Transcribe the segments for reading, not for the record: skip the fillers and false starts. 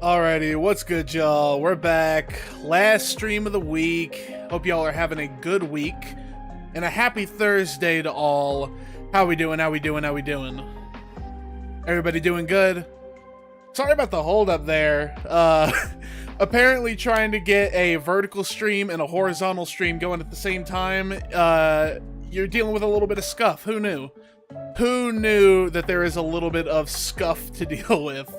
Alrighty, what's good, y'all? We're back. Last stream of the week. Hope y'all are having a good week. And a happy Thursday to all. How we doing? How we doing? How we doing? Everybody doing good? Sorry about the hold up there. Apparently trying to get a vertical stream and a horizontal stream going at the same time. You're dealing with a little bit of scuff. Who knew? Who knew that there is a little bit of scuff to deal with?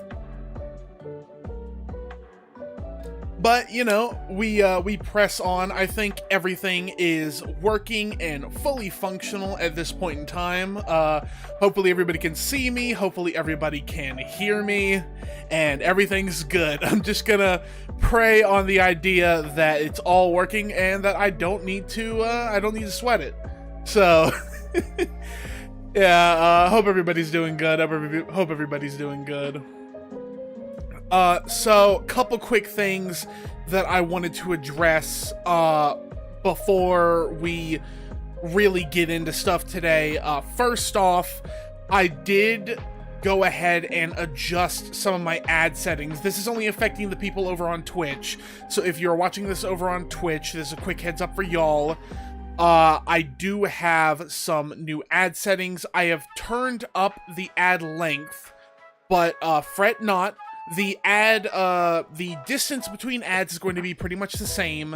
But, you know, we press on. I think everything is working and fully functional at this point in time. Hopefully everybody can see me. Hopefully everybody can hear me. And everything's good. I'm just gonna pray on the idea that it's all working and that I don't need to sweat it. So, yeah, hope everybody's doing good. Hope everybody's doing good. So, couple quick things that I wanted to address, before we really get into stuff today. First off, I did go ahead and adjust some of my ad settings. This is only affecting the people over on Twitch, so if you're watching this over on Twitch, this is a quick heads up for y'all. I do have some new ad settings. I have turned up the ad length, but, fret not. The distance between ads is going to be pretty much the same,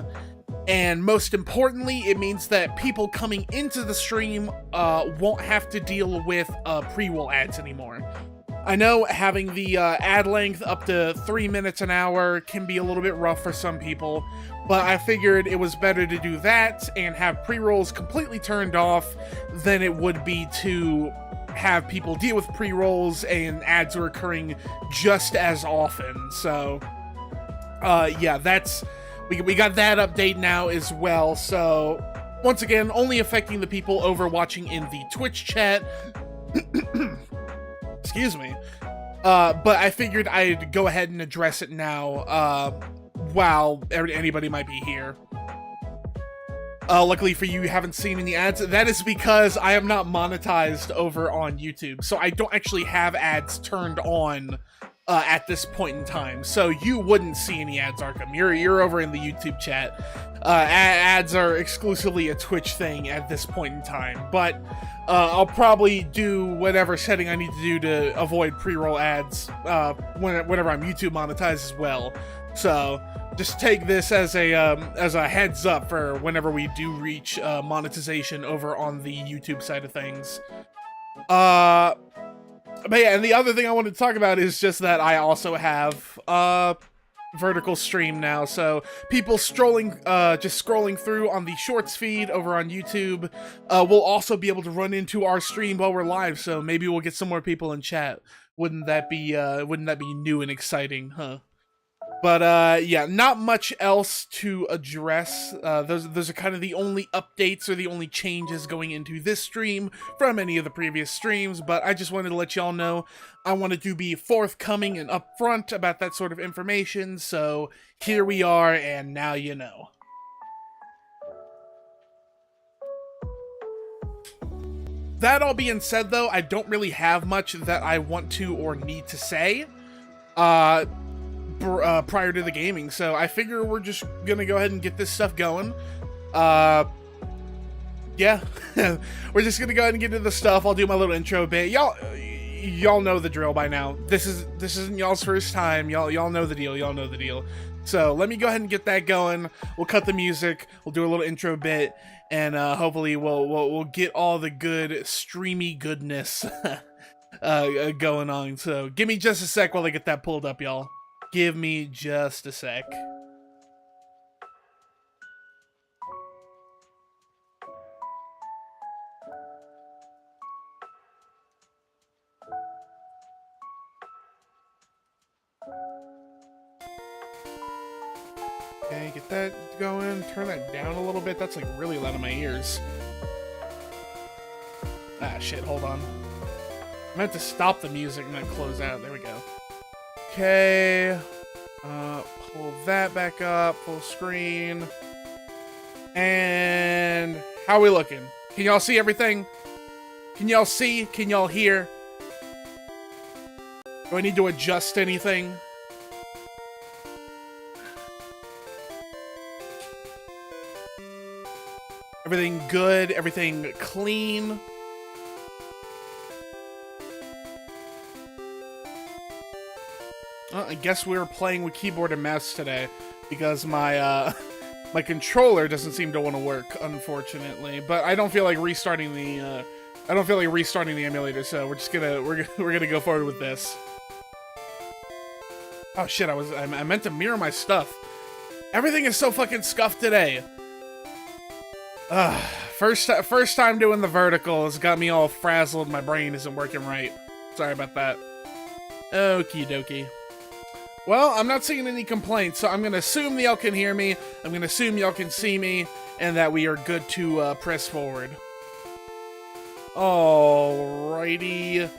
and most importantly, it means that people coming into the stream won't have to deal with pre-roll ads anymore. I know having the ad length up to 3 minutes an hour can be a little bit rough for some people, but I figured it was better to do that and have pre-rolls completely turned off than it would be to have people deal with pre-rolls and ads are occurring just as often. So yeah, we got that update now as well. So once again, only affecting the people over watching in the Twitch chat. Excuse me. But I figured I'd go ahead and address it now while anybody might be here. Luckily for you, you haven't seen any ads. That is because I am not monetized over on YouTube, so I don't actually have ads turned on at this point in time. So you wouldn't see any ads, Arkham. You're over in the YouTube chat. Ads are exclusively a Twitch thing at this point in time, but I'll probably do whatever setting I need to do to avoid pre-roll ads whenever I'm YouTube monetized as well. So just take this as a heads up for whenever we do reach monetization over on the YouTube side of things. But yeah, and the other thing I wanted to talk about is just that I also have vertical stream now, so people just scrolling through on the shorts feed over on YouTube will also be able to run into our stream while we're live, so maybe we'll get some more people in chat. Wouldn't that be new and exciting, huh? But yeah, not much else to address. Those are kind of the only updates or the only changes going into this stream from any of the previous streams, but I just wanted to let y'all know I wanted to be forthcoming and upfront about that sort of information, so here we are, and now you know. That all being said, though, I don't really have much that I want to or need to say prior to the gaming, so I figure we're just gonna go ahead and get this stuff going. Yeah. We're just gonna go ahead and get into the stuff. I'll do my little intro bit. Y'all know the drill by now. This isn't y'all's first time. Y'all know the deal. Y'all know the deal. So let me go ahead and get that going. We'll cut the music. We'll do a little intro bit, and hopefully we'll get all the good streamy goodness going on. So give me just a sec while I get that pulled up, y'all. Give me just a sec. Okay, get that going. Turn that down a little bit. That's like really loud in my ears. Ah, shit, hold on. I meant to stop the music and then close out. There we go. Okay, pull that back up, full screen, and how are we looking? Can y'all see everything? Can y'all see? Can y'all hear? Do I need to adjust anything? Everything good, everything clean. Well, I guess we were playing with keyboard and mouse today because my my controller doesn't seem to want to work, unfortunately. But I don't feel like restarting the emulator, so we're gonna go forward with this. Oh shit! I meant to mirror my stuff. Everything is so fucking scuffed today. First time doing the vertical has got me all frazzled. My brain isn't working right. Sorry about that. Okie dokie. Well, I'm not seeing any complaints, so I'm going to assume y'all can hear me, I'm going to assume y'all can see me, and that we are good to press forward. Alrighty.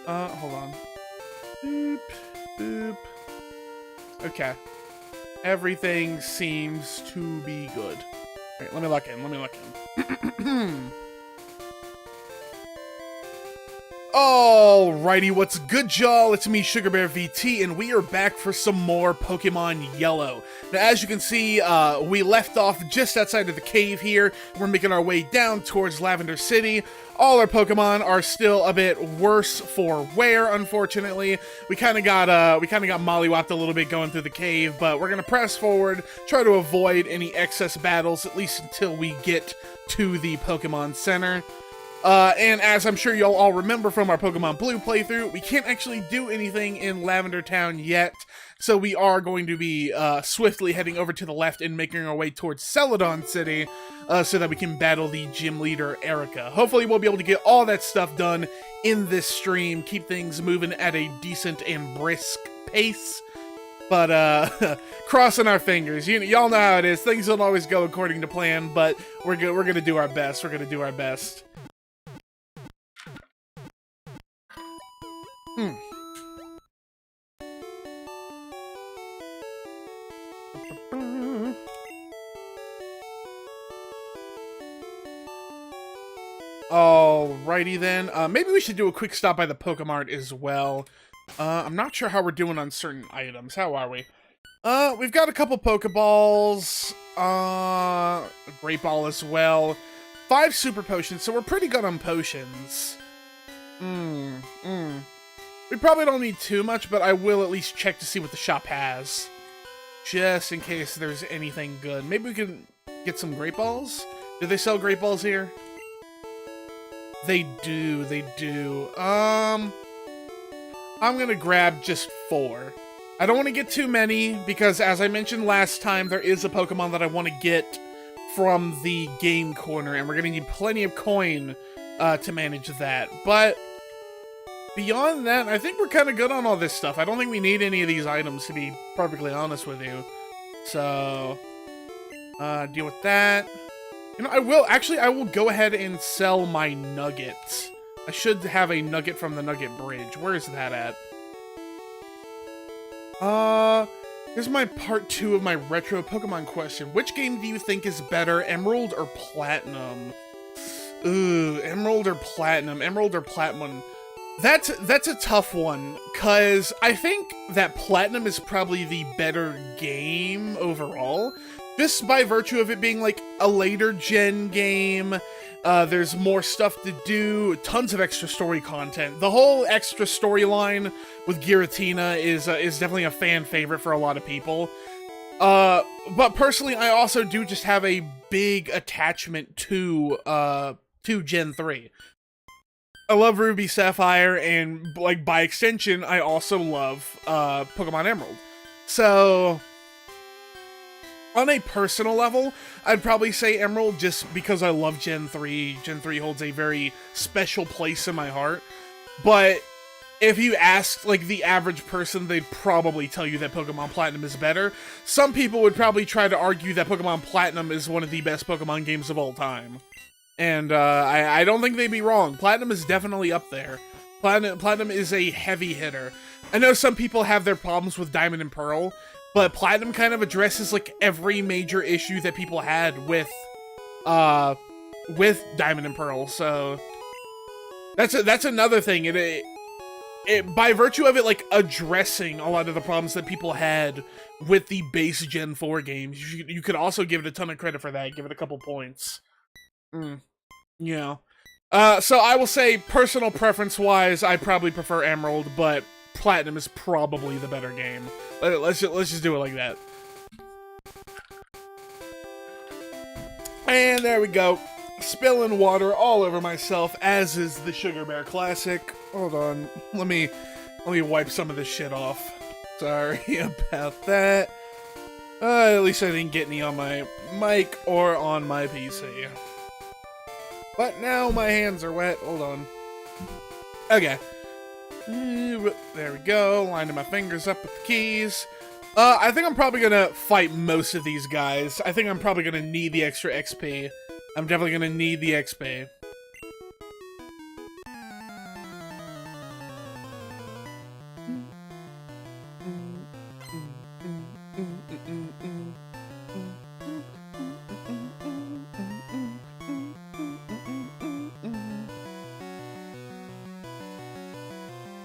Hold on. Boop, boop. Okay. Everything seems to be good. Alright, let me lock in. Alrighty, what's good, y'all? It's me, SugarBearVT, and we are back for some more Pokemon Yellow. Now, as you can see, we left off just outside of the cave here. We're making our way down towards Lavender City. All our Pokemon are still a bit worse for wear, unfortunately. We kind of got mollywopped a little bit going through the cave, but we're gonna press forward, try to avoid any excess battles, at least until we get to the Pokemon Center. And as I'm sure y'all all remember from our Pokemon Blue playthrough, we can't actually do anything in Lavender Town yet, so we are going to be swiftly heading over to the left and making our way towards Celadon City, so that we can battle the gym leader, Erica. Hopefully we'll be able to get all that stuff done in this stream, keep things moving at a decent and brisk pace. But, crossing our fingers. Y'all know how it is. Things don't always go according to plan, but we're gonna do our best. We're gonna do our best. Alrighty then. Maybe we should do a quick stop by the Pokemart as well. I'm not sure how we're doing on certain items. How are we? We've got a couple Pokeballs, a Great Ball as well. 5 Super Potions, so we're pretty good on potions. We probably don't need too much, but I will at least check to see what the shop has. Just in case there's anything good. Maybe we can get some Great Balls? Do they sell Great Balls here? They do, they do. I'm gonna grab just 4. I don't want to get too many, because as I mentioned last time, there is a Pokemon that I want to get from the game corner, and we're gonna need plenty of coin to manage that. But beyond that, I think we're kind of good on all this stuff. I don't think we need any of these items, to be perfectly honest with you. So, deal with that. You know, I will go ahead and sell my nuggets. I should have a nugget from the Nugget Bridge. Where is that at? Here's my part 2 of my retro Pokemon question. Which game do you think is better, Emerald or Platinum? Ooh, Emerald or Platinum? Emerald or Platinum? That's a tough one, because I think that Platinum is probably the better game overall, just by virtue of it being like a later gen game. There's more stuff to do, tons of extra story content. The whole extra storyline with Giratina is definitely a fan favorite for a lot of people. But personally, I also do just have a big attachment to Gen 3. I love Ruby Sapphire, and like by extension, I also love Pokemon Emerald. So, on a personal level, I'd probably say Emerald just because I love Gen 3. Gen 3 holds a very special place in my heart. But if you ask like the average person, they'd probably tell you that Pokemon Platinum is better. Some people would probably try to argue that Pokemon Platinum is one of the best Pokemon games of all time. And I don't think they'd be wrong. Platinum is definitely up there. Platinum is a heavy hitter. I know some people have their problems with Diamond and Pearl, but Platinum kind of addresses like every major issue that people had with Diamond and Pearl. So that's another thing. It by virtue of it like addressing a lot of the problems that people had with the base Gen 4 games, you could also give it a ton of credit for that. Give it a couple points. Yeah. So I will say, personal preference-wise, I probably prefer Emerald, but Platinum is probably the better game. Let's just do it like that. And there we go. Spilling water all over myself, as is the Sugar Bear Classic. Hold on. Let me wipe some of this shit off. Sorry about that. At least I didn't get any on my mic or on my PC. But now my hands are wet. Hold on. Okay. There we go. Lining my fingers up with the keys. I think I'm probably gonna fight most of these guys. I think I'm probably gonna need the extra XP. I'm definitely gonna need the XP.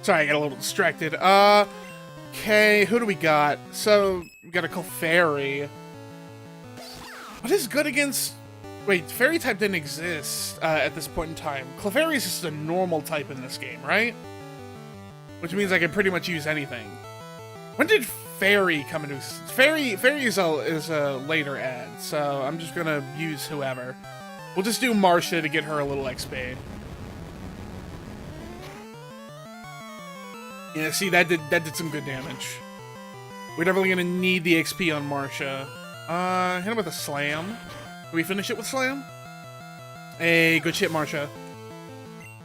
Sorry, I got a little distracted. Okay, who do we got? So, we got a Clefairy. What is good against... Wait, Fairy type didn't exist at this point in time. Clefairy is just a normal type in this game, right? Which means I can pretty much use anything. When did Fairy come into... Fairy is a later ad, so I'm just gonna use whoever. We'll just do Marcia to get her a little XP. Yeah, see, that did some good damage. We're definitely gonna need the XP on Marcia. Hit him with a slam. Can we finish it with slam? Hey, good shit, Marcia.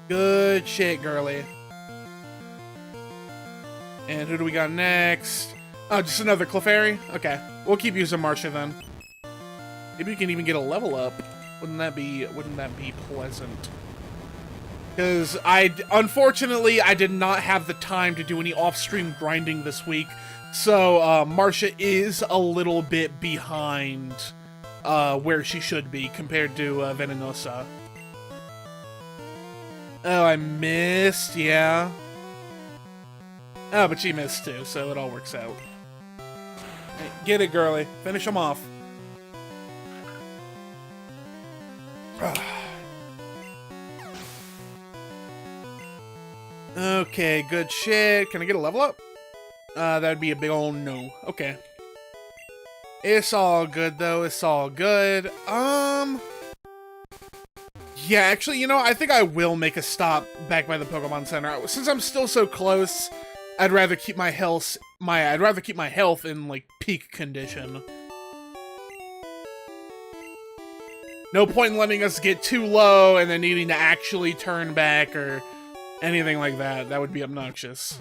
Good shit, girly. And who do we got next? Oh, just another Clefairy? Okay, we'll keep using Marcia then. Maybe we can even get a level up. Wouldn't that be pleasant? Because unfortunately, I did not have the time to do any off-stream grinding this week, so Marcia is a little bit behind where she should be compared to Venenosa. Oh, I missed, yeah. Oh, but she missed too, so it all works out. Hey, get it, girly. Finish them off. Okay, good shit. Can I get a level up? That'd be a big old no. Okay. It's all good, though. It's all good. Yeah, actually, you know, I think I will make a stop back by the Pokemon Center. Since I'm still so close, I'd rather keep my health in, like, peak condition. No point in letting us get too low and then needing to actually turn back or anything like that. That would be obnoxious.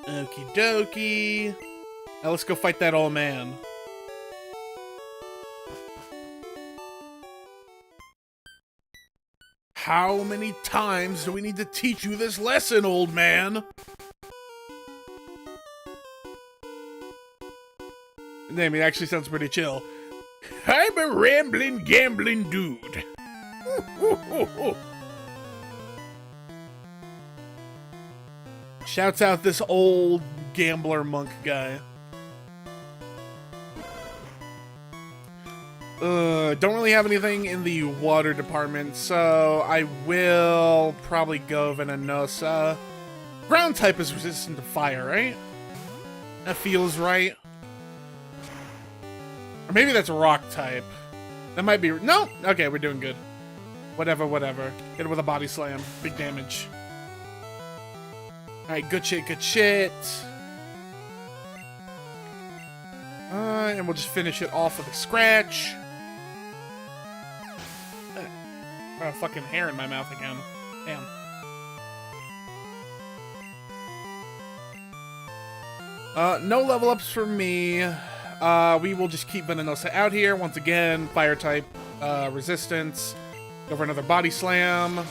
Okie dokie. Now let's go fight that old man. How many times do we need to teach you this lesson, old man? Name, it actually sounds pretty chill. I'm a rambling, gambling dude. Shouts out this old gambler monk guy. Don't really have anything in the water department, so I will probably go Venenosa. Ground type is resistant to fire, right? That feels right. Or maybe that's rock type. That might be... No! Okay, we're doing good. Whatever. Hit it with a body slam. Big damage. Alright, good shit. And we'll just finish it off with a scratch. Got a fucking hair in my mouth again. Damn. No level ups for me. We will just keep Venenosa out here. Once again, fire type, resistance. Go for another body slam.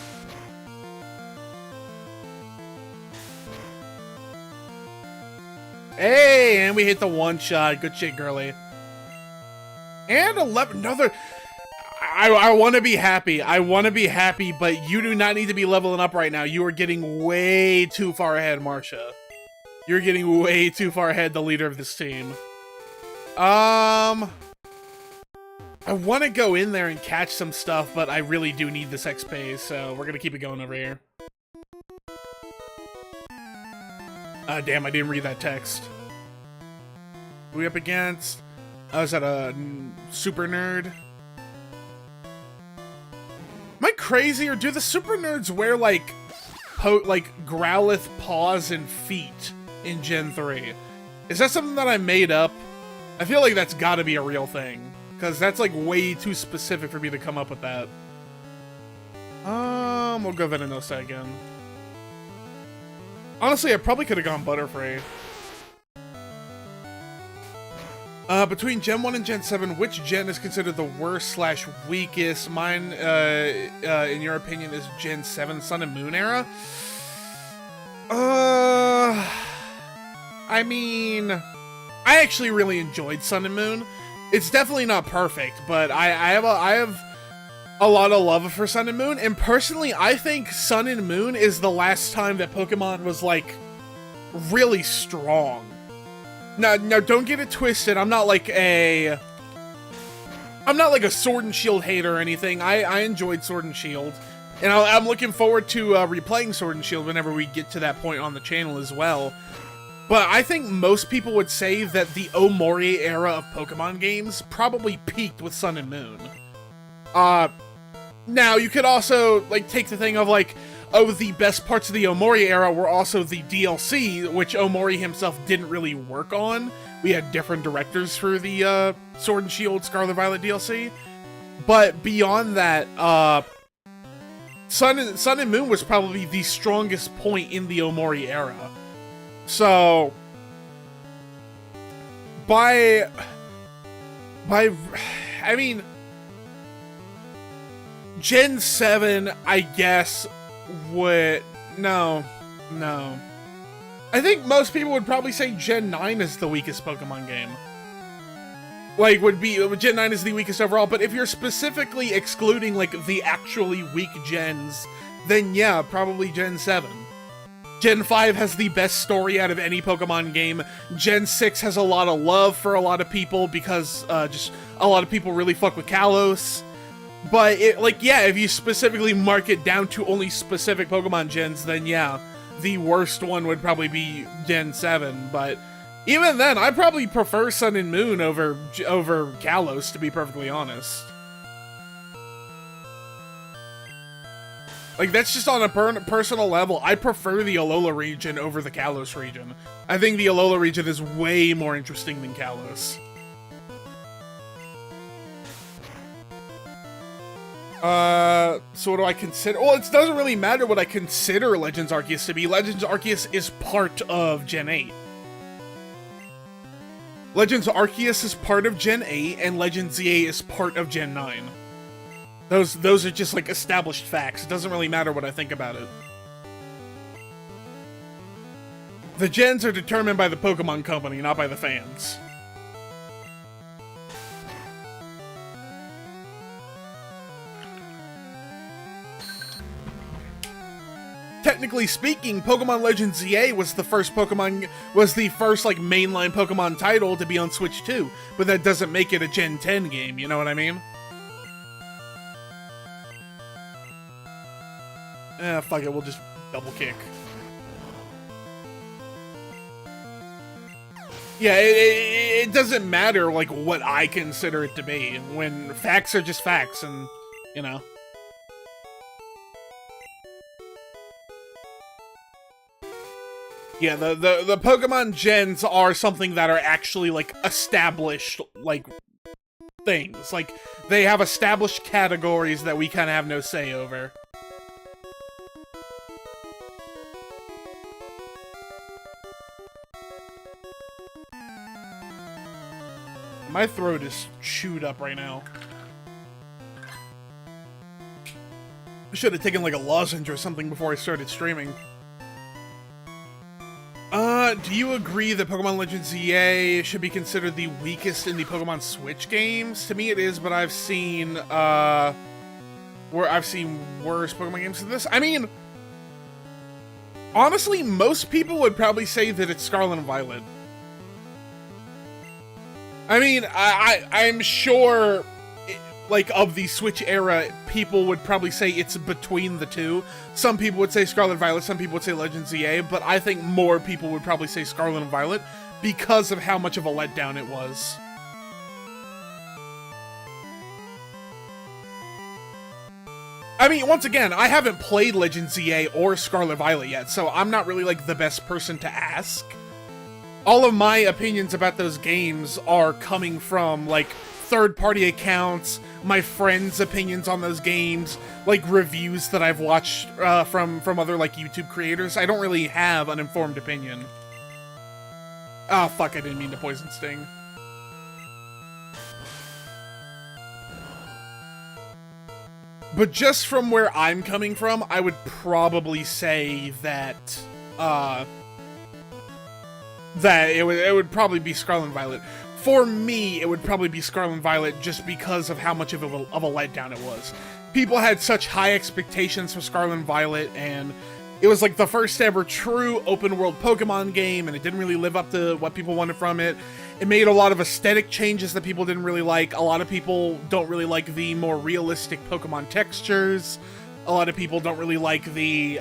Hey, and we hit the one shot. Good shit, girly. And 11, another... I want to be happy. I want to be happy, but you do not need to be leveling up right now. You are getting way too far ahead, Marcia. You're getting way too far ahead, the leader of this team. I want to go in there and catch some stuff, but I really do need this XP, so we're gonna keep it going over here. Damn, I didn't read that text. Who are we up against? Oh, is that a super nerd? Am I crazy, or do the super nerds wear, like, Growlithe paws and feet in Gen 3? Is that something that I made up? I feel like that's gotta be a real thing, because that's, like, way too specific for me to come up with that. We'll go Venenosa again. Honestly, I probably could have gone Butterfree. Between Gen 1 and Gen 7, which gen is considered the worst / weakest? Mine, in your opinion, is Gen 7 Sun and Moon era? I mean, I actually really enjoyed Sun and Moon. It's definitely not perfect, but I have a lot of love for Sun and Moon, and personally, I think Sun and Moon is the last time that Pokemon was, like, really strong. Now, don't get it twisted. I'm not like a Sword and Shield hater or anything. I enjoyed Sword and Shield, and I'm looking forward to replaying Sword and Shield whenever we get to that point on the channel as well. But I think most people would say that the Omori era of Pokemon games probably peaked with Sun and Moon. Now, you could also, like, take the thing of, like, oh, the best parts of the Omori era were also the DLC, which Omori himself didn't really work on. We had different directors for the Sword and Shield Scarlet Violet DLC. But beyond that, Sun and Moon was probably the strongest point in the Omori era. So, I mean, Gen 7, I guess, would... No. I think most people would probably say Gen 9 is the weakest Pokemon game. Like, Gen 9 is the weakest overall, but if you're specifically excluding, like, the actually weak gens, then yeah, probably Gen 7. Gen 5 has the best story out of any Pokemon game. Gen 6 has a lot of love for a lot of people because, just a lot of people really fuck with Kalos. But, if you specifically mark it down to only specific Pokemon gens, then yeah, the worst one would probably be Gen 7. But even then, I probably prefer Sun and Moon over Kalos, to be perfectly honest. Like, that's just on a personal level. I prefer the Alola region over the Kalos region. I think the Alola region is way more interesting than Kalos. So what do I consider? Well, it doesn't really matter what I consider Legends Arceus to be. Legends Arceus is part of Gen 8. Legends Arceus is part of Gen 8, and Legends ZA is part of Gen 9. Those are just, like, established facts. It doesn't really matter what I think about it. The gens are determined by the Pokemon Company, not by the fans. Technically speaking, Pokemon Legends ZA was the first like, mainline Pokemon title to be on Switch 2, but that doesn't make it a Gen 10 game, you know what I mean? Fuck it, we'll just double kick. Yeah, it doesn't matter, like, what I consider it to be, when facts are just facts, and, you know. Yeah, the Pokemon gens are something that are actually, like, established, like, things. Like, they have established categories that we kind of have no say over. My throat is chewed up right now. I should have taken, like, a lozenge or something before I started streaming. Do you agree that Pokemon Legends ZA should be considered the weakest in the Pokemon Switch games? To me it is, but I've seen worse Pokemon games than this. I mean, honestly, most people would probably say that it's Scarlet and Violet. I mean, I'm sure, like, of the Switch era, people would probably say it's between the two. Some people would say Scarlet Violet, some people would say Legend ZA, but I think more people would probably say Scarlet and Violet because of how much of a letdown it was. I mean, once again, I haven't played Legend ZA or Scarlet Violet yet, so I'm not really, like, the best person to ask. All of my opinions about those games are coming from, like, third-party accounts, my friends' opinions on those games, like, reviews that I've watched from other, like, YouTube creators. I don't really have an informed opinion. Ah, fuck, I didn't mean to Poison Sting. But just from where I'm coming from, I would probably say that, that it would probably be Scarlet and Violet. For me, it would probably be Scarlet and Violet just because of how much of a letdown it was. People had such high expectations for Scarlet and Violet, and it was like the first ever true open-world Pokemon game, and it didn't really live up to what people wanted from it. It made a lot of aesthetic changes that people didn't really like. A lot of people don't really like the more realistic Pokemon textures. A lot of people don't really like the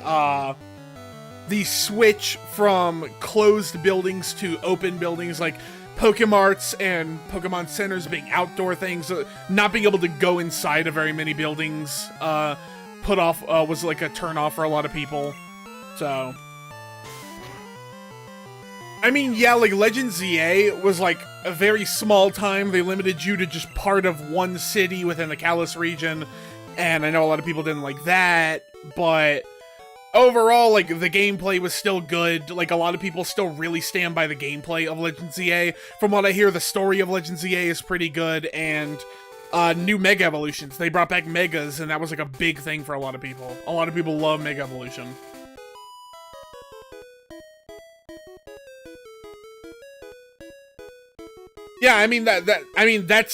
switch from closed buildings to open buildings, like Pokemarts and Pokemon Centers being outdoor things. Not being able to go inside of very many buildings was like a turn off for a lot of people. So, I mean, yeah, like, Legend ZA was, like, a very small time. They limited you to just part of one city within the Kalos region, and I know a lot of people didn't like that, but overall, like, the gameplay was still good. Like, a lot of people still really stand by the gameplay of Legend ZA. From what I hear, the story of Legend ZA is pretty good, and new Mega Evolutions. They brought back Megas, and that was, like, a big thing for a lot of people. A lot of people love Mega Evolution. Yeah, I mean that's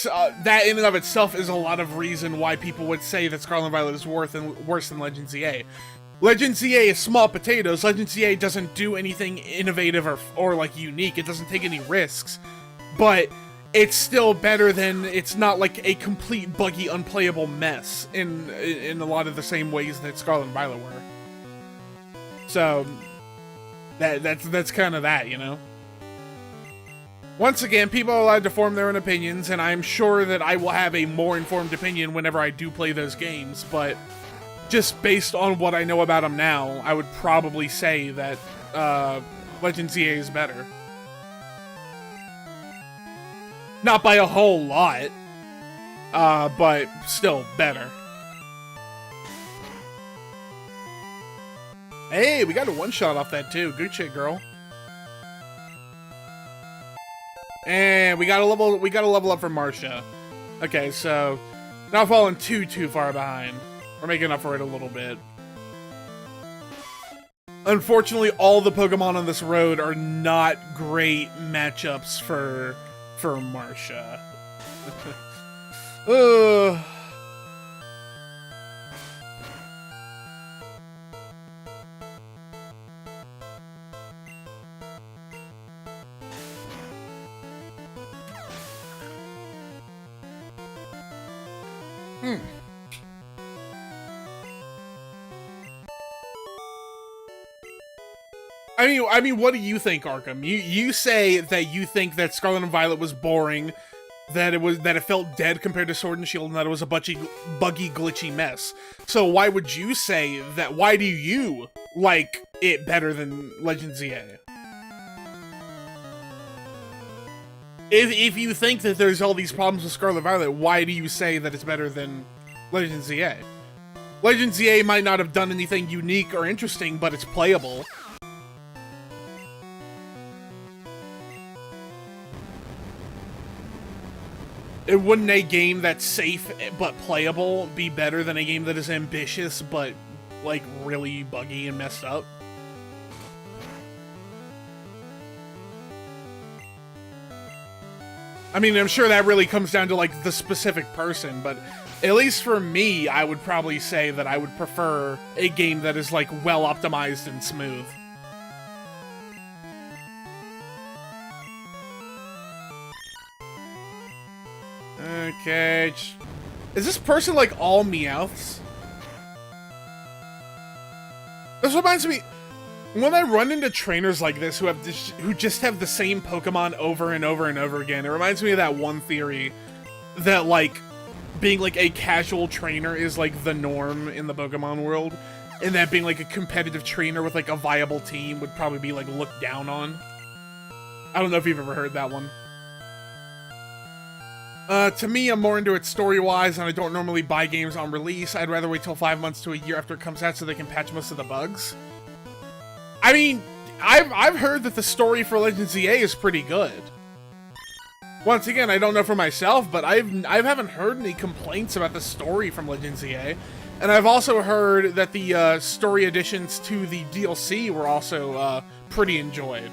that in and of itself is a lot of reason why people would say that Scarlet and Violet is worse than Legend ZA. Legend ZA is small potatoes. Legend ZA doesn't do anything innovative or like unique. It doesn't take any risks, but it's still better than. It's not like a complete buggy, unplayable mess in a lot of the same ways that Scarlet and Violet were. So that's kind of that, you know. Once again, people are allowed to form their own opinions, and I'm sure that I will have a more informed opinion whenever I do play those games, but just based on what I know about them now, I would probably say that Legend ZA is better. Not by a whole lot, but still better. Hey, we got a one-shot off that too. Good shit, girl. And we got a level up for Marcia. Okay, so not falling too far behind. We're making up for it a little bit. Unfortunately, all the Pokemon on this road are not great matchups for Marcia. Ugh. I mean, what do you think, Arkham? You say that you think that Scarlet and Violet was boring, that it felt dead compared to Sword and Shield, and that it was a buggy, glitchy mess. So why would you say that? Why do you like it better than Legend ZA? If you think that there's all these problems with Scarlet Violet, why do you say that it's better than Legend ZA? Legend ZA might not have done anything unique or interesting, but it's playable. Wouldn't a game that's safe but playable be better than a game that is ambitious but, like, really buggy and messed up? I mean, I'm sure that really comes down to, like, the specific person, but at least for me, I would probably say that I would prefer a game that is, like, well optimized and smooth. Okay. Is this person like all Meowths? This reminds me, when I run into trainers like this who just have the same Pokemon over and over and over again, it reminds me of that one theory that like being like a casual trainer is like the norm in the Pokemon world, and that being like a competitive trainer with like a viable team would probably be like looked down on. I don't know if you've ever heard that one. To me, I'm more into it story-wise, and I don't normally buy games on release. I'd rather wait till 5 months to a year after it comes out so they can patch most of the bugs. I mean, I've heard that the story for Legends EA is pretty good. Once again, I don't know for myself, but I haven't heard any complaints about the story from Legends EA. And I've also heard that the story additions to the DLC were also pretty enjoyed.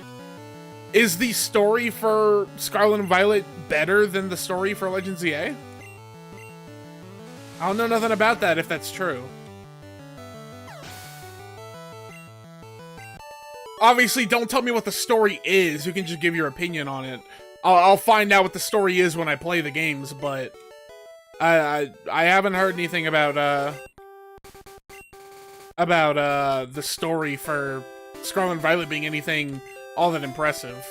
Is the story for Scarlet and Violet better than the story for Legends EA? I don't know nothing about that if that's true. Obviously, don't tell me what the story is. You can just give your opinion on it. I'll find out what the story is when I play the games, but I haven't heard anything about the story for Scarlet and Violet being anything all that impressive.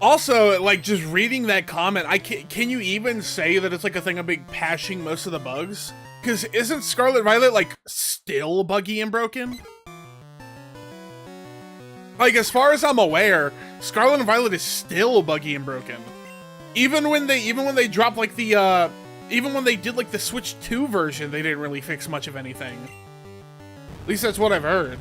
Also, like, just reading that comment, can you even say that it's like a thing of big patching most of the bugs? Because isn't Scarlet Violet, like, still buggy and broken? Like, as far as I'm aware, Scarlet and Violet is still buggy and broken. Even when they dropped, like, the, even when they did, like, the Switch 2 version, they didn't really fix much of anything. At least that's what I've heard.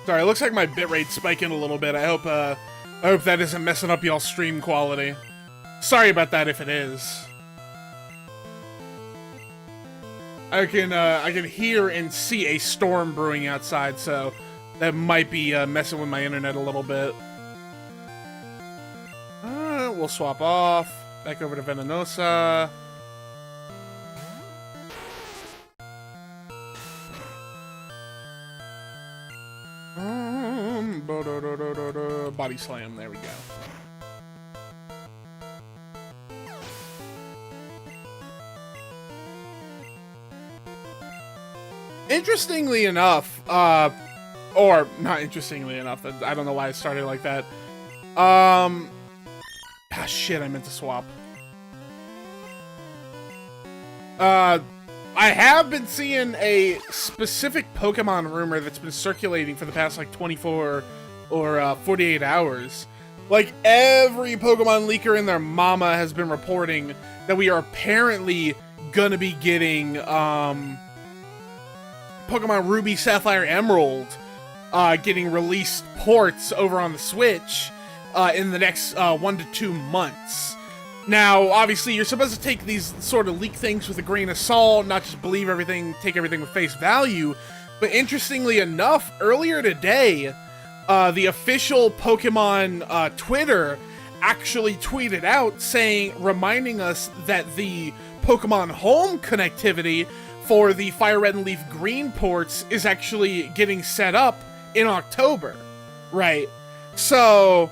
Sorry, it looks like my bitrate's spiking a little bit. I hope that isn't messing up y'all's stream quality. Sorry about that if it is. I can hear and see a storm brewing outside, so that might be messing with my internet a little bit. We'll swap off. Back over to Venenosa. Body slam, there we go. Interestingly enough, or not interestingly enough, I don't know why I started like that. Shit, I meant to swap. I have been seeing a specific Pokemon rumor that's been circulating for the past, like, 24 or 48 hours. Like, every Pokemon leaker and their mama has been reporting that we are apparently gonna be getting, Pokemon Ruby, Sapphire, Emerald, getting released ports over on the Switch, in the next, 1 to 2 months. Now, obviously, you're supposed to take these sort of leak things with a grain of salt, not just believe everything, take everything with face value. But interestingly enough, earlier today, the official Pokemon Twitter actually tweeted out reminding us that the Pokemon Home connectivity for the Fire Red and Leaf Green ports is actually getting set up in October, right? So,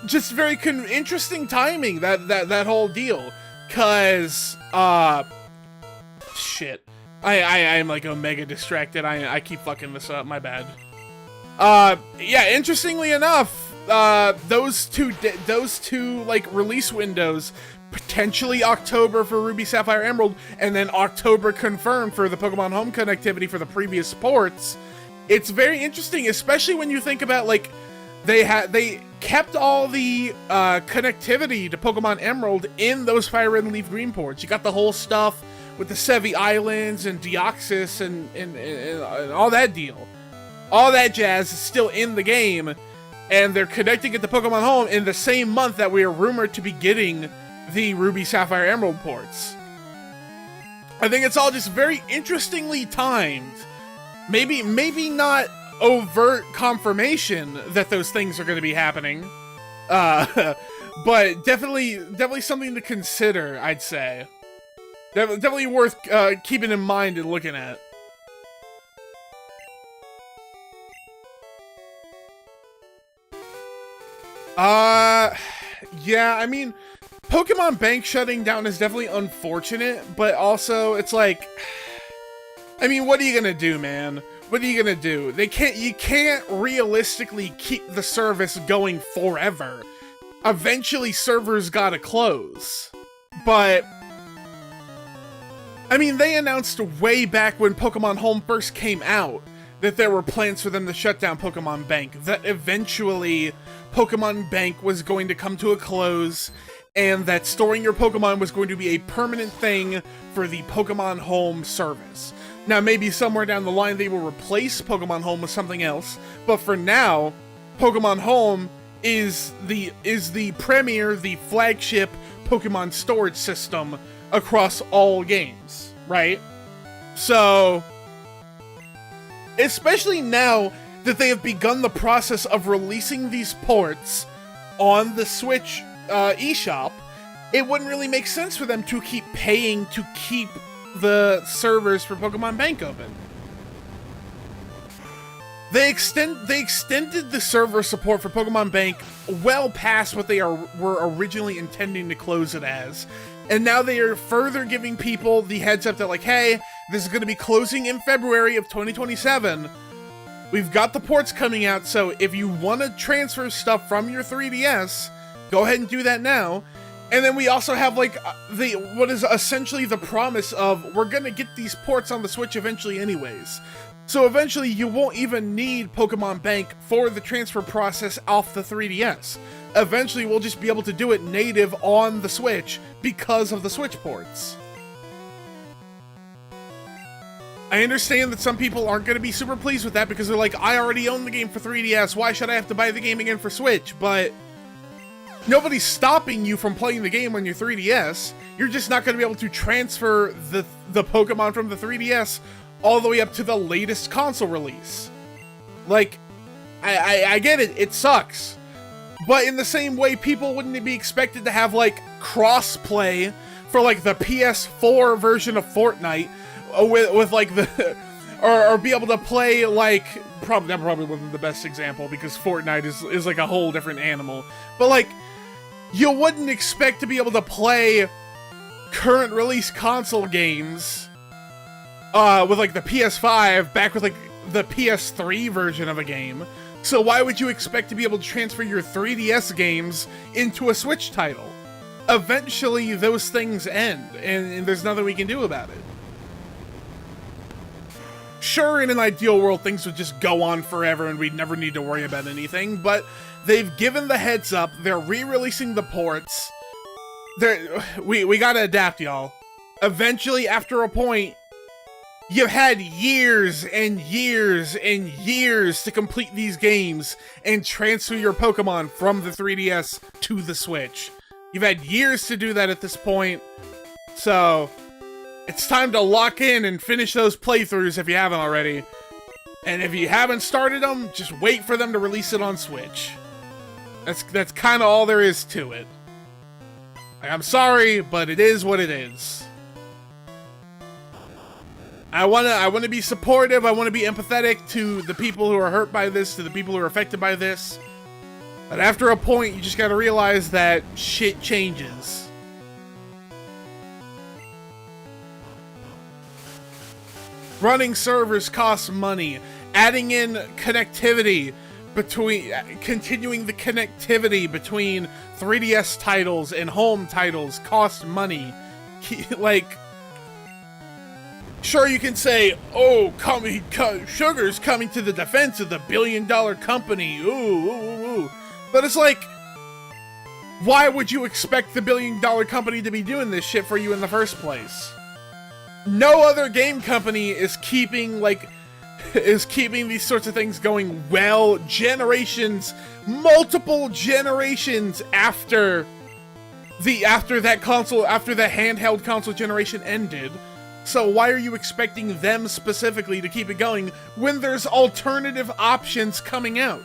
just very interesting timing, that whole deal, cause shit, I'm like omega distracted. I keep fucking this up. My bad. Yeah. Interestingly enough, those two like release windows, potentially October for Ruby, Sapphire, Emerald, and then October confirmed for the Pokemon Home connectivity for the previous ports. It's very interesting, especially when you think about, like, they kept all the connectivity to Pokemon Emerald in those Fire Red and Leaf Green ports. You got the whole stuff with the Sevi Islands and Deoxys and all that deal. All that jazz is still in the game, and they're connecting it to Pokemon Home in the same month that we are rumored to be getting the Ruby, Sapphire, Emerald ports. I think it's all just very interestingly timed. Maybe not overt confirmation that those things are going to be happening, but definitely something to consider, I'd say. Definitely worth keeping in mind and looking at. Yeah, I mean, Pokemon Bank shutting down is definitely unfortunate, but also it's like, I mean, what are you gonna do, man? What are you gonna do? You can't realistically keep the service going forever. Eventually, servers gotta close. But, I mean, they announced way back when Pokemon Home first came out that there were plans for them to shut down Pokemon Bank, that eventually Pokemon Bank was going to come to a close, and that storing your Pokemon was going to be a permanent thing for the Pokemon Home service. Now, maybe somewhere down the line they will replace Pokemon Home with something else, but for now, Pokemon Home is the premier, the flagship Pokemon storage system across all games, right? So, especially now that they have begun the process of releasing these ports on the Switch eShop, it wouldn't really make sense for them to keep paying to keep the servers for Pokemon Bank open. They extended the server support for Pokemon Bank well past what they were originally intending to close it as. And now they are further giving people the heads up that, like, hey, this is going to be closing in February of 2027. We've got the ports coming out, so if you want to transfer stuff from your 3DS, go ahead and do that now. And then we also have, like, what is essentially the promise of, we're going to get these ports on the Switch eventually anyways. So eventually you won't even need Pokemon Bank for the transfer process off the 3DS. Eventually we'll just be able to do it native on the Switch because of the Switch ports. I understand that some people aren't going to be super pleased with that because they're like, I already own the game for 3DS, why should I have to buy the game again for Switch? But nobody's stopping you from playing the game on your 3DS. You're just not going to be able to transfer the Pokemon from the 3DS all the way up to the latest console release. Like, I get it, it sucks. But in the same way, people wouldn't be expected to have, like, cross-play for, like, the PS4 version of Fortnite with like, the... or be able to play, like... that probably wasn't the best example, because Fortnite is like, a whole different animal. But, like, you wouldn't expect to be able to play current release console games with, like, the PS5 back with, like, the PS3 version of a game. So why would you expect to be able to transfer your 3DS games into a Switch title? Eventually, those things end, and there's nothing we can do about it. Sure, in an ideal world, things would just go on forever and we'd never need to worry about anything, but they've given the heads up, they're re-releasing the ports. We gotta adapt, y'all. Eventually, after a point, you've had years and years and years to complete these games and transfer your Pokemon from the 3DS to the Switch. You've had years to do that at this point, so it's time to lock in and finish those playthroughs if you haven't already. And if you haven't started them, just wait for them to release it on Switch. That's kind of all there is to it. Like, I'm sorry, but it is what it is. I wanna be supportive, I wanna be empathetic to the people who are hurt by this, to the people who are affected by this. But after a point, you just gotta realize that shit changes. Running servers costs money. Adding in connectivity continuing the connectivity between 3DS titles and home titles costs money. Like, sure, you can say, oh, Sugar's coming to the defense of the billion-dollar company. Ooh. But it's like, why would you expect the billion-dollar company to be doing this shit for you in the first place? no other game company is keeping these sorts of things going well generations, multiple generations after the handheld console generation ended. So why are you expecting them specifically to keep it going when there's alternative options coming out?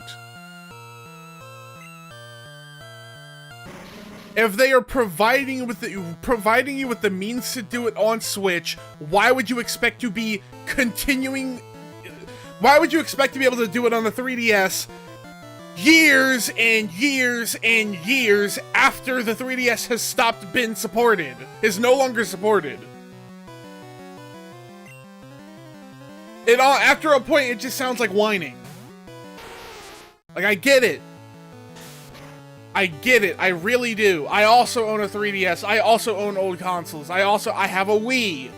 If they are providing you with the means to do it on Switch, why would you expect to be continuing? Why would you expect to be able to do it on the 3DS years and years and years after the 3DS has stopped being supported? Is no longer supported. After a point, it just sounds like whining. Like, I get it. I get it. I really do. I also own a 3DS. I also own old consoles. I have a Wii.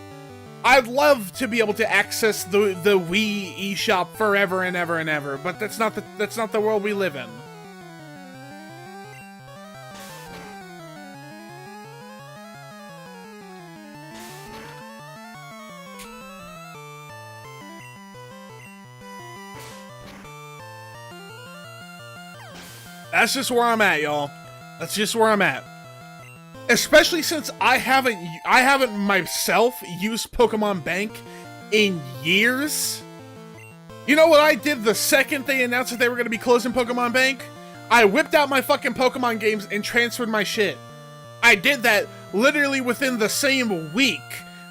I'd love to be able to access the Wii eShop forever and ever and ever, but that's not the world we live in. That's just where I'm at, y'all. That's just where I'm at. Especially since I haven't myself used Pokemon Bank in years. You know what I did the second they announced that they were going to be closing Pokemon Bank? I whipped out my fucking Pokemon games and transferred my shit. I did that literally within the same week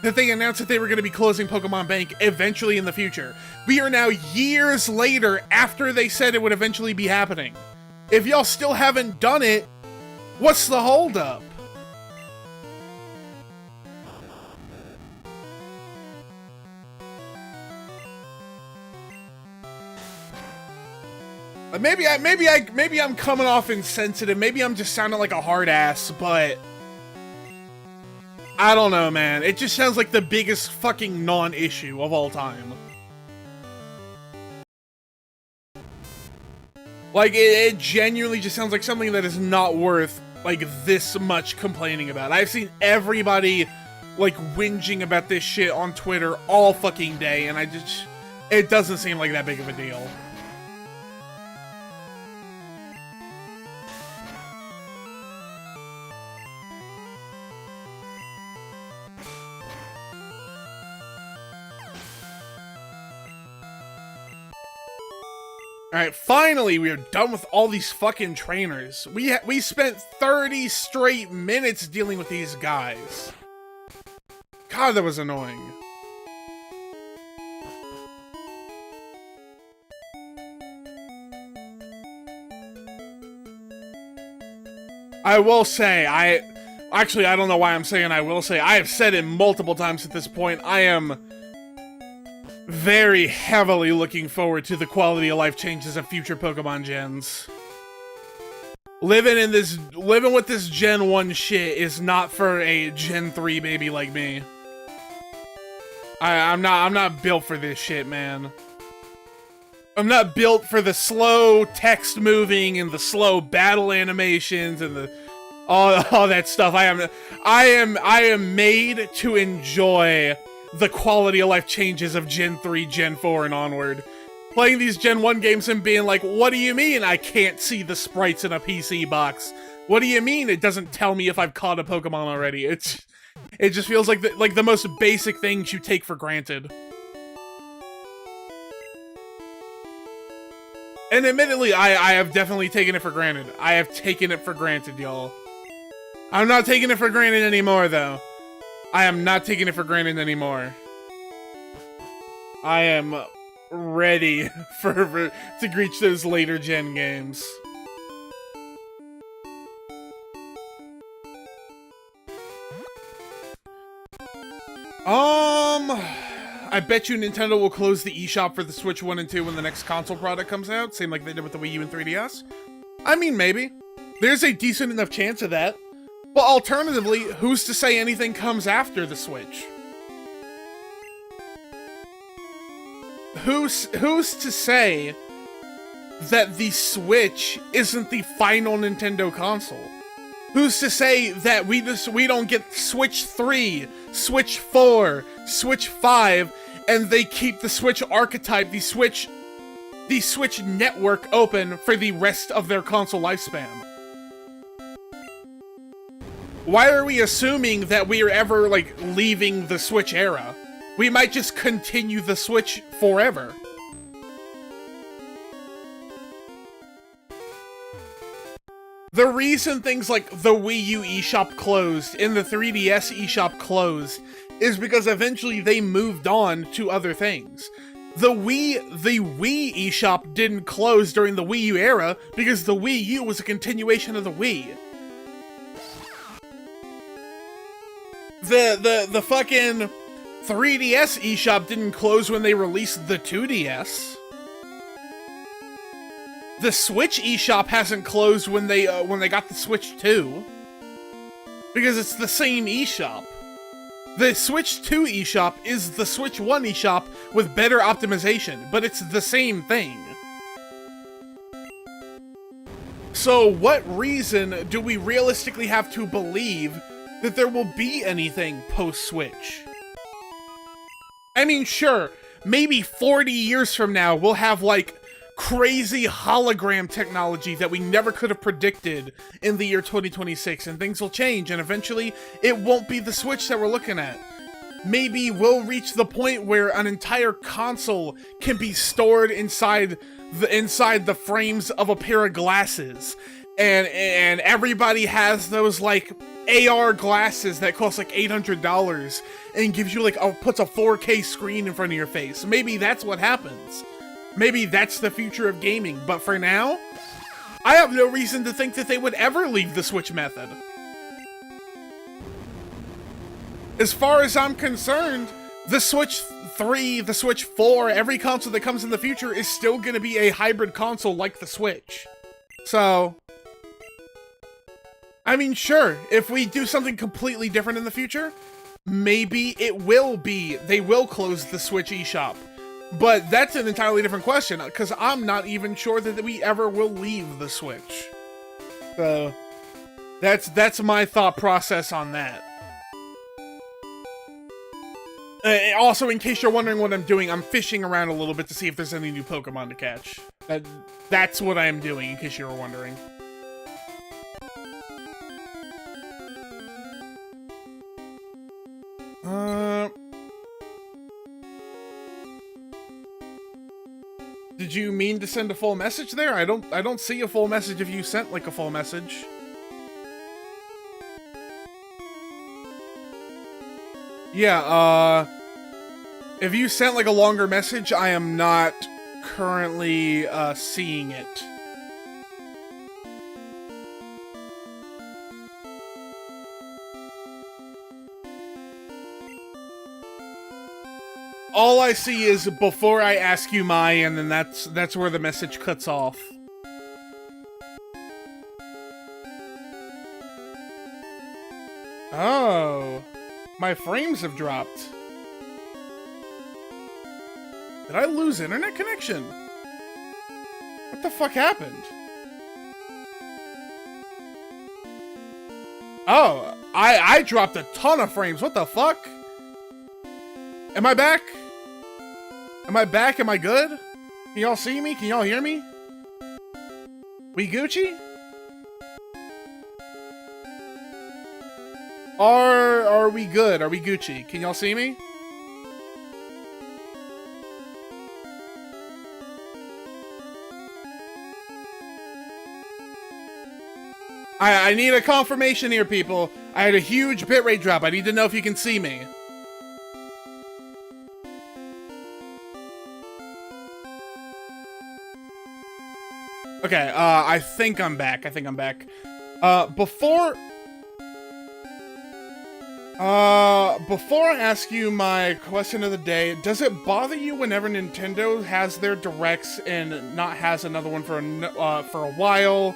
that they announced that they were going to be closing Pokemon Bank eventually in the future. We are now years later after they said it would eventually be happening. If y'all still haven't done it, what's the holdup? Maybe I'm coming off insensitive. Maybe I'm just sounding like a hard ass, but I don't know, man. It just sounds like the biggest fucking non-issue of all time. Like, it genuinely just sounds like something that is not worth, like, this much complaining about. I've seen everybody, like, whinging about this shit on Twitter all fucking day, and it doesn't seem like that big of a deal. Alright, finally, we are done with all these fucking trainers. We spent 30 straight minutes dealing with these guys. God, that was annoying. I will say, I don't know why I'm saying I will say. I have said it multiple times at this point. I am very heavily looking forward to the quality of life changes of future Pokemon gens. Living with this Gen 1 shit is not for a Gen 3 baby like me. I'm not built for this shit, man. I'm not built for the slow text moving and the slow battle animations and the all that stuff. I am made to enjoy the quality of life changes of Gen 3, Gen 4, and onward. Playing these Gen 1 games and being like, what do you mean I can't see the sprites in a PC box? What do you mean it doesn't tell me if I've caught a Pokemon already? It just feels like the most basic things you take for granted. And admittedly, I have definitely taken it for granted. I have taken it for granted, y'all. I'm not taking it for granted anymore, though. I am not taking it for granted anymore. I am ready to reach those later gen games. I bet you Nintendo will close the eShop for the Switch 1 and 2 when the next console product comes out, same like they did with the Wii U and 3DS. I mean, maybe. There's a decent enough chance of that. But alternatively, who's to say anything comes after the Switch? Who's to say that the Switch isn't the final Nintendo console? Who's to say that we don't get Switch 3, Switch 4, Switch 5, and they keep the Switch archetype, the Switch network open for the rest of their console lifespan? Why are we assuming that we are ever, like, leaving the Switch era? We might just continue the Switch forever. The reason things like the Wii U eShop closed and the 3DS eShop closed is because eventually they moved on to other things. The Wii eShop didn't close during the Wii U era because the Wii U was a continuation of the Wii. The fucking 3DS eShop didn't close when they released the 2DS. The Switch eShop hasn't closed when they got the Switch 2. Because it's the same eShop. The Switch 2 eShop is the Switch 1 eShop with better optimization, but it's the same thing. So what reason do we realistically have to believe that there will be anything post-Switch? I mean, sure, maybe 40 years from now we'll have, like, crazy hologram technology that we never could have predicted in the year 2026, and things will change, and eventually it won't be the Switch that we're looking at. Maybe we'll reach the point where an entire console can be stored inside the frames of a pair of glasses, and everybody has those, like, AR glasses that cost like $800 and gives you like puts a 4K screen in front of your face. Maybe that's what happens. Maybe that's the future of gaming, but for now, I have no reason to think that they would ever leave the Switch method. As far as I'm concerned, the Switch 3, the Switch 4, every console that comes in the future is still going to be a hybrid console like the Switch. So, I mean, sure, if we do something completely different in the future, maybe it will be, they will close the Switch eShop. But that's an entirely different question, because I'm not even sure that we ever will leave the Switch. So, that's my thought process on that. Also, in case you're wondering what I'm doing, I'm fishing around a little bit to see if there's any new Pokemon to catch. That's what I am doing, in case you were wondering. Did you mean to send a full message there? I don't see a full message if you sent like a full message. Yeah, if you sent like a longer message, I am not currently seeing it. All I see is before I ask you my, and then that's where the message cuts off. Oh, my frames have dropped. Did I lose internet connection? What the fuck happened? Oh, I dropped a ton of frames. What the fuck? Am I back? Am I back? Am I good? Can y'all see me? Can y'all hear me? We Gucci? Are we good? Are we Gucci? Can y'all see me? I need a confirmation here, people. I had a huge bitrate drop. I need to know if you can see me. Okay, I think I'm back. Before I ask you my question of the day, does it bother you whenever Nintendo has their directs and not has another one for a while?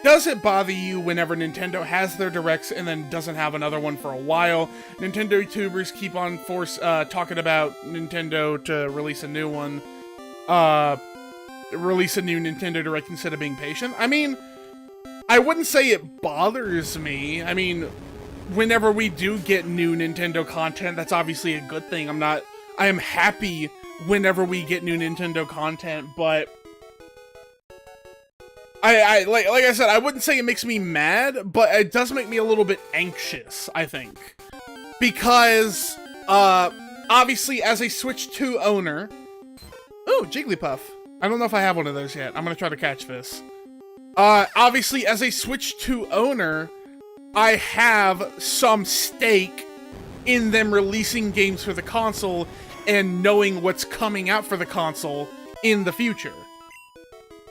Does it bother you whenever Nintendo has their directs and then doesn't have another one for a while? Nintendo YouTubers keep on talking about Nintendo to release a new one. Release a new Nintendo Direct instead of being patient. I mean, I wouldn't say it bothers me. I mean, whenever we do get new Nintendo content, that's obviously a good thing. I am happy whenever we get new Nintendo content, but like I said, I wouldn't say it makes me mad, but it does make me a little bit anxious, I think. Because, obviously, as a Switch 2 owner... Ooh, Jigglypuff. I don't know if I have one of those yet. I'm gonna try to catch this. Obviously, as a Switch 2 owner, I have some stake in them releasing games for the console and knowing what's coming out for the console in the future.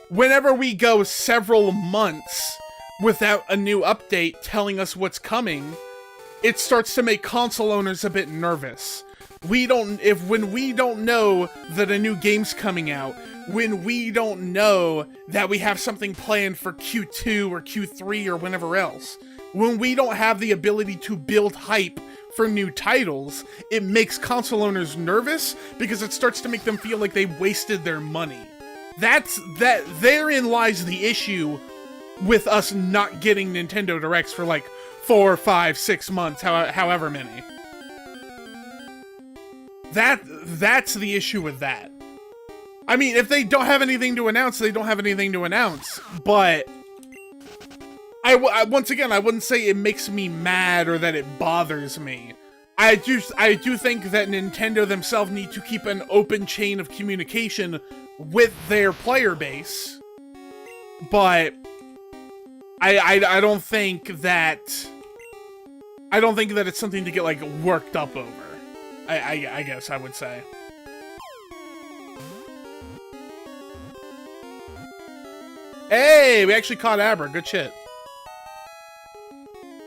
Whenever we go several months without a new update telling us what's coming, it starts to make console owners a bit nervous. When we don't know that a new game's coming out, when we don't know that we have something planned for Q2 or Q3 or whenever else, when we don't have the ability to build hype for new titles, it makes console owners nervous because it starts to make them feel like they wasted their money. Therein lies the issue with us not getting Nintendo Directs for like 4, 5, 6 months, however many. That's the issue with that. I mean, if they don't have anything to announce, they don't have anything to announce, but once again, I wouldn't say it makes me mad or that it bothers me. I do think that Nintendo themselves need to keep an open chain of communication with their player base, but I don't think that it's something to get like worked up over. I guess I would say. Hey, we actually caught Abra. Good shit.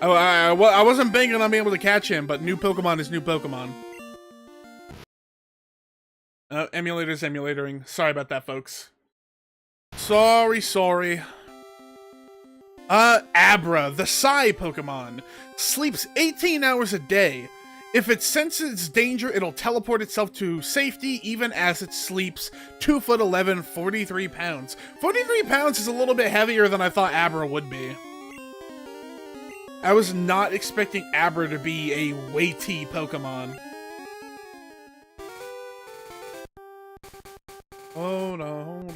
I wasn't banking on being able to catch him, but new Pokemon is new Pokemon. Emulator's emulatoring. Sorry about that, folks. Sorry. Abra, the Psy Pokemon, sleeps 18 hours a day. If it senses danger, it'll teleport itself to safety even as it sleeps. 2'11", 43 pounds. 43 pounds is a little bit heavier than I thought Abra would be. I was not expecting Abra to be a weighty Pokemon. Hold on.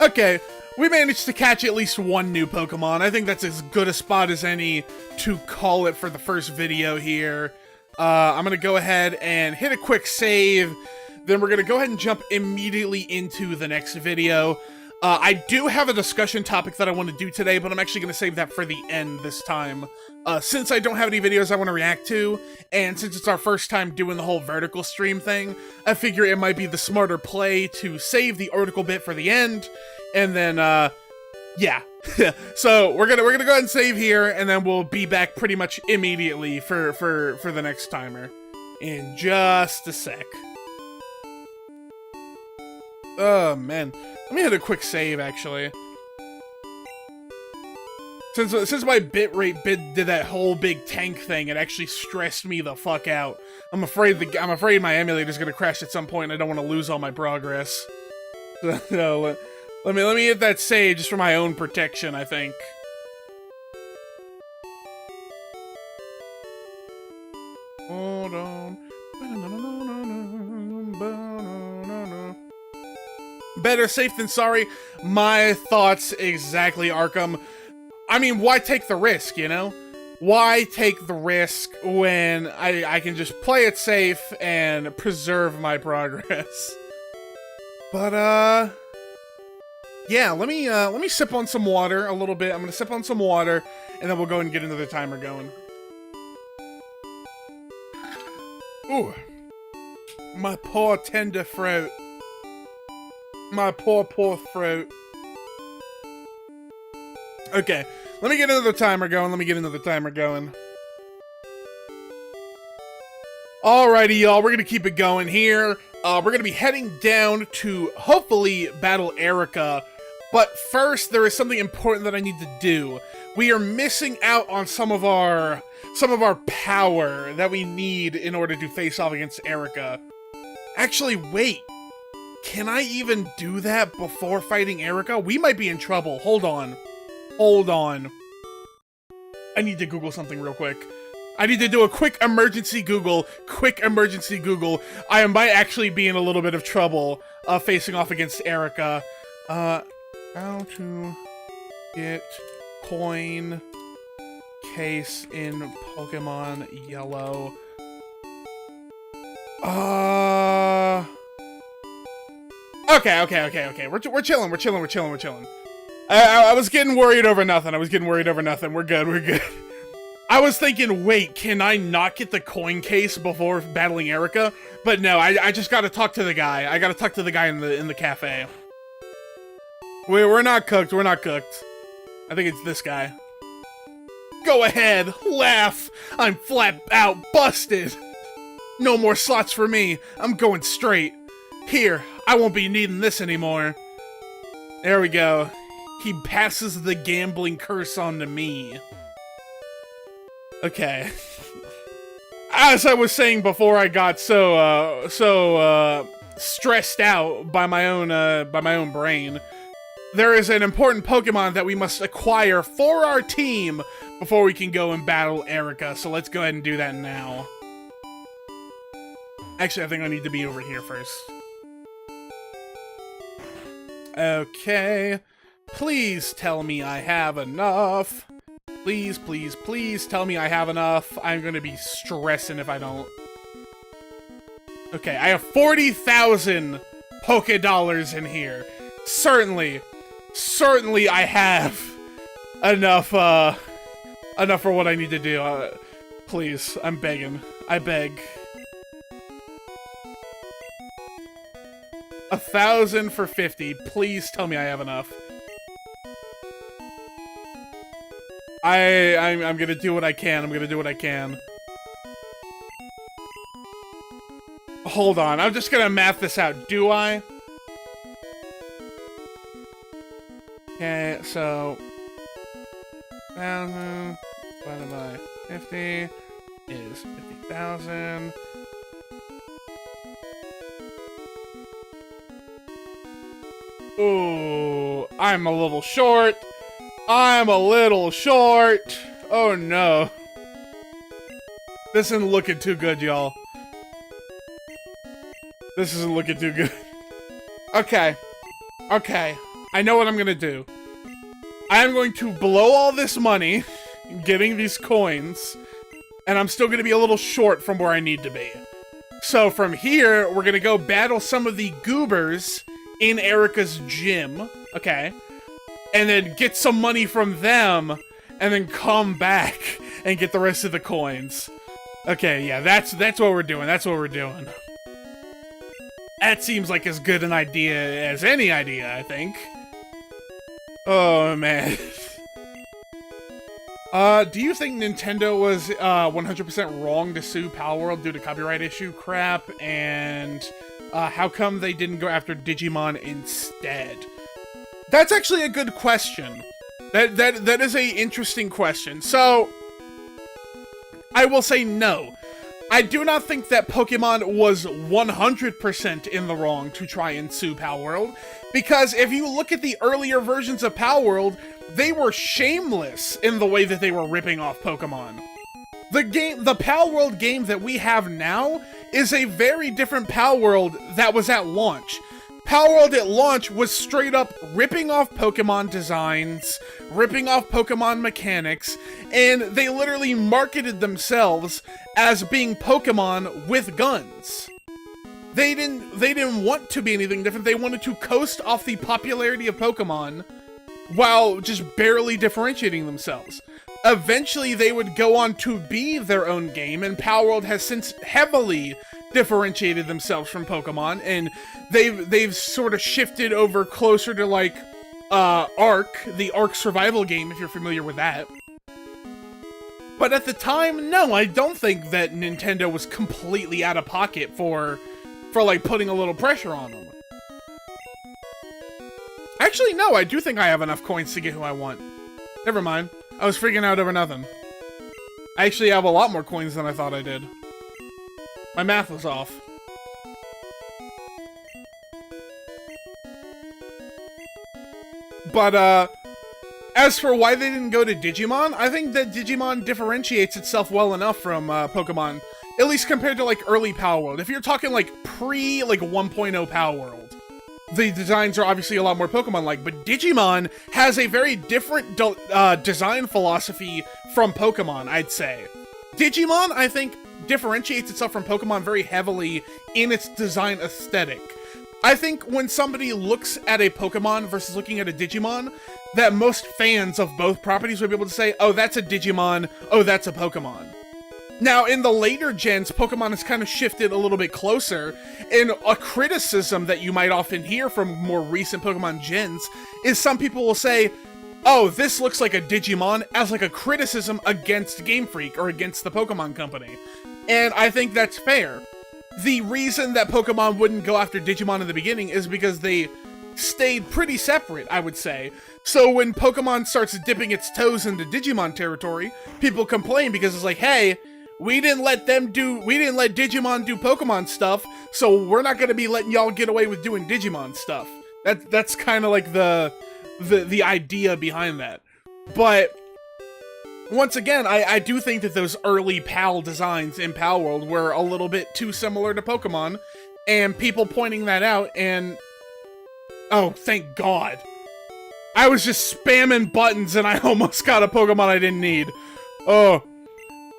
Okay, we managed to catch at least one new Pokemon. I think that's as good a spot as any to call it for the first video here. I'm gonna go ahead and hit a quick save. Then we're gonna go ahead and jump immediately into the next video. I do have a discussion topic that I want to do today, but I'm actually going to save that for the end this time. Since I don't have any videos I want to react to, and since it's our first time doing the whole vertical stream thing, I figure it might be the smarter play to save the article bit for the end, and then, yeah. So we're gonna go ahead and save here, and then we'll be back pretty much immediately for the next timer. In just a sec. Oh, man. Let me hit a quick save, actually. Since my bitrate did that whole big tank thing, it actually stressed me the fuck out. I'm afraid my emulator's gonna crash at some point, and I don't want to lose all my progress. So let me hit that save just for my own protection, I think. Hold on. Better safe than sorry. My thoughts exactly, Arkham. I mean, why take the risk, you know? Why take the risk when I can just play it safe and preserve my progress? But, yeah, let me sip on some water a little bit. I'm gonna sip on some water, and then we'll go and get another timer going. Ooh. My poor tender throat. My poor throat. Okay, let me get another timer going. Alrighty, y'all, we're gonna keep it going here. We're gonna be heading down to, hopefully, battle Erica. But first, there is something important that I need to do. We are missing out on some of our power that we need in order to face off against Erica. Actually, wait. Can I even do that before fighting Erica? We might be in trouble. Hold on. Hold on. I need to Google something real quick. I need to do a quick emergency Google. Quick emergency Google. I might actually be in a little bit of trouble facing off against Erica. How to get coin case in Pokemon Yellow. Okay. We're chilling. I was getting worried over nothing. We're good. I was thinking, wait, can I not get the coin case before battling Erica? But no, I just gotta talk to the guy. I gotta talk to the guy in the cafe. We're not cooked. I think it's this guy. Go ahead, laugh. I'm flat out busted. No more slots for me. I'm going straight. Here, I won't be needing this anymore. There we go. He passes the gambling curse on to me. Okay. As I was saying before, I got so stressed out by my own brain. There is an important Pokemon that we must acquire for our team before we can go and battle Erica. So let's go ahead and do that now. Actually, I think I need to be over here first. Okay. Please tell me I have enough. Please tell me I have enough. I'm gonna be stressing if I don't. Okay, I have 40,000 Poké-Dollars in here. Certainly I have enough for what I need to do. Please, I'm begging. I beg. 1,000 for 50. Please tell me I have enough. I'm gonna do what I can. Hold on, I'm just gonna math this out. Do I? Okay, so 1,000 divided by 50 is 50,000. Ooh, I'm a little short. Oh no. This isn't looking too good, y'all. This isn't looking too good. Okay. I know what I'm gonna do. I'm going to blow all this money getting these coins, and I'm still gonna be a little short from where I need to be. So from here, we're gonna go battle some of the goobers in Erica's gym, okay? And then get some money from them, and then come back and get the rest of the coins. Okay, yeah, that's what we're doing. That seems like as good an idea as any idea, I think. Oh, man. Do you think Nintendo was 100% wrong to sue Palworld due to copyright issue crap? And how come they didn't go after Digimon instead? That's actually a good question. That is a interesting question. So, I will say no. I do not think that Pokemon was 100% in the wrong to try and sue Palworld, because if you look at the earlier versions of Palworld, they were shameless in the way that they were ripping off Pokemon. The Palworld game that we have now is a very different Palworld that was at launch. Palworld at launch was straight up ripping off Pokemon designs, ripping off Pokemon mechanics, and they literally marketed themselves as being Pokemon with guns. They didn't want to be anything different. They wanted to coast off the popularity of Pokemon while just barely differentiating themselves. Eventually, they would go on to be their own game, and Palworld has since heavily differentiated themselves from Pokemon, and they've sort of shifted over closer to like Ark, the Ark survival game, if you're familiar with that. But at the time, no, I don't think that Nintendo was completely out of pocket for like putting a little pressure on them. Actually, no, I do think I have enough coins to get who I want. Never mind. I was freaking out over nothing. I actually have a lot more coins than I thought I did. My math was off. But, as for why they didn't go to Digimon, I think that Digimon differentiates itself well enough from Pokemon, at least compared to like early Power World. If you're talking like pre like 1.0 Power World, the designs are obviously a lot more Pokemon-like, but Digimon has a very different design philosophy from Pokemon, I'd say. Digimon, I think, differentiates itself from Pokemon very heavily in its design aesthetic. I think when somebody looks at a Pokemon versus looking at a Digimon, that most fans of both properties would be able to say, oh, that's a Digimon, oh, that's a Pokemon. Now, in the later gens, Pokemon has kind of shifted a little bit closer, and a criticism that you might often hear from more recent Pokemon gens is some people will say, oh, this looks like a Digimon, as like a criticism against Game Freak or against the Pokemon Company. And I think that's fair. The reason that Pokemon wouldn't go after Digimon in the beginning is because they stayed pretty separate, I would say. So when Pokemon starts dipping its toes into Digimon territory, people complain because it's like, hey, we didn't let Digimon do Pokemon stuff, so we're not gonna be letting y'all get away with doing Digimon stuff. That's kind of like the idea behind that. But once again, I do think that those early PAL designs in Pal World were a little bit too similar to Pokemon, and people pointing that out, and oh, thank God. I was just spamming buttons and I almost got a Pokemon I didn't need. Oh,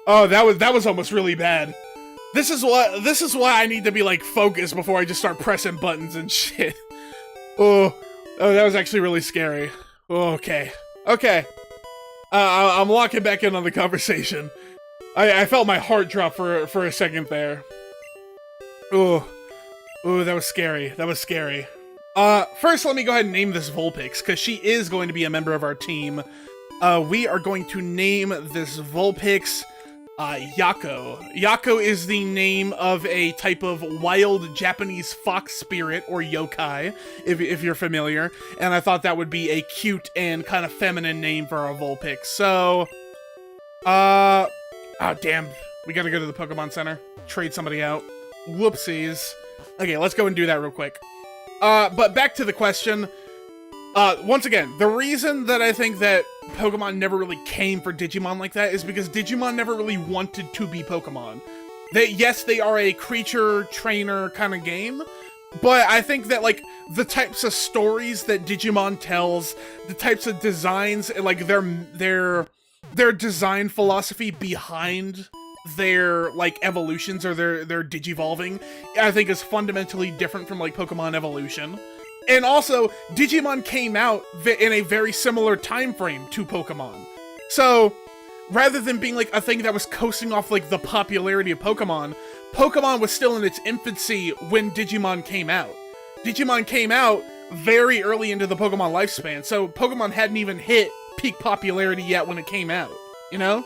that was almost really bad. This is why I need to be like focused before I just start pressing buttons and shit. Oh, that was actually really scary. Okay. I'm locking back in on the conversation. I felt my heart drop for a second there. Oh, that was scary. First, let me go ahead and name this Vulpix, because she is going to be a member of our team. We are going to name this Vulpix Yako. Yako is the name of a type of wild Japanese fox spirit, or yokai, if you're familiar. And I thought that would be a cute and kind of feminine name for our Vulpix. So, oh damn, we gotta go to the Pokemon Center, trade somebody out. Whoopsies. Okay, let's go and do that real quick. But back to the question. Once again, the reason that I think that Pokemon never really came for Digimon like that is because Digimon never really wanted to be Pokemon. Yes, they are a creature trainer kind of game, but I think that, like, the types of stories that Digimon tells, the types of designs, and, like, their design philosophy behind their, like, evolutions or their digivolving, I think is fundamentally different from, like, Pokemon Evolution. And also, Digimon came out in a very similar time frame to Pokemon. So, rather than being like a thing that was coasting off like the popularity of Pokemon, Pokemon was still in its infancy when Digimon came out. Digimon came out very early into the Pokemon lifespan, so Pokemon hadn't even hit peak popularity yet when it came out, you know?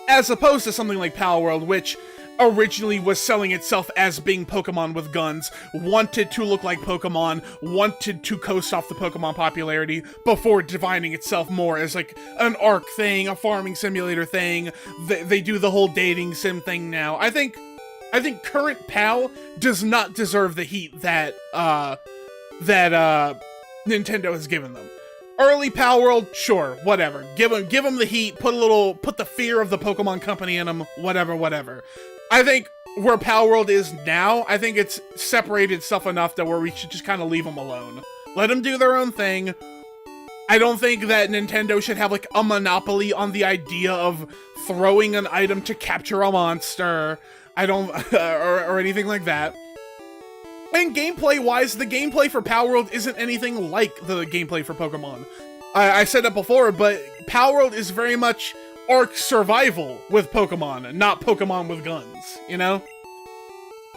As opposed to something like Power World, which originally was selling itself as being Pokemon with guns, wanted to look like Pokemon, wanted to coast off the Pokemon popularity before defining itself more as like an ARC thing, a farming simulator thing. They do the whole dating sim thing now. I think current PAL does not deserve the heat that Nintendo has given them. Early Pal World, sure, whatever. Give them the heat, put the fear of the Pokemon Company in them, whatever. I think where Pal World is now, I think it's separated itself enough that where we should just kind of leave them alone. Let them do their own thing. I don't think that Nintendo should have like a monopoly on the idea of throwing an item to capture a monster. I don't, or anything like that. And gameplay-wise, the gameplay for Pal World isn't anything like the gameplay for Pokemon. I said that before, but Pal World is very much Arc survival with Pokemon, not Pokemon with guns, you know?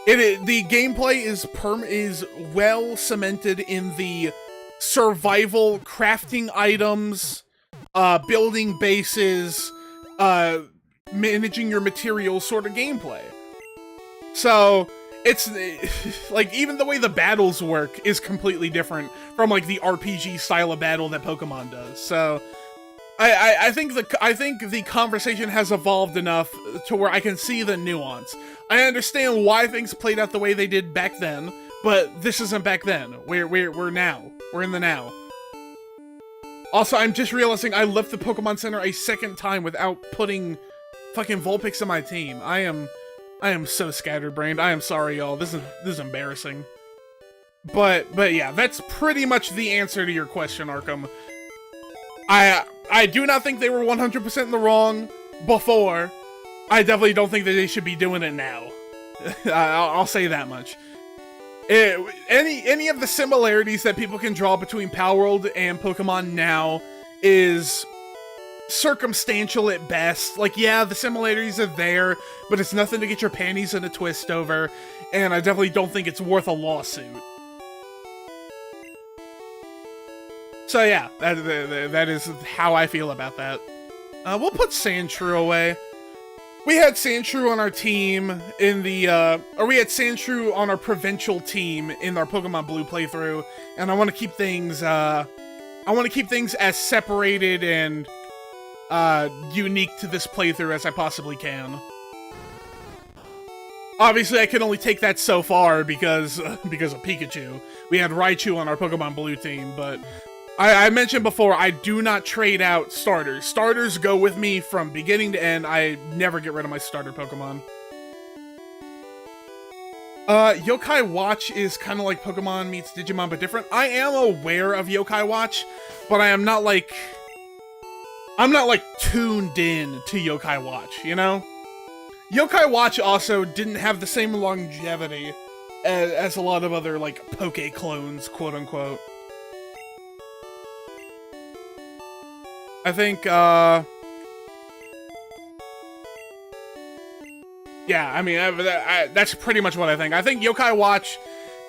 The gameplay is well cemented in the survival, crafting items, building bases, managing your materials sort of gameplay. So, it's, like, even the way the battles work is completely different from, like, the RPG style of battle that Pokemon does. So, I think the conversation has evolved enough to where I can see the nuance. I understand why things played out the way they did back then, but this isn't back then. We're now. We're in the now. Also, I'm just realizing I left the Pokemon Center a second time without putting fucking Vulpix in my team. I am so scatterbrained. I am sorry, y'all. This is embarrassing. But yeah, that's pretty much the answer to your question, Arkham. I do not think they were 100% in the wrong before. I definitely don't think that they should be doing it now. I'll say that much. Any of the similarities that people can draw between Palworld and Pokemon now is circumstantial at best. Like, yeah, the similarities are there, but it's nothing to get your panties in a twist over, and I definitely don't think it's worth a lawsuit. So yeah, that is how I feel about that. We'll put Sandshrew away. We had Sandshrew on our team in the, or we had Sandshrew on our provincial team in our Pokemon Blue playthrough, and I want to keep things, as separated and, unique to this playthrough as I possibly can. Obviously, I can only take that so far because of Pikachu. We had Raichu on our Pokemon Blue team, but I mentioned before, I do not trade out starters. Starters go with me from beginning to end. I never get rid of my starter Pokemon. Yokai Watch is kind of like Pokemon meets Digimon, but different. I am aware of Yokai Watch, but I'm not like tuned in to Yokai Watch, you know? Yokai Watch also didn't have the same longevity as a lot of other, like, Poke clones, quote-unquote. I think, yeah, I mean, that's pretty much what I think. I think Yokai Watch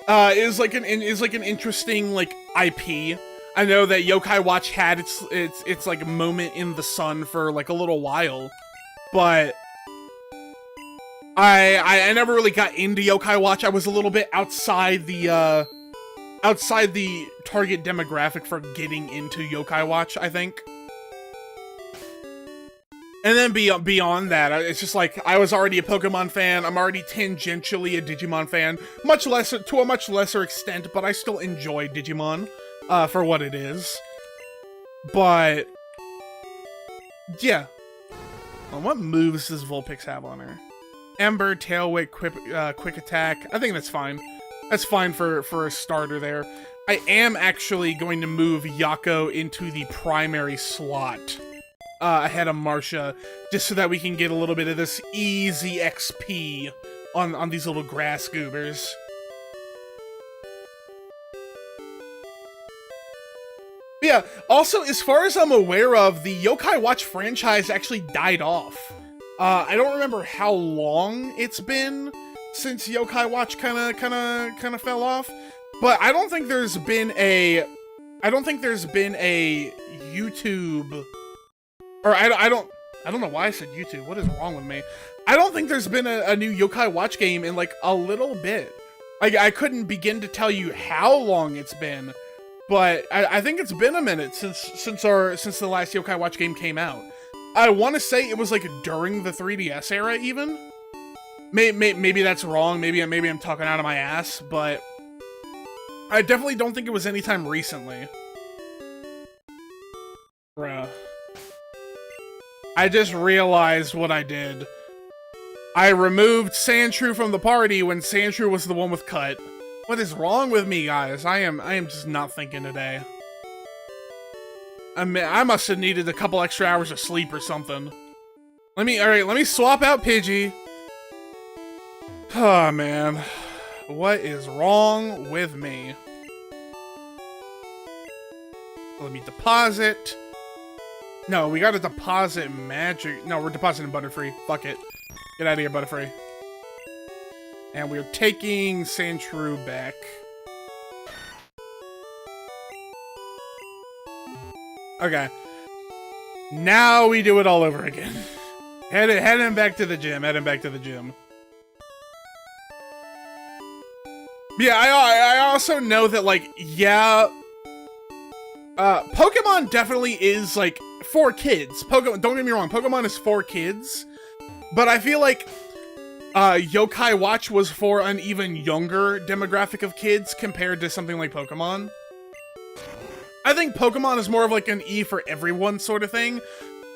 is like an interesting, like, IP. I know that Yokai Watch had its like moment in the sun for like a little while, but I never really got into Yokai Watch. I was a little bit outside the target demographic for getting into Yokai Watch, I think. And then beyond that, it's just like, I was already a Pokemon fan, I'm already tangentially a Digimon fan, to a much lesser extent, but I still enjoy Digimon, for what it is. But, yeah. Well, what moves does Vulpix have on her? Ember, Tail Whip, Quick Attack, I think that's fine. That's fine for a starter there. I am actually going to move Yako into the primary slot. Ahead of Marcia, just so that we can get a little bit of this easy XP on these little grass goobers. But yeah, also, as far as I'm aware of, the Yokai Watch franchise actually died off. I don't remember how long it's been since Yokai Watch kind of fell off, but I don't think there's been a YouTube. Or I don't know why I said YouTube. What is wrong with me? I don't think there's been a new Yokai Watch game in like a little bit. I couldn't begin to tell you how long it's been, but I think it's been a minute since the last Yokai Watch game came out. I want to say it was like during the 3DS era, even. Maybe that's wrong. Maybe I'm talking out of my ass, but I definitely don't think it was anytime recently. Bruh. I just realized what I did. I removed Sandshrew from the party when Sandshrew was the one with Cut. What is wrong with me, guys? I am just not thinking today. I must have needed a couple extra hours of sleep or something. Let me swap out Pidgey. Oh, man. What is wrong with me? Let me deposit. No, we gotta deposit magic. No, we're depositing Butterfree. Fuck it. Get out of here, Butterfree. And we're taking Sandshrew back. Okay. Now we do it all over again. Heading back to the gym. Yeah, I also know that, like, yeah, Pokemon definitely is, like, for kids. Pokemon, don't get me wrong, Pokemon is for kids, but I feel like Yokai Watch was for an even younger demographic of kids compared to something like Pokemon. I think Pokemon is more of like an E for everyone sort of thing,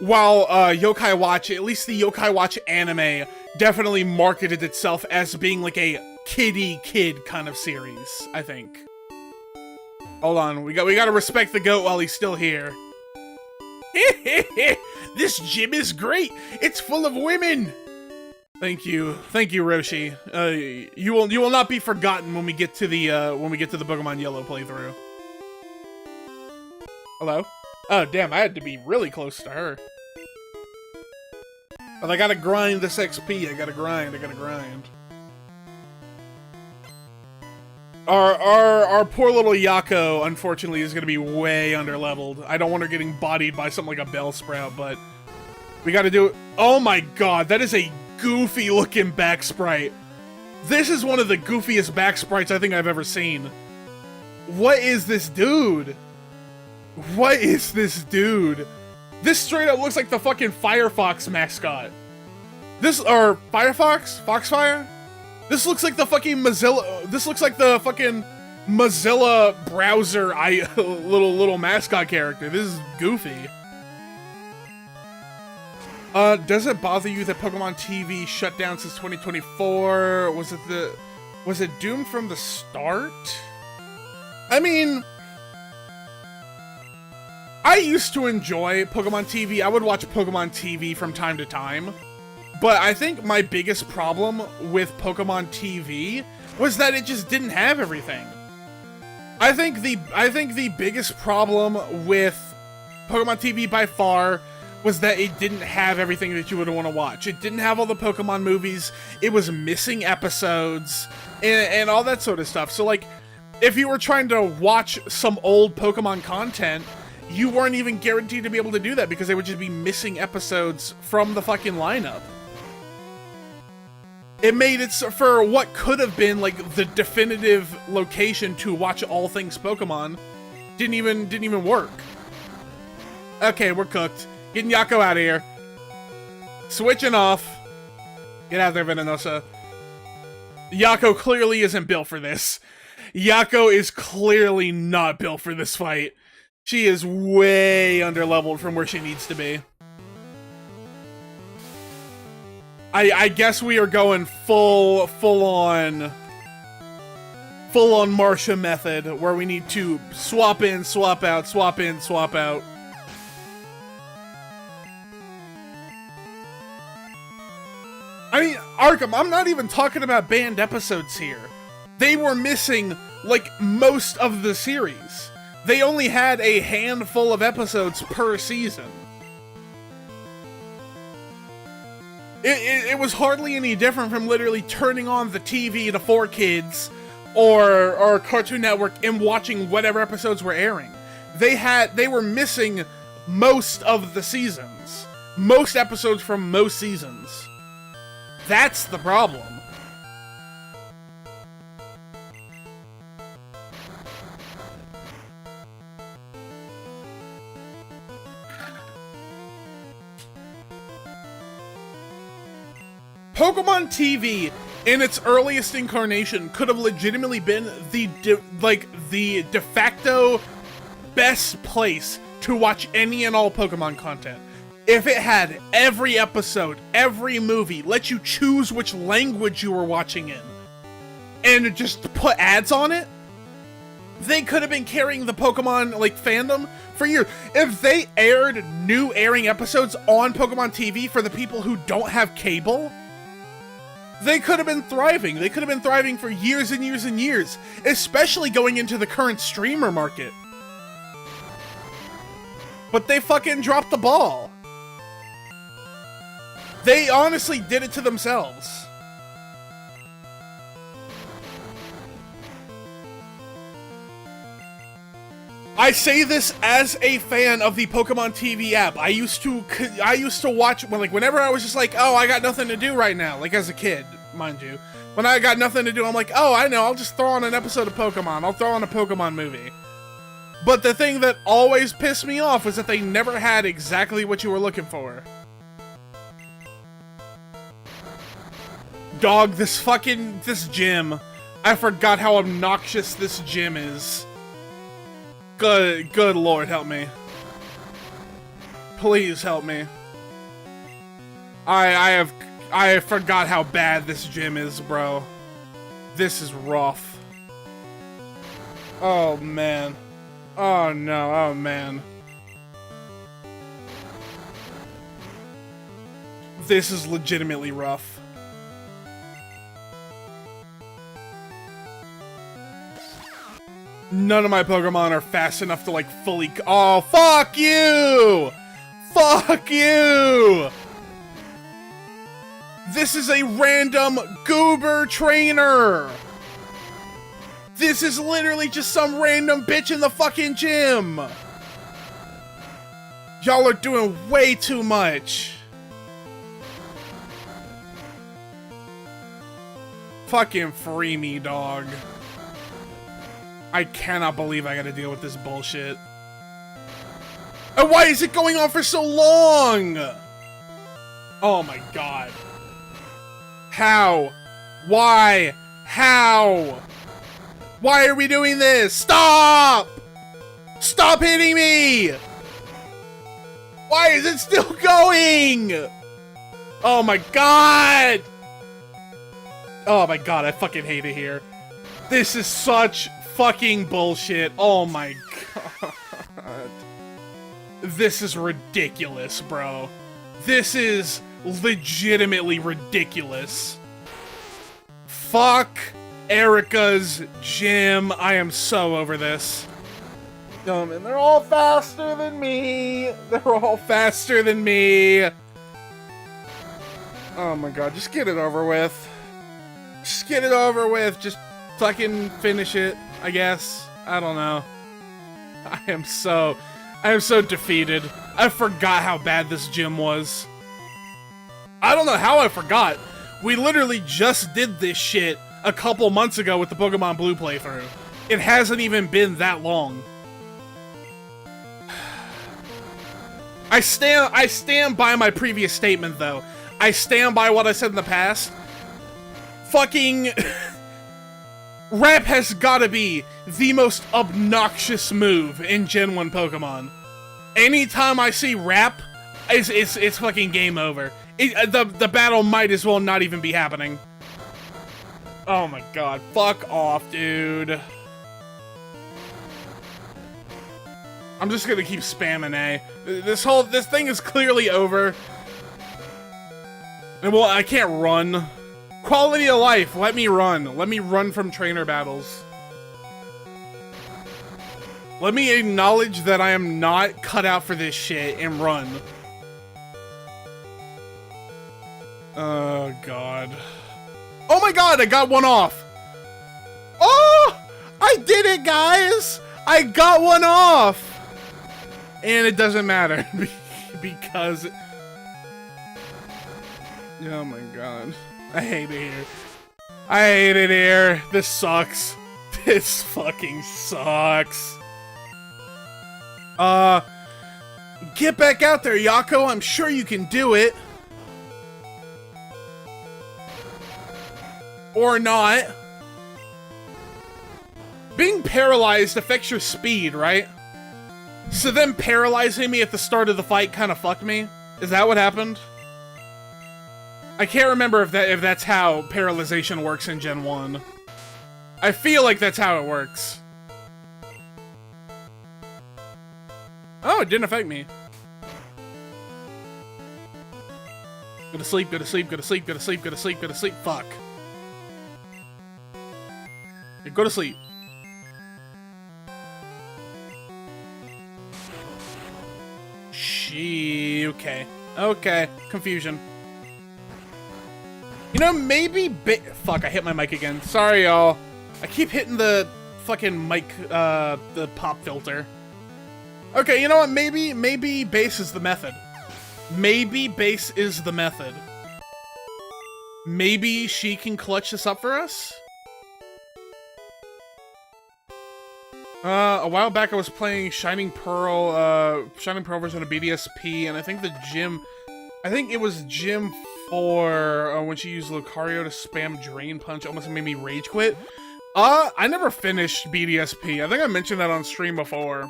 while Yokai Watch, at least the Yokai Watch anime, definitely marketed itself as being like a kiddie kid kind of series, I think. Hold on, we gotta respect the goat while he's still here. This gym is great. It's full of women. Thank you, Roshi. You will not be forgotten when we get to the Pokemon Yellow playthrough. Hello? Oh damn, I had to be really close to her. But I gotta grind this XP. I gotta grind. Our poor little Yako, unfortunately, is gonna be way underleveled. I don't want her getting bodied by something like a Bellsprout, but we gotta do it. Oh my god, that is a goofy looking back sprite. This is one of the goofiest back sprites I think I've ever seen. What is this dude? This straight up looks like the fucking Firefox mascot. Or Firefox? Foxfire? This looks like the fucking Mozilla. This looks like the fucking Mozilla browser little mascot character. This is goofy. Does it bother you that Pokemon TV shut down since 2024? Was it doomed from the start? I mean, I used to enjoy Pokemon TV. I would watch Pokemon TV from time to time. But I think my biggest problem with Pokemon TV was that it just didn't have everything. I think the biggest problem with Pokemon TV by far was that it didn't have everything that you would want to watch. It didn't have all the Pokemon movies. It was missing episodes and all that sort of stuff. So like, if you were trying to watch some old Pokemon content, you weren't even guaranteed to be able to do that because they would just be missing episodes from the fucking lineup. It made it so for what could have been like the definitive location to watch all things Pokemon didn't even work. Okay, we're cooked. Getting Yako out of here. Switching off. Get out there, Venenosa. Yako clearly isn't built for this. Yako is clearly not built for this fight. She is way underleveled from where she needs to be. I guess we are going full on Marsha method, where we need to swap in, swap out, swap in, swap out. I mean, Arkham, I'm not even talking about banned episodes here. They were missing, like, most of the series. They only had a handful of episodes per season. It was hardly any different from literally turning on the TV to 4Kids or Cartoon Network and watching whatever episodes were airing. They were missing most of the seasons. Most episodes from most seasons. That's the problem. Pokemon TV, in its earliest incarnation, could have legitimately been the de facto best place to watch any and all Pokemon content. If it had every episode, every movie, let you choose which language you were watching in, and just put ads on it, they could have been carrying the Pokemon, like, fandom for years. If they aired new airing episodes on Pokemon TV for the people who don't have cable, they could have been thriving. They could have been thriving for years and years and years, especially going into the current streamer market. But they fucking dropped the ball. They honestly did it to themselves. I say this as a fan of the Pokemon TV app. I used to watch whenever I was just like, oh, I got nothing to do right now, like as a kid, mind you. When I got nothing to do, I'm like, oh, I know, I'll just throw on an episode of Pokemon. I'll throw on a Pokemon movie. But the thing that always pissed me off was that they never had exactly what you were looking for. Dog, this gym. I forgot how obnoxious this gym is. Good Lord, help me. Please help me. I forgot how bad this gym is, bro. This is rough. Oh, man. Oh, no. Oh, man. This is legitimately rough. None of my Pokemon are fast enough to, like, fully... Oh, fuck you! Fuck you! This is a random goober trainer! This is literally just some random bitch in the fucking gym! Y'all are doing way too much. Fucking free me, dog. I cannot believe I gotta deal with this bullshit. And why is it going on for so long? Oh my god. How? Why? How? Why are we doing this? Stop! Stop hitting me! Why is it still going? Oh my god! Oh my god, I fucking hate it here. This is such fucking bullshit. Oh my god. This is ridiculous, bro. This is legitimately ridiculous. Fuck Erica's gym. I am so over this. Oh man, they're all faster than me. They're all faster than me. Oh my god, just get it over with. Just get it over with. Just fucking finish it, I guess. I don't know. I am so defeated. I forgot how bad this gym was. I don't know how I forgot. We literally just did this shit a couple months ago with the Pokemon Blue playthrough. It hasn't even been that long. I stand by my previous statement, though. I stand by what I said in the past. Fucking... Rap has gotta be the most obnoxious move in Gen 1 Pokemon. Anytime I see Rap, it's fucking game over. The battle might as well not even be happening. Oh my god, fuck off, dude. I'm just gonna keep spamming A. This thing is clearly over. And well, I can't run. Quality of life, let me run. Let me run from trainer battles. Let me acknowledge that I am not cut out for this shit and run. Oh, God. Oh my god, I got one off! Oh! I did it, guys! I got one off! And it doesn't matter, because... Oh my god. I hate it here. I hate it here. This sucks. This fucking sucks. Get back out there, Yako. I'm sure you can do it. Or not. Being paralyzed affects your speed, right? So them paralyzing me at the start of the fight kind of fucked me? Is that what happened? I can't remember if that's how paralyzation works in Gen 1. I feel like that's how it works. Oh, it didn't affect me. Go to sleep, go to sleep, go to sleep, go to sleep, go to sleep, go to sleep. Fuck. Yeah, go to sleep. Okay. Okay. Confusion. You know, maybe fuck, I hit my mic again. Sorry, y'all. I keep hitting the fucking mic, the pop filter. Okay, you know what? Maybe base is the method. Maybe base is the method. Maybe she can clutch this up for us? A while back I was playing Shining Pearl version of BDSP, and I think it was Gym 4, when she used Lucario to spam Drain Punch, almost made me rage quit. I never finished BDSP. I think I mentioned that on stream before.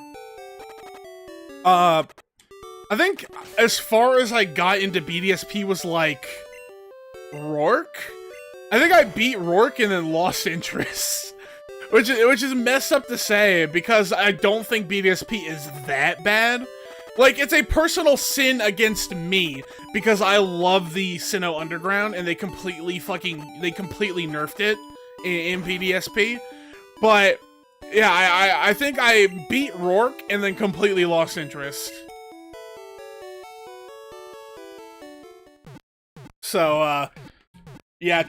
I think as far as I got into BDSP was like Rourke. I think I beat Rourke and then lost interest, which is messed up to say because I don't think BDSP is that bad. Like, it's a personal sin against me because I love the Sinnoh Underground and they completely nerfed it in BDSP. But yeah, I think I beat Rourke and then completely lost interest. So, yeah,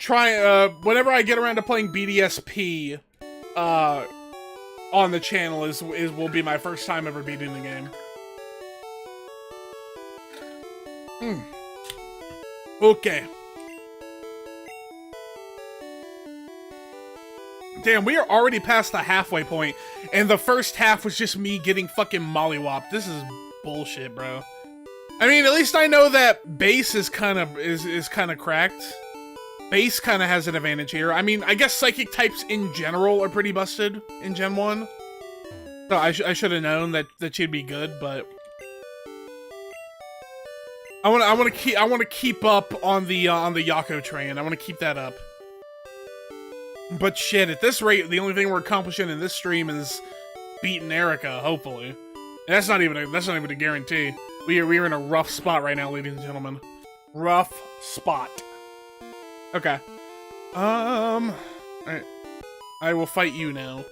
whenever I get around to playing BDSP, on the channel will be my first time ever beating the game. Okay. Damn, we are already past the halfway point, and the first half was just me getting fucking mollywopped. This is bullshit, bro. I mean, at least I know that base is kind of cracked. Base kind of has an advantage here. I mean, I guess psychic types in general are pretty busted in Gen 1. So I should have known that she'd be good, but I want to keep up on the Yako train. I want to keep that up. But shit, at this rate, the only thing we're accomplishing in this stream is beating Erica, hopefully. And that's not even a guarantee. We are in a rough spot right now, ladies and gentlemen. Rough spot. Okay. Alright. I will fight you now.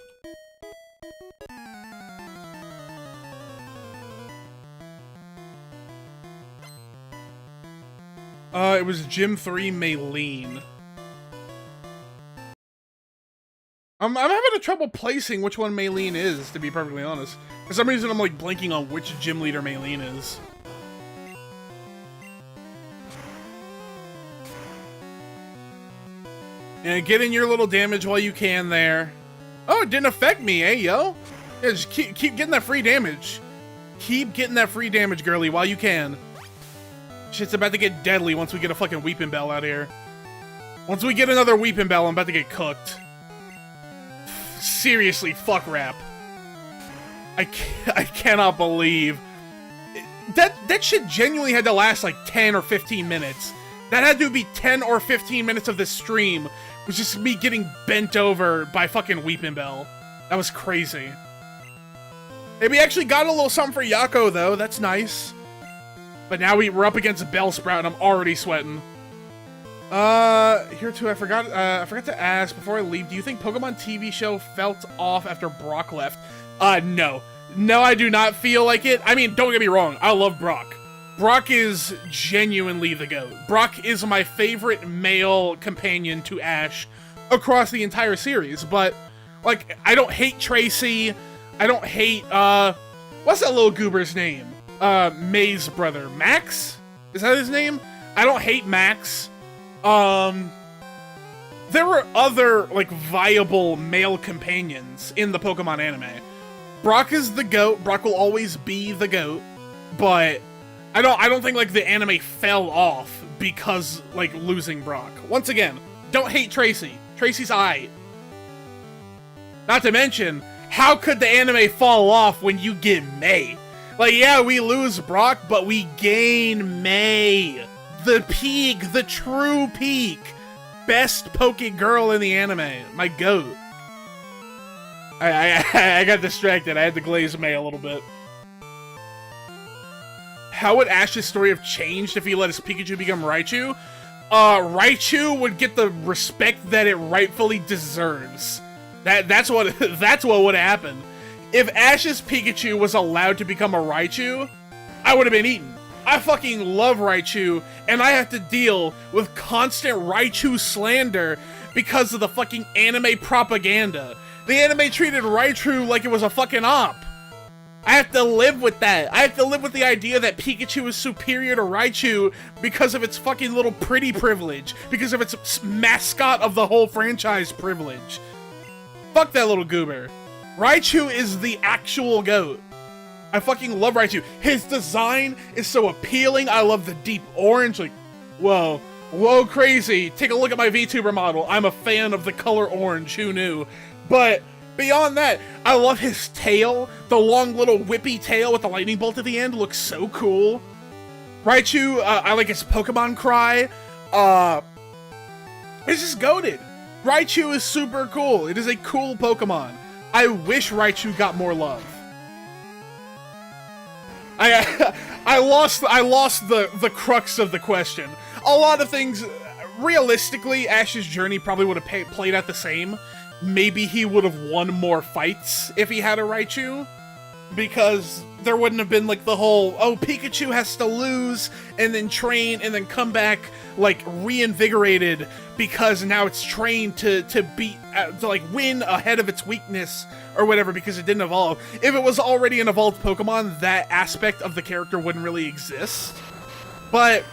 It was Gym 3 Maylene. I'm having a trouble placing which one Maylene is, to be perfectly honest. For some reason, I'm like blanking on which gym leader Maylene is. And get in your little damage while you can there. Oh, it didn't affect me, eh, yo? Yeah, just keep getting that free damage. Keep getting that free damage, girly, while you can. Shit's about to get deadly once we get a fucking Weeping Bell out here. Once we get another Weeping Bell, I'm about to get cooked. Seriously, fuck rap. I cannot believe that shit genuinely had to last like 10 or 15 minutes. That had to be 10 or 15 minutes of this stream, was just me getting bent over by fucking Weeping Bell. That was crazy. Hey, we actually got a little something for Yako though. That's nice. But now we're up against Bellsprout and I'm already sweating. Here too, I forgot to ask before I leave, do you think Pokemon TV show felt off after Brock left? No. No, I do not feel like it. I mean, don't get me wrong, I love Brock. Brock is genuinely the GOAT. Brock is my favorite male companion to Ash across the entire series, but, like, I don't hate Tracy, I don't hate, what's that little goober's name? May's brother, Max? Is that his name? I don't hate Max. There were other, like, viable male companions in the Pokemon anime. Brock is the GOAT. Brock will always be the GOAT. But I don't think, like, the anime fell off because, like, losing Brock. Once again, don't hate Tracy. Tracy's aight. Not to mention, how could the anime fall off when you get May? Like, yeah, we lose Brock, but we gain May. The peak, the true peak. Best Poke Girl in the anime. My GOAT. I got distracted. I had to glaze May a little bit. How would Ash's story have changed if he let his Pikachu become Raichu? Raichu would get the respect that it rightfully deserves. That's what would happen. If Ash's Pikachu was allowed to become a Raichu, I would have been eaten. I fucking love Raichu, and I have to deal with constant Raichu slander because of the fucking anime propaganda. The anime treated Raichu like it was a fucking op. I have to live with that. I have to live with the idea that Pikachu is superior to Raichu because of its fucking little pretty privilege, because of its mascot of the whole franchise privilege. Fuck that little goober. Raichu is the actual GOAT. I fucking love Raichu. His design is so appealing. I love the deep orange. Like, whoa, crazy. Take a look at my VTuber model. I'm a fan of the color orange. Who knew? But beyond that, I love his tail. The long little whippy tail with the lightning bolt at the end looks so cool. Raichu, I like his Pokemon cry. It's just goated. Raichu is super cool. It is a cool Pokemon. I wish Raichu got more love. I lost the crux of the question. A lot of things, realistically, Ash's journey probably would have played out the same. Maybe he would have won more fights if he had a Raichu, because there wouldn't have been like the whole, oh, Pikachu has to lose and then train and then come back like reinvigorated because now it's trained to beat, to like win ahead of its weakness or whatever because it didn't evolve. If it was already an evolved Pokemon, that aspect of the character wouldn't really exist. But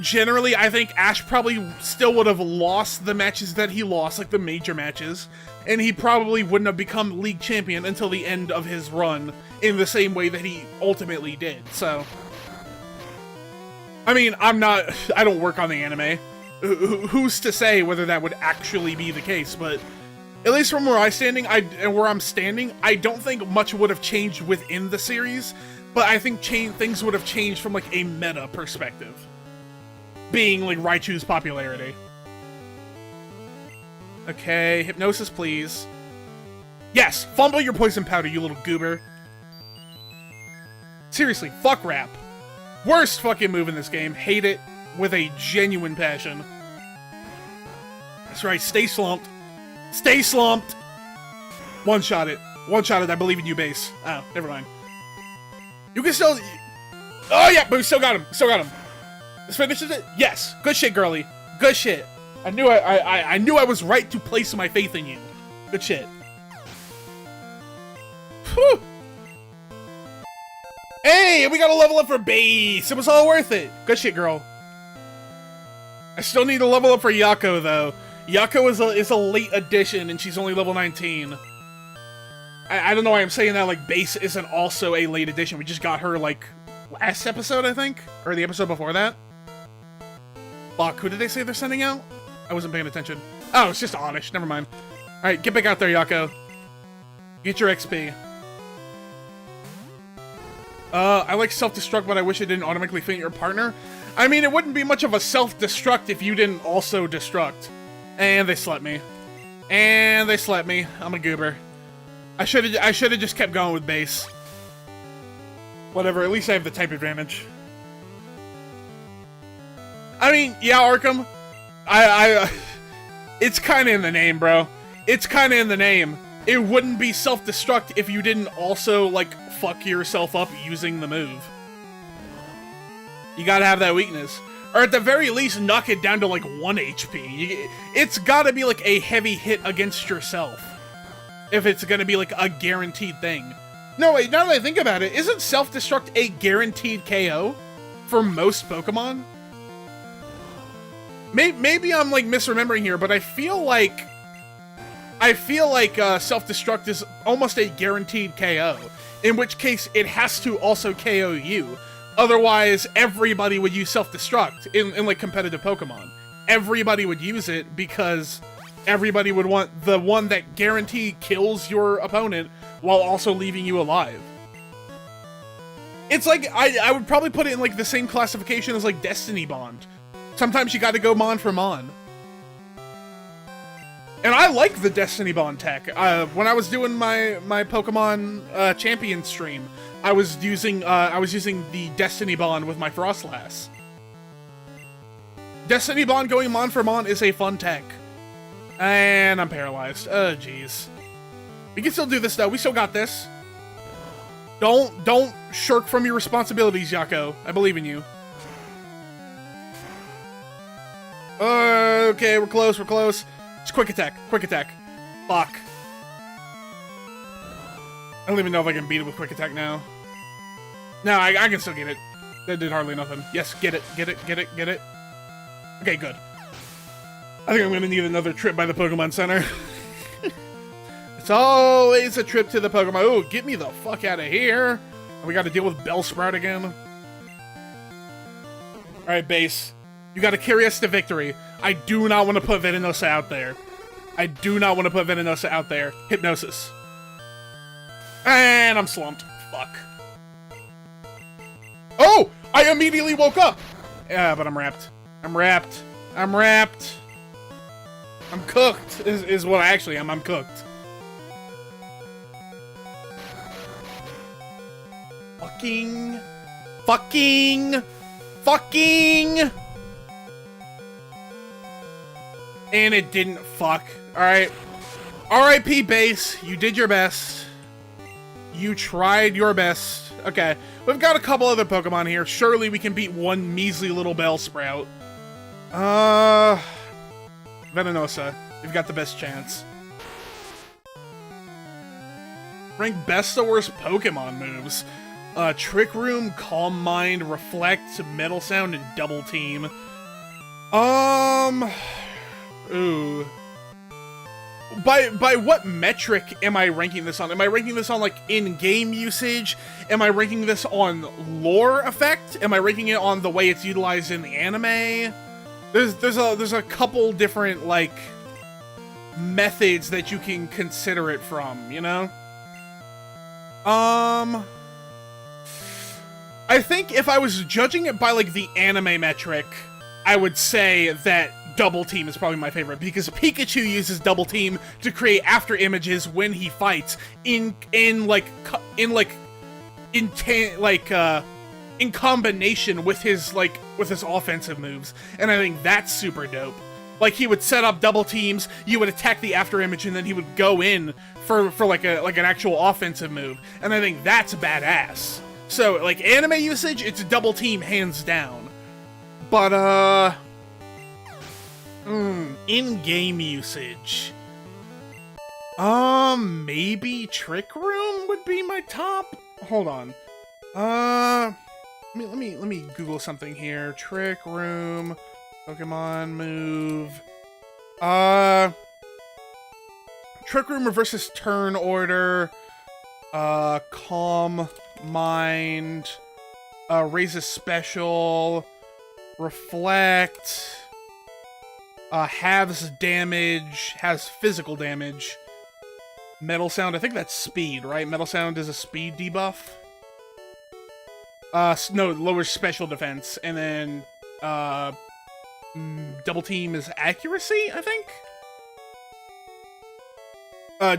generally, I think Ash probably still would have lost the matches that he lost, like the major matches, and he probably wouldn't have become League Champion until the end of his run in the same way that he ultimately did, so. I mean, I don't work on the anime. Who's to say whether that would actually be the case, but at least from where I'm standing, I don't think much would have changed within the series, but I think things would have changed from like a meta perspective. Being like Raichu's popularity. Okay, hypnosis, please. Yes, fumble your poison powder, you little goober. Seriously, fuck rap. Worst fucking move in this game. Hate it with a genuine passion. That's right, stay slumped. Stay slumped! One-shot it. One-shot it, I believe in you, base. Oh, never mind. You can still... Oh yeah, but we still got him. Still got him. This finishes it? Yes. Good shit, girly. Good shit. I knew I knew I was right to place my faith in you. Good shit. Whew. Hey, we got a level up for base. It was all worth it. Good shit, girl. I still need to level up for Yako, though. Yako is a late addition, and she's only level 19. I don't know why I'm saying that, like, base isn't also a late addition. We just got her, like, last episode, I think? Or the episode before that? Fuck, who did they say they're sending out? I wasn't paying attention. Oh, it's just Oddish. Never mind. Alright, get back out there, Yako. Get your XP. I like self-destruct, but I wish it didn't automatically faint your partner. I mean, it wouldn't be much of a self-destruct if you didn't also destruct. And they slept me. And they slept me. I'm a goober. I should have just kept going with base. Whatever, at least I have the type advantage. I mean, yeah, Arkham. It's kind of in the name, bro. It's kind of in the name. It wouldn't be self-destruct if you didn't also, like, fuck yourself up using the move. You gotta have that weakness. Or at the very least, knock it down to, like, 1 HP. It's gotta be, like, a heavy hit against yourself. If it's gonna be, like, a guaranteed thing. No, wait, now that I think about it, isn't self-destruct a guaranteed KO for most Pokemon? Maybe I'm, like, misremembering here, but I feel like self-destruct is almost a guaranteed KO. In which case, it has to also KO you. Otherwise, everybody would use self-destruct in like, competitive Pokemon. Everybody would use it because everybody would want the one that guaranteed kills your opponent while also leaving you alive. It's like, I would probably put it in, like, the same classification as, like, Destiny Bond. Sometimes you gotta go Mon for Mon. And I like the Destiny Bond tech. When I was doing my Pokemon Champion stream, I was using the Destiny Bond with my Frostlass. Destiny Bond going Mon for Mon is a fun tech. And I'm paralyzed. Oh, jeez. We can still do this, though. We still got this. Don't shirk from your responsibilities, Yako. I believe in you. Okay, we're close, we're close. It's quick attack, quick attack. Fuck. I don't even know if I can beat it with quick attack now. No, I can still get it. That did hardly nothing. Yes, get it, get it, get it, get it. Okay, good. I think I'm gonna need another trip by the Pokemon Center. It's always a trip to the Pokemon. Oh, get me the fuck out of here. We gotta deal with Bellsprout again. Alright, base. You gotta carry us to victory. I do not want to put Veninosa out there. I do not want to put Venenosa out there. Hypnosis. And I'm slumped. Fuck. Oh! I immediately woke up! Yeah, but I'm wrapped. I'm wrapped. I'm wrapped. I'm cooked, is what I actually am. I'm cooked. Fucking... And it didn't fuck. Alright. R.I.P. base. You did your best. You tried your best. Okay. We've got a couple other Pokemon here. Surely we can beat one measly little Bellsprout. Venenosa. You've got the best chance. Rank best or worst Pokemon moves. Trick Room, Calm Mind, Reflect, Metal Sound, and Double Team. Ooh. By what metric am I ranking this on? Am I ranking this on, like, in-game usage? Am I ranking this on lore effect? Am I ranking it on the way it's utilized in the anime? There's a couple different, like, methods that you can consider it from, you know? I think if I was judging it by, like, the anime metric, I would say that Double Team is probably my favorite, because Pikachu uses Double Team to create after images when he fights in combination with his offensive moves, and I think that's super dope. Like, he would set up double teams, you would attack the after image, and then he would go in for like an actual offensive move, and I think that's badass. So, like, anime usage, it's Double Team hands down. But in-game usage. Maybe Trick Room would be my top? Hold on. Let me Google something here. Trick Room, Pokemon move. Trick Room reverses turn order. Calm Mind. Raises special. Reflect. Halves damage. Has physical damage. Metal Sound, I think that's speed, right? Metal Sound is a speed debuff. No, lowers special defense, and then, Double Team is accuracy, I think?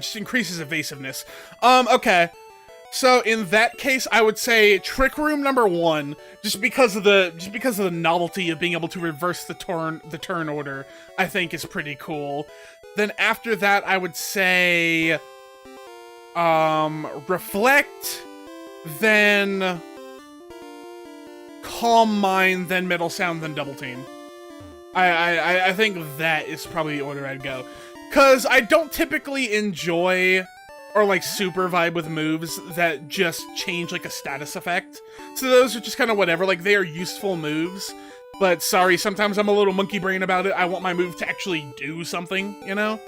Just increases evasiveness. Okay. So, in that case, I would say Trick Room #1, just because of the novelty of being able to reverse the turn order, I think is pretty cool. Then after that, I would say, Reflect, then Calm Mind, then Metal Sound, then Double Team. I think that is probably the order I'd go. Because I don't typically enjoy or, like, super vibe with moves that just change, like, a status effect. So those are just kind of whatever. Like, they are useful moves. But, sorry, sometimes I'm a little monkey brain about it. I want my move to actually do something, you know?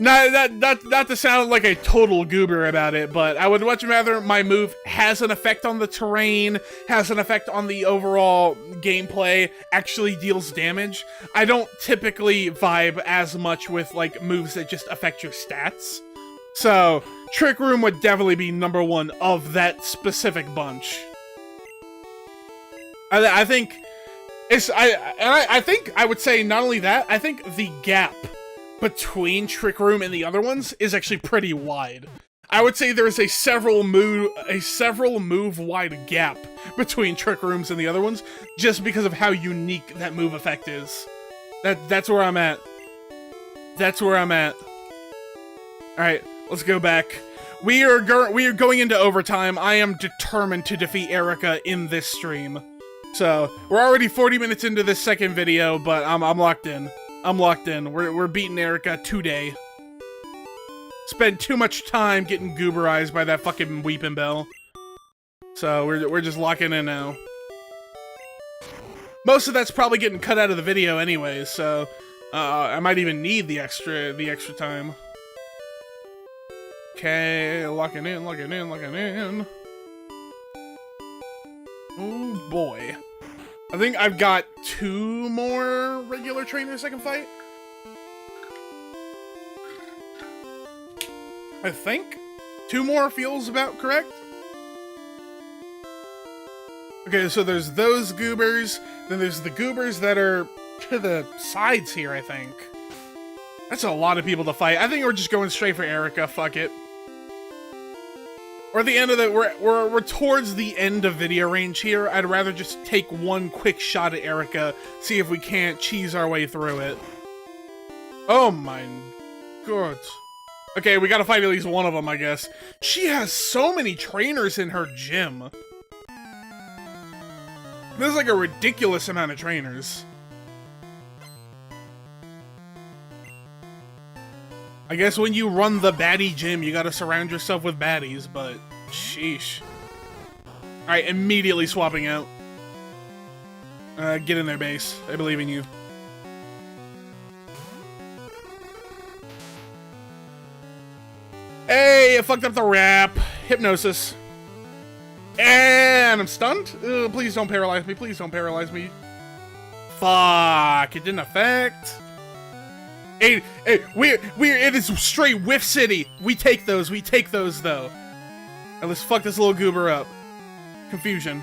Not to sound like a total goober about it, but I would much rather my move has an effect on the terrain, has an effect on the overall gameplay, actually deals damage. I don't typically vibe as much with, like, moves that just affect your stats. So, Trick Room would definitely be #1 of that specific bunch. I think I would say not only that, I think the gap between Trick Room and the other ones is actually pretty wide. I would say there's a several move wide gap between Trick Rooms and the other ones, just because of how unique that move effect is. That's where I'm at. That's where I'm at. Alright, let's go back. We are going into overtime. I am determined to defeat Erica in this stream. So, we're already 40 minutes into this second video, but I'm locked in. I'm locked in. We're beating Erica today. Spent too much time getting gooberized by that fucking Weeping Bell. So we're just locking in now. Most of that's probably getting cut out of the video anyways, so I might even need the extra time. Okay, locking in, locking in, locking in. Oh boy. I think I've got 2 more regular trainers I can fight. I think 2 more feels about correct. Okay, so there's those goobers, then there's the goobers that are to the sides here, I think. That's a lot of people to fight. I think we're just going straight for Erica, fuck it. We're at the end of the, we're towards the end of video range here. I'd rather just take one quick shot at Erica, see if we can't cheese our way through it. Oh my god. Okay, we gotta fight at least one of them, I guess. She has so many trainers in her gym. There's like a ridiculous amount of trainers. I guess when you run the baddie gym, you gotta surround yourself with baddies, but sheesh. Alright, immediately swapping out. Get in there, base. I believe in you. Hey, I fucked up the wrap. Hypnosis. And I'm stunned? Please don't paralyze me. Please don't paralyze me. Fuck. It didn't affect. Hey, it is straight whiff city. We take those though. And let's fuck this little goober up. Confusion.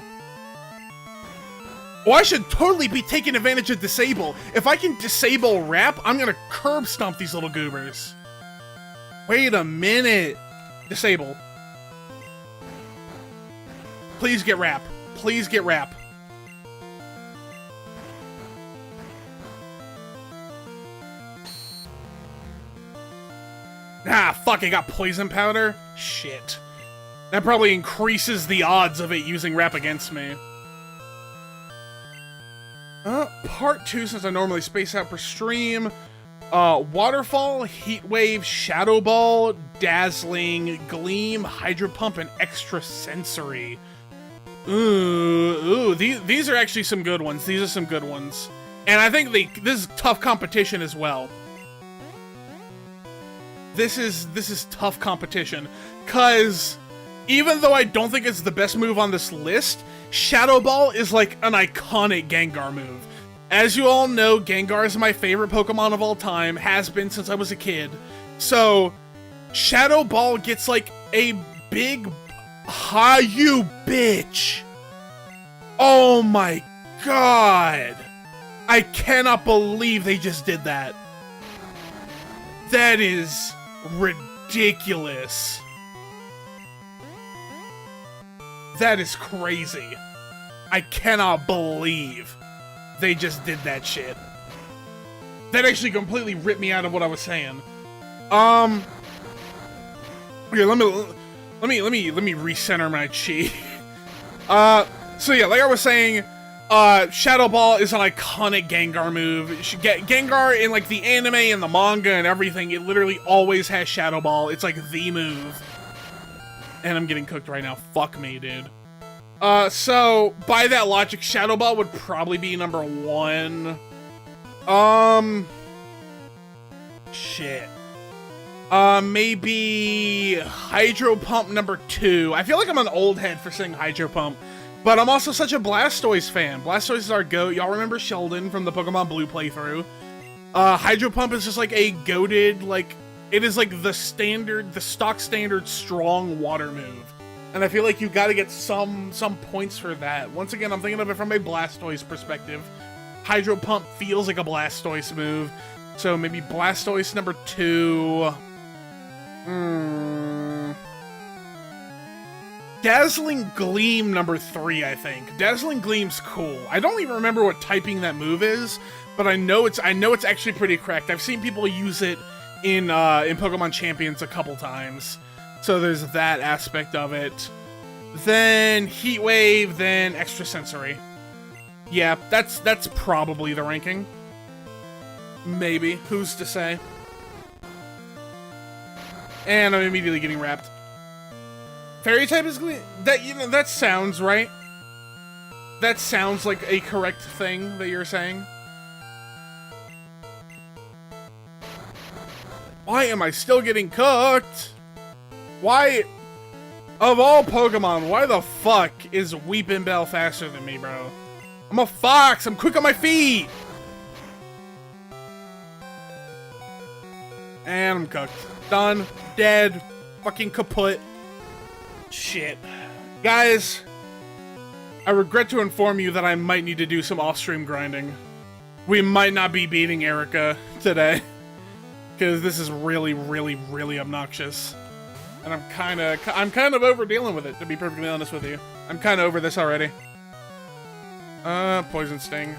Oh, I should totally be taking advantage of disable. If I can disable wrap, I'm gonna curb stomp these little goobers. Wait a minute. Disable. Please get wrap. Please get wrap. Ah, fuck, I got poison powder? Shit. That probably increases the odds of it using wrap against me. Part 2, since I normally space out per stream. Waterfall, Heat Wave, Shadow Ball, Dazzling, Gleam, Hydro Pump, and Extra Sensory. Ooh, these are actually some good ones. These are some good ones. And I think this is tough competition as well. This is tough competition. Cause even though I don't think it's the best move on this list, Shadow Ball is like an iconic Gengar move. As you all know, Gengar is my favorite Pokemon of all time, has been since I was a kid. So, Shadow Ball gets like a big, ha you bitch! Oh my god! I cannot believe they just did that. That is ridiculous. That is crazy. I cannot believe they just did that shit. That actually completely ripped me out of what I was saying. Okay, let me recenter my chi. So yeah, like I was saying, Shadow Ball is an iconic Gengar move. Gengar in like the anime and the manga and everything, it literally always has Shadow Ball. It's like the move. And I'm getting cooked right now. Fuck me, dude. So, by that logic, Shadow Ball would probably be number 1. Shit. Maybe Hydro Pump number 2. I feel like I'm an old head for saying Hydro Pump, but I'm also such a Blastoise fan. Blastoise is our GOAT. Y'all remember Sheldon from the Pokemon Blue playthrough. Hydro Pump is just like a goated, like, it is like the stock standard strong water move. And I feel like you gotta get some points for that. Once again, I'm thinking of it from a Blastoise perspective. Hydro Pump feels like a Blastoise move. So maybe Blastoise number 2. Dazzling Gleam number 3, I think. Dazzling Gleam's cool. I don't even remember what typing that move is, but I know it's actually pretty correct. I've seen people use it in Pokemon Champions a couple times. So there's that aspect of it. Then Heat Wave, then Extra Sensory. Yeah, that's probably the ranking. Maybe. Who's to say? And I'm immediately getting wrapped. Fairy type is that, you know, that sounds right. That sounds like a correct thing that you're saying. Why am I still getting cooked? Why, of all Pokemon, why the fuck is Weepin' Bell faster than me, bro? I'm a fox! I'm quick on my feet! And I'm cooked. Done. Dead. fucking kaput. Shit. Guys, I regret to inform you that I might need to do some off-stream grinding. We might not be beating Erica today. Because this is really, really, really obnoxious. And I'm kind of over dealing with it, to be perfectly honest with you. I'm kind of over this already. Poison Sting.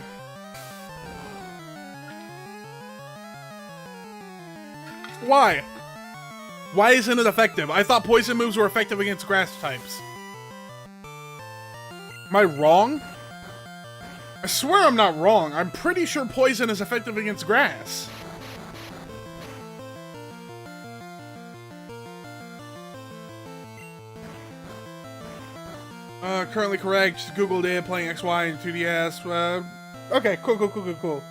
Why? Why isn't it effective? I thought poison moves were effective against grass types. Am I wrong? I swear I'm not wrong. I'm pretty sure poison is effective against grass. Currently correct. Just Googled it, playing XY and 2DS. Okay, cool.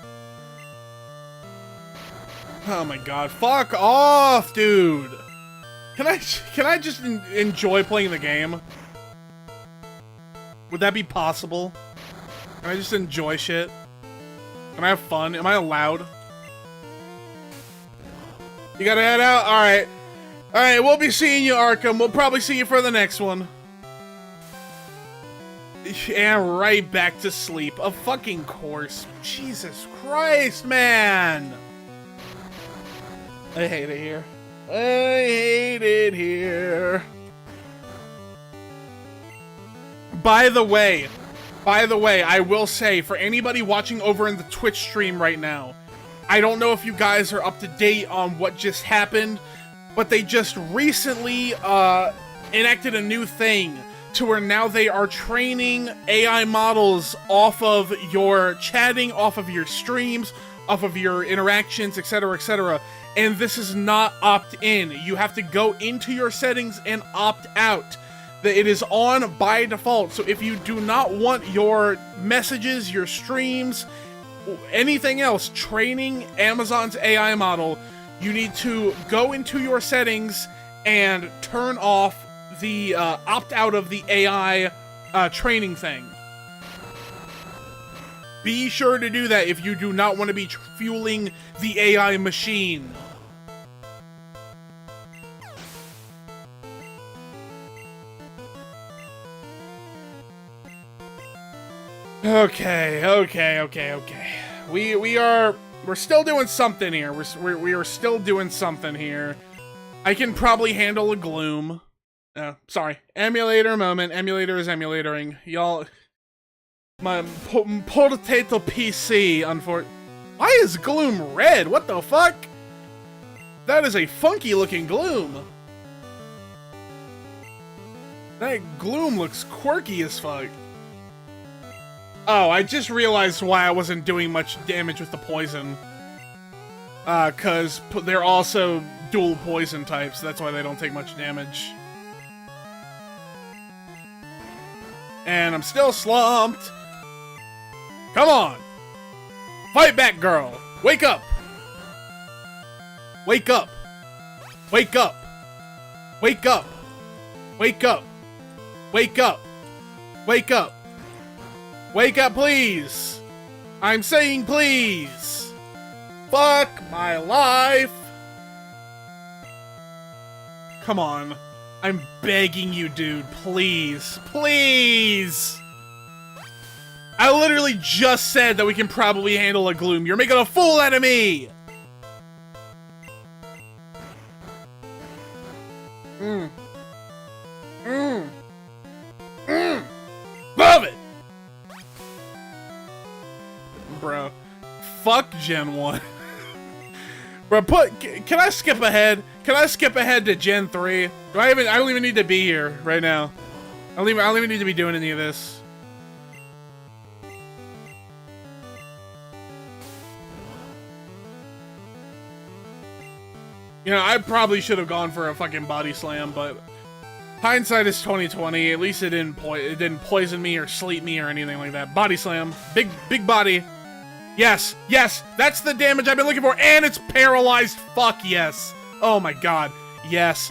Oh my god. Fuck off, dude! Can I just enjoy playing the game? Would that be possible? Can I just enjoy shit? Can I have fun? Am I allowed? You gotta head out? Alright. Alright, we'll be seeing you, Arkham. We'll probably see you for the next one. And right back to sleep. Of fucking course. Jesus Christ, man! I hate it here. I hate it here. By the way, I will say, for anybody watching over in the Twitch stream right now, I don't know if you guys are up to date on what just happened, but they just recently enacted a new thing to where now they are training AI models off of your chatting, off of your streams, off of your interactions, etc., etc. And this is not opt-in. You have to go into your settings and opt out. It is on by default. So if you do not want your messages, your streams, anything else training Amazon's AI model, you need to go into your settings and turn off the opt out of the AI training thing. Be sure to do that if you do not want to be fueling the AI machine. Okay. We're still doing something here. We are still doing something here. I can probably handle a gloom. Sorry. Emulator moment. Emulator is emulatoring. Y'all, my potato PC, unfortunately. Why is gloom red? What the fuck? That is a funky looking gloom. That gloom looks quirky as fuck. Oh, I just realized why I wasn't doing much damage with the poison. Cause they're also dual poison types, that's why they don't take much damage. And I'm still slumped. Come on! Fight back, girl! Wake up! Wake up! Wake up! Wake up! Wake up! Wake up! Wake up! Wake up, please! I'm saying please! Fuck my life! Come on. I'm begging you, dude. Please. Please! I literally just said that we can probably handle a gloom. You're making a fool out of me! Love it! Bro. Fuck Gen 1. Bro, can I skip ahead? Can I skip ahead to Gen 3? I don't even need to be here right now. I don't even need to be doing any of this. You know, I probably should have gone for a fucking body slam, but hindsight is 2020. At least it didn't poison me or sleep me or anything like that. Body slam, big body. Yes, that's the damage I've been looking for, and it's paralyzed. Fuck yes. Oh my god, yes.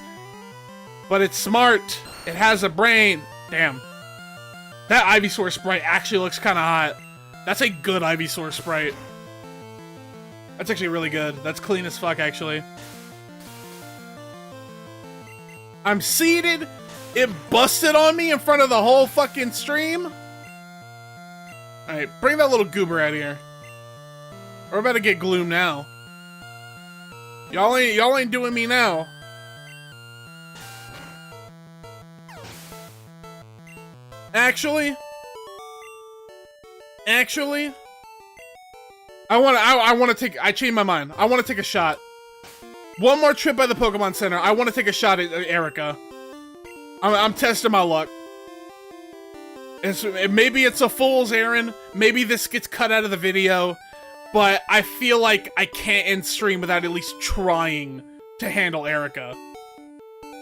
But it's smart. It has a brain. Damn. That Ivysaur sprite actually looks kind of hot. That's a good Ivysaur sprite. That's actually really good. That's clean as fuck, actually. I'm seated. It busted on me in front of the whole fucking stream. Alright, bring that little goober out of here. We're about to get gloom now. Y'all ain't doing me now. Actually, I changed my mind. I want to take a shot. One more trip by the Pokemon Center. I want to take a shot at Erica. I'm testing my luck. Maybe it's a fool's errand. Maybe this gets cut out of the video. But I feel like I can't end stream without at least trying to handle Erica.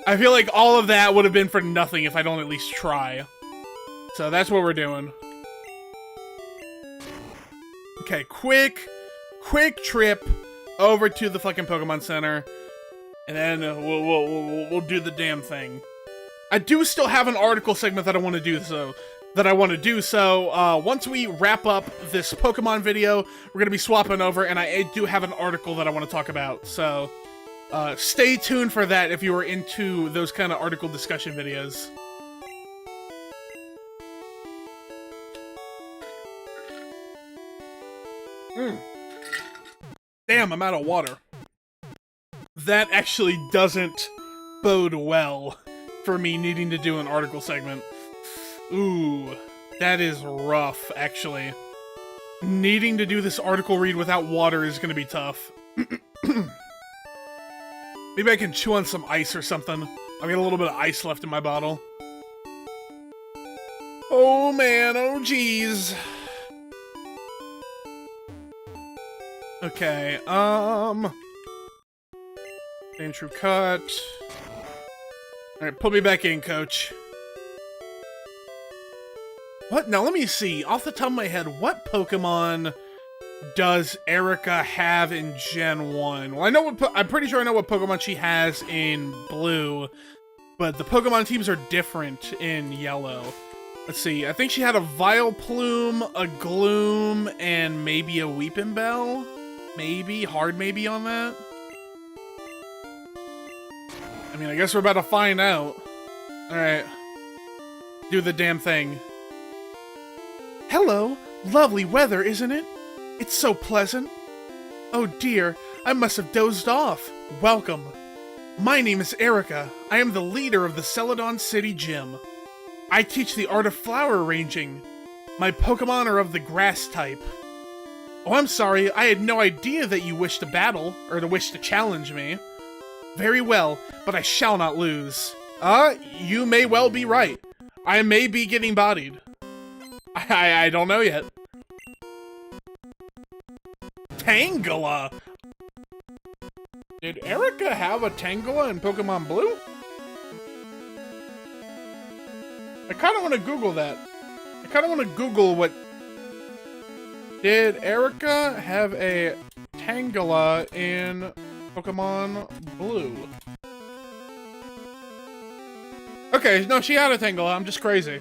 I feel like all of that would have been for nothing if I don't at least try. So that's what we're doing. Okay, quick trip over to the fucking Pokemon Center, and then we'll do the damn thing. I do still have an article segment that I want to do, so once we wrap up this Pokemon video, we're gonna be swapping over, and I do have an article that I want to talk about. So stay tuned for that if you are into those kind of article discussion videos. Damn, I'm out of water. That actually doesn't bode well for me needing to do an article segment. Ooh, that is rough, actually. Needing to do this article read without water is gonna be tough. Maybe I can chew on some ice or something. I've got a little bit of ice left in my bottle. Oh man, oh geez. Okay, True cut. Alright, put me back in, coach. What? Now let me see, off the top of my head, what Pokemon does Erica have in Gen 1? Well, I know what, I'm pretty sure I know what Pokemon she has in Blue, but the Pokemon teams are different in Yellow. Let's see, I think she had a Vileplume, a Gloom, and maybe a Weepinbell? Maybe? Hard maybe on that? I mean, I guess we're about to find out. Alright. Do the damn thing. Hello! Lovely weather, isn't it? It's so pleasant. Oh dear, I must have dozed off. Welcome. My name is Erica. I am the leader of the Celadon City Gym. I teach the art of flower arranging. My Pokemon are of the grass type. Oh, I'm sorry, I had no idea that you wished to battle, or to wish to challenge me. Very well, but I shall not lose. You may well be right. I may be getting bodied. I don't know yet. Tangela! Did Erica have a Tangela in Pokemon Blue? I kind of want to Google that. I kind of want to Google what... Did Erica have a Tangela in Pokemon Blue? Okay, no, she had a Tangela. I'm just crazy.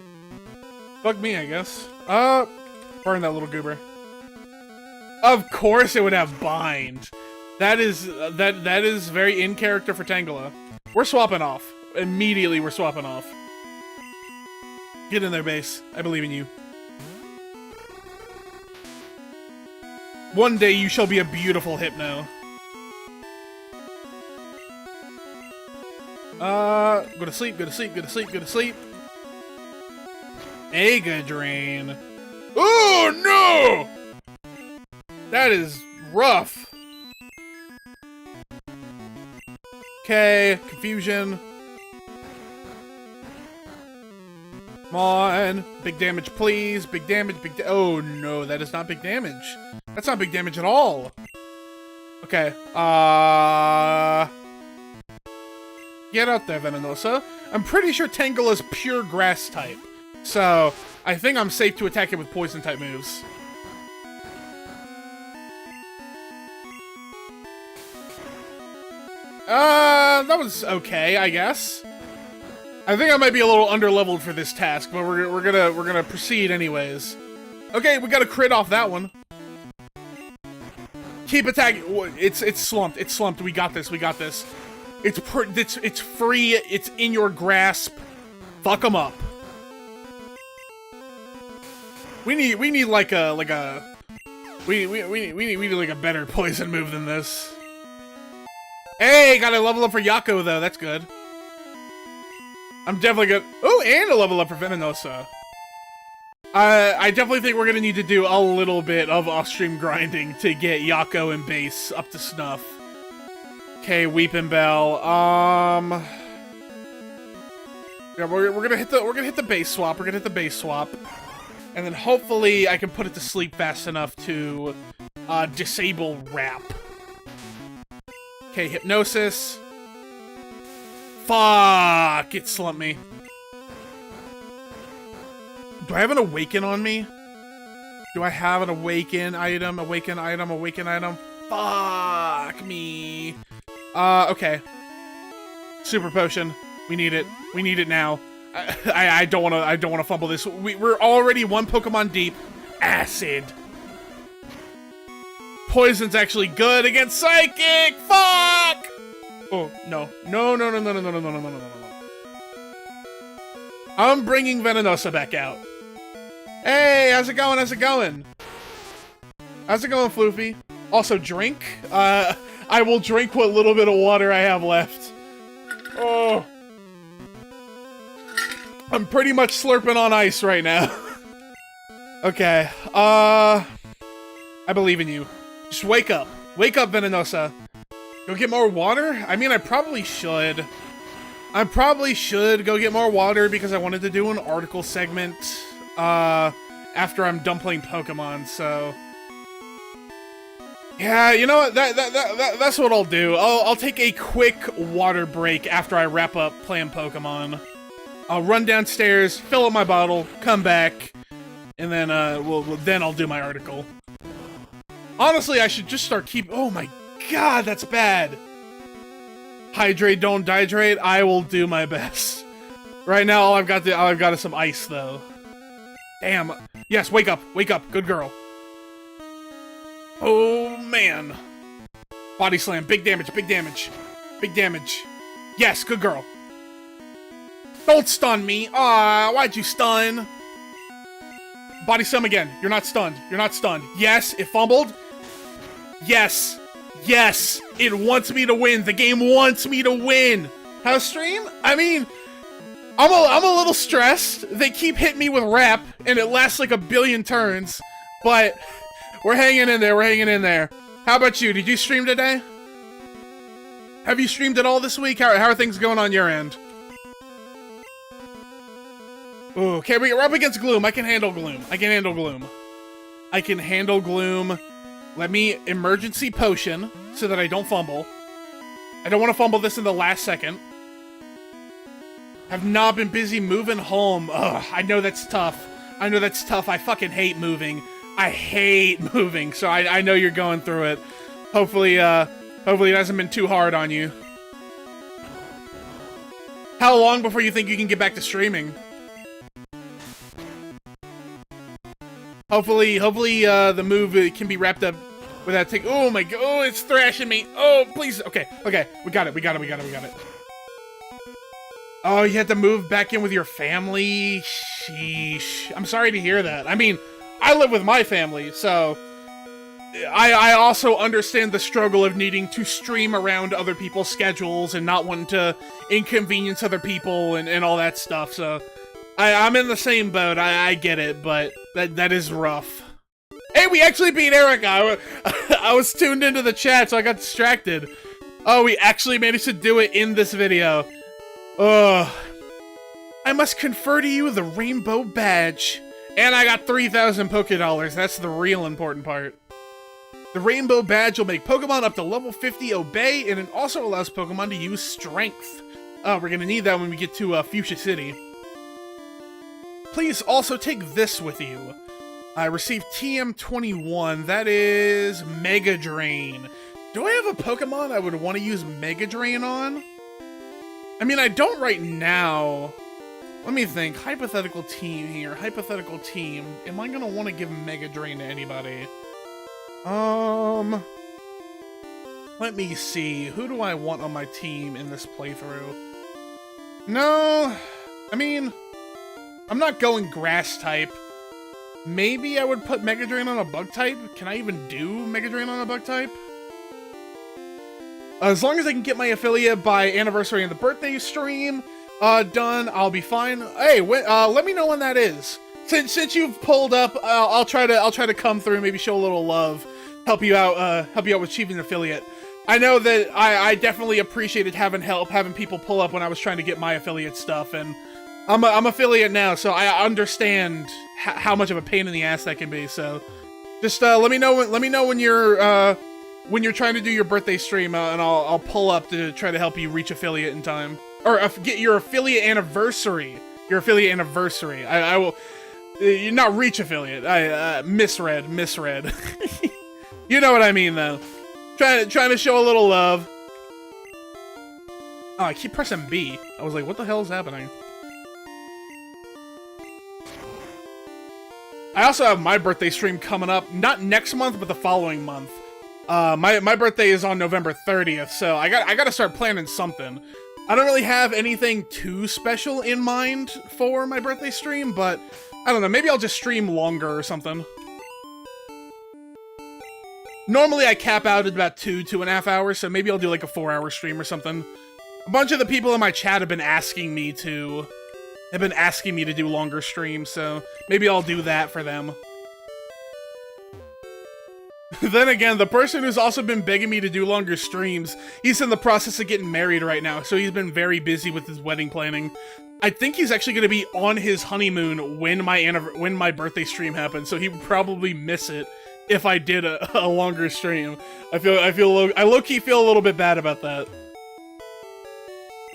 Fuck me, I guess. Burn that little goober. Of course it would have Bind. That is very in character for Tangela. We're swapping off. Immediately we're swapping off. Get in there, base. I believe in you. One day you shall be a beautiful Hypno. Go to sleep, go to sleep, go to sleep, go to sleep. Mega Drain. Oh no! That is rough. Okay, Confusion. Come on. Big damage, please. Big damage, oh no, that is not big damage. That's not big damage at all. Okay, get out there, Venenosa. I'm pretty sure Tangela's pure grass type. So, I think I'm safe to attack it with poison type moves. That was okay, I guess. I think I might be a little underleveled for this task, but we're gonna proceed anyways. Okay, we got a crit off that one. Keep attacking. It's slumped. It's slumped. We got this. We got this. It's free. It's in your grasp. Fuck them up. We need like a we need like a better poison move than this. Hey, got a level up for Yako though. That's good. I'm definitely good. Oh, and a level up for Venenosa. I definitely think we're gonna need to do a little bit of off-stream grinding to get Yako and base up to snuff. Okay, Weeping Bell. Yeah, we're gonna hit the base swap. We're gonna hit the base swap, and then hopefully I can put it to sleep fast enough to disable Wrap. Okay, Hypnosis. Fuck! It slumped me. Do I have an Awaken on me? Do I have an Awaken item? Awaken item? Awaken item? Fuck me. Okay. Super Potion. We need it. We need it now. I don't wanna fumble this. We're already one Pokemon deep. Acid. Poison's actually good against Psychic! Fuck! Oh, no. No. I'm bringing Venenosa back out. Hey, how's it going? How's it going? How's it going, Floofy? Also, drink. I will drink what little bit of water I have left. Oh. I'm pretty much slurping on ice right now. Okay. I believe in you. Just wake up. Wake up, Venenosa. Go get more water? I mean, I probably should. I probably should go get more water because I wanted to do an article segment after I'm done playing Pokemon, so... Yeah, you know what? That's what I'll do. I'll take a quick water break after I wrap up playing Pokemon. I'll run downstairs, fill up my bottle, come back, and then then I'll do my article. Honestly, I should just start oh my god, that's bad. Hydrate, don't dehydrate. I will do my best. Right now, all I've got is some ice, though. Damn. Yes, wake up, good girl. Oh man. Body slam, big damage, big damage, big damage. Yes, good girl. Don't stun me. Aw, why'd you stun? Body slam again. You're not stunned. You're not stunned. Yes, it fumbled. Yes. Yes. It wants me to win. The game wants me to win. How's stream? I mean, I'm a little stressed. They keep hitting me with Wrap, and it lasts like a billion turns. But we're hanging in there. We're hanging in there. How about you? Did you stream today? Have you streamed at all this week? How are things going on your end? Ooh, okay, we're up against Gloom. I can handle Gloom. I can handle Gloom. I can handle Gloom. Let me emergency potion so that I don't fumble. I don't want to fumble this in the last second. Have not been busy moving home. Ugh, I know that's tough. I know that's tough. I fucking hate moving. I hate moving, so I know you're going through it. Hopefully it hasn't been too hard on you. How long before you think you can get back to streaming? Hopefully, the move can be wrapped up without taking. Oh my god! Oh, it's thrashing me! Oh, please! Okay, we got it. Oh, you had to move back in with your family? Sheesh. I'm sorry to hear that. I mean, I live with my family, so I also understand the struggle of needing to stream around other people's schedules and not wanting to inconvenience other people and all that stuff, so I'm in the same boat. I get it, but that is rough. Hey, we actually beat Erica! I was tuned into the chat, so I got distracted. Oh, we actually managed to do it in this video. Ugh. I must confer to you the Rainbow Badge. And I got 3,000 Pokédollars. That's the real important part. The Rainbow Badge will make Pokemon up to level 50 obey, and it also allows Pokemon to use Strength. We're gonna need that when we get to Fuchsia City. Please also take this with you. I received TM21. That is Mega Drain. Do I have a Pokemon I would want to use Mega Drain on? I mean, I don't right now. Let me think. Hypothetical team here. Hypothetical team. Am I going to want to give Mega Drain to anybody? Let me see. Who do I want on my team in this playthrough? No, I mean, I'm not going grass type. Maybe I would put Mega Drain on a bug type. Can I even do Mega Drain on a bug type? As long as I can get my affiliate by anniversary and the birthday stream done, I'll be fine. Hey, let me know when that is. Since you've pulled up, I'll try to come through, maybe show a little love, help you out with achieving an affiliate. I know that I definitely appreciated having people pull up when I was trying to get my affiliate stuff, and I'm affiliate now, so I understand how much of a pain in the ass that can be. So just let me know when you're trying to do your birthday stream, and I'll pull up to try to help you reach affiliate in time, or get your affiliate anniversary. Your affiliate anniversary. I will. Not reach affiliate. I misread. You know what I mean, though. Trying to show a little love. Oh, I keep pressing B. I was like, what the hell is happening? I also have my birthday stream coming up, not next month, but the following month. My birthday is on November 30th, so I gotta start planning something. I don't really have anything too special in mind for my birthday stream, but I don't know, maybe I'll just stream longer or something. Normally I cap out at about 2.5 hours, so maybe I'll do like a 4-hour stream or something. A bunch of the people in my chat have been asking me to do longer streams, so maybe I'll do that for them. Then again, the person who's also been begging me to do longer streams, he's in the process of getting married right now, so he's been very busy with his wedding planning. I think he's actually going to be on his honeymoon when my birthday stream happens, so he would probably miss it if I did a longer stream. I low-key feel a little bit bad about that.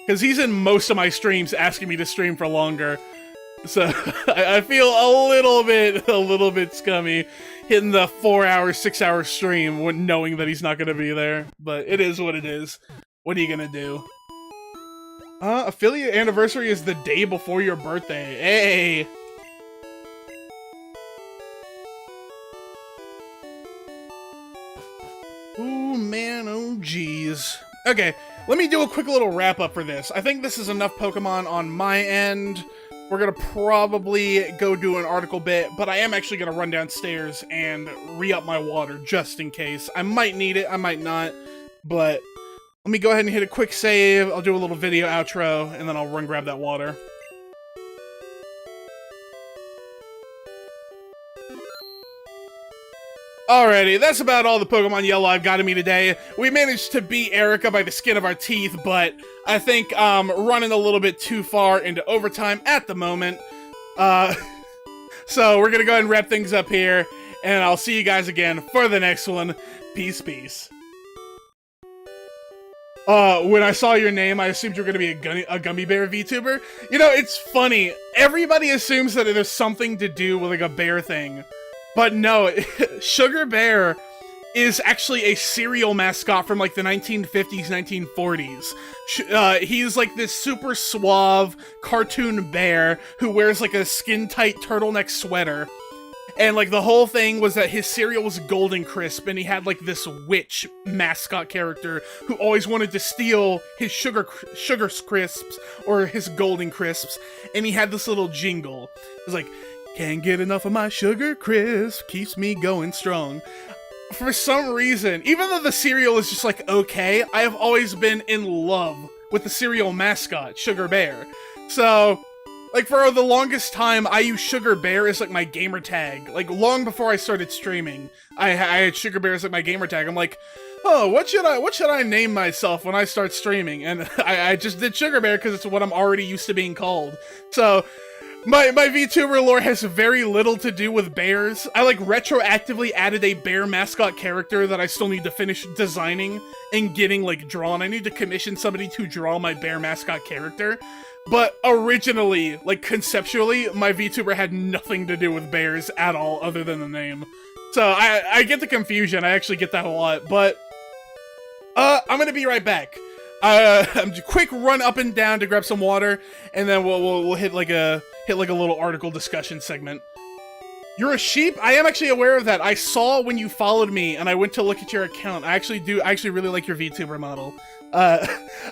Because he's in most of my streams asking me to stream for longer. So I feel a little bit scummy hitting the 4-hour, 6-hour stream when knowing that he's not going to be there. But it is what it is. What are you going to do? Affiliate anniversary is the day before your birthday. Hey! Ooh, man, oh geez. Okay, let me do a quick little wrap-up for this. I think this is enough Pokemon on my end. We're gonna probably go do an article bit, but I am actually gonna run downstairs and re-up my water, just in case. I might need it, I might not, but let me go ahead and hit a quick save. I'll do a little video outro, and then I'll run grab that water. Alrighty, that's about all the Pokemon Yellow I've got in me today. We managed to beat Erica by the skin of our teeth, but I think running a little bit too far into overtime at the moment. So we're gonna go ahead and wrap things up here, and I'll see you guys again for the next one. Peace, peace. When I saw your name, I assumed you were gonna be a gummy bear VTuber. You know, it's funny. Everybody assumes that there's something to do with like a bear thing. But no, Sugar Bear is actually a cereal mascot from like the 1950s, 1940s. He's like this super suave cartoon bear who wears like a skin-tight turtleneck sweater. And like the whole thing was that his cereal was Golden Crisp, and he had like this witch mascot character who always wanted to steal his sugar crisps or his Golden Crisps, and he had this little jingle. It was like, "Can't get enough of my sugar crisp, keeps me going strong." For some reason, even though the cereal is just like okay, I have always been in love with the cereal mascot, Sugar Bear. So, like for the longest time, I used Sugar Bear as like my gamer tag. Like long before I started streaming, I had Sugar Bear as like my gamer tag. I'm like, oh, what should I name myself when I start streaming? And I just did Sugar Bear because it's what I'm already used to being called. So, My VTuber lore has very little to do with bears. I like retroactively added a bear mascot character that I still need to finish designing and getting like drawn. I need to commission somebody to draw my bear mascot character. But originally, like conceptually, my VTuber had nothing to do with bears at all other than the name. So I get the confusion. I actually get that a lot. But I'm gonna be right back. Quick run up and down to grab some water, and then we'll hit like a little article discussion segment. You're a sheep? I am actually aware of that. I saw when you followed me, and I went to look at your account. I actually really like your VTuber model. Uh,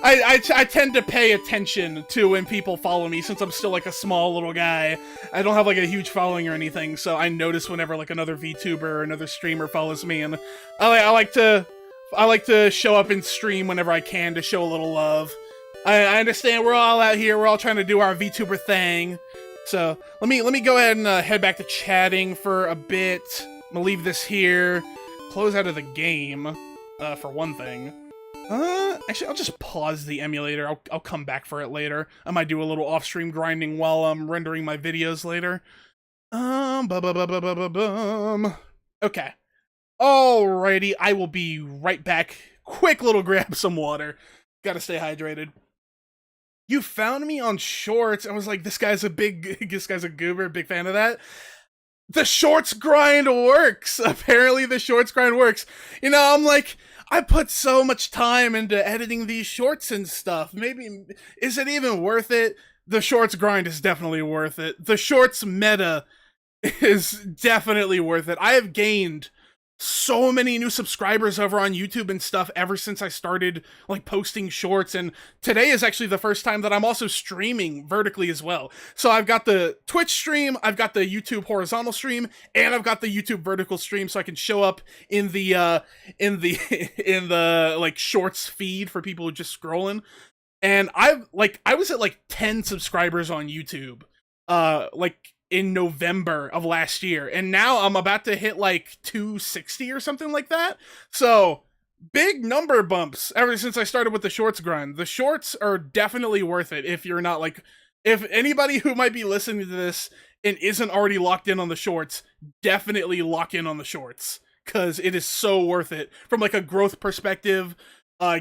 I tend to pay attention to when people follow me, since I'm still like a small little guy. I don't have like a huge following or anything, so I notice whenever like another VTuber or another streamer follows me, and I like to show up in stream whenever I can to show a little love. I understand we're all out here, we're all trying to do our VTuber thing. So let me go ahead and head back to chatting for a bit. I'm gonna leave this here, close out of the game, for one thing. Actually, I'll just pause the emulator. I'll come back for it later. I might do a little off-stream grinding while I'm rendering my videos later. Okay. Alrighty, I will be right back. Quick little grab some water. Gotta stay hydrated. You found me on Shorts. I was like, this guy's a goober, big fan of that. The Shorts grind works. Apparently the Shorts grind works. You know, I'm like, I put so much time into editing these shorts and stuff. Maybe, is it even worth it? The Shorts grind is definitely worth it. The Shorts meta is definitely worth it. I have gained so many new subscribers over on YouTube and stuff ever since I started like posting shorts, and today is actually the first time that I'm also streaming vertically as well. So I've got the Twitch stream, I've got the YouTube horizontal stream, and I've got the YouTube vertical stream, so I can show up in the in the like shorts feed for people who are just scrolling. And I was at like 10 subscribers on YouTube like in November of last year, and now I'm about to hit like 260 or something like that. So big number bumps ever since I started with the shorts grind. The shorts are definitely worth it if you're not like, if anybody who might be listening to this and isn't already locked in on the shorts, definitely lock in on the shorts, because it is so worth it from like a growth perspective.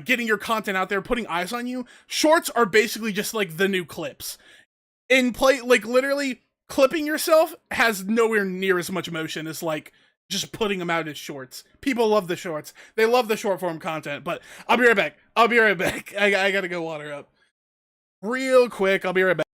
Getting your content out there, putting eyes on you. Shorts are basically just like the new clips. In play, like literally, clipping yourself has nowhere near as much motion as like just putting them out as shorts. People love the shorts. They love the short form content, but I'll be right back. I gotta go water up. Real quick, I'll be right back.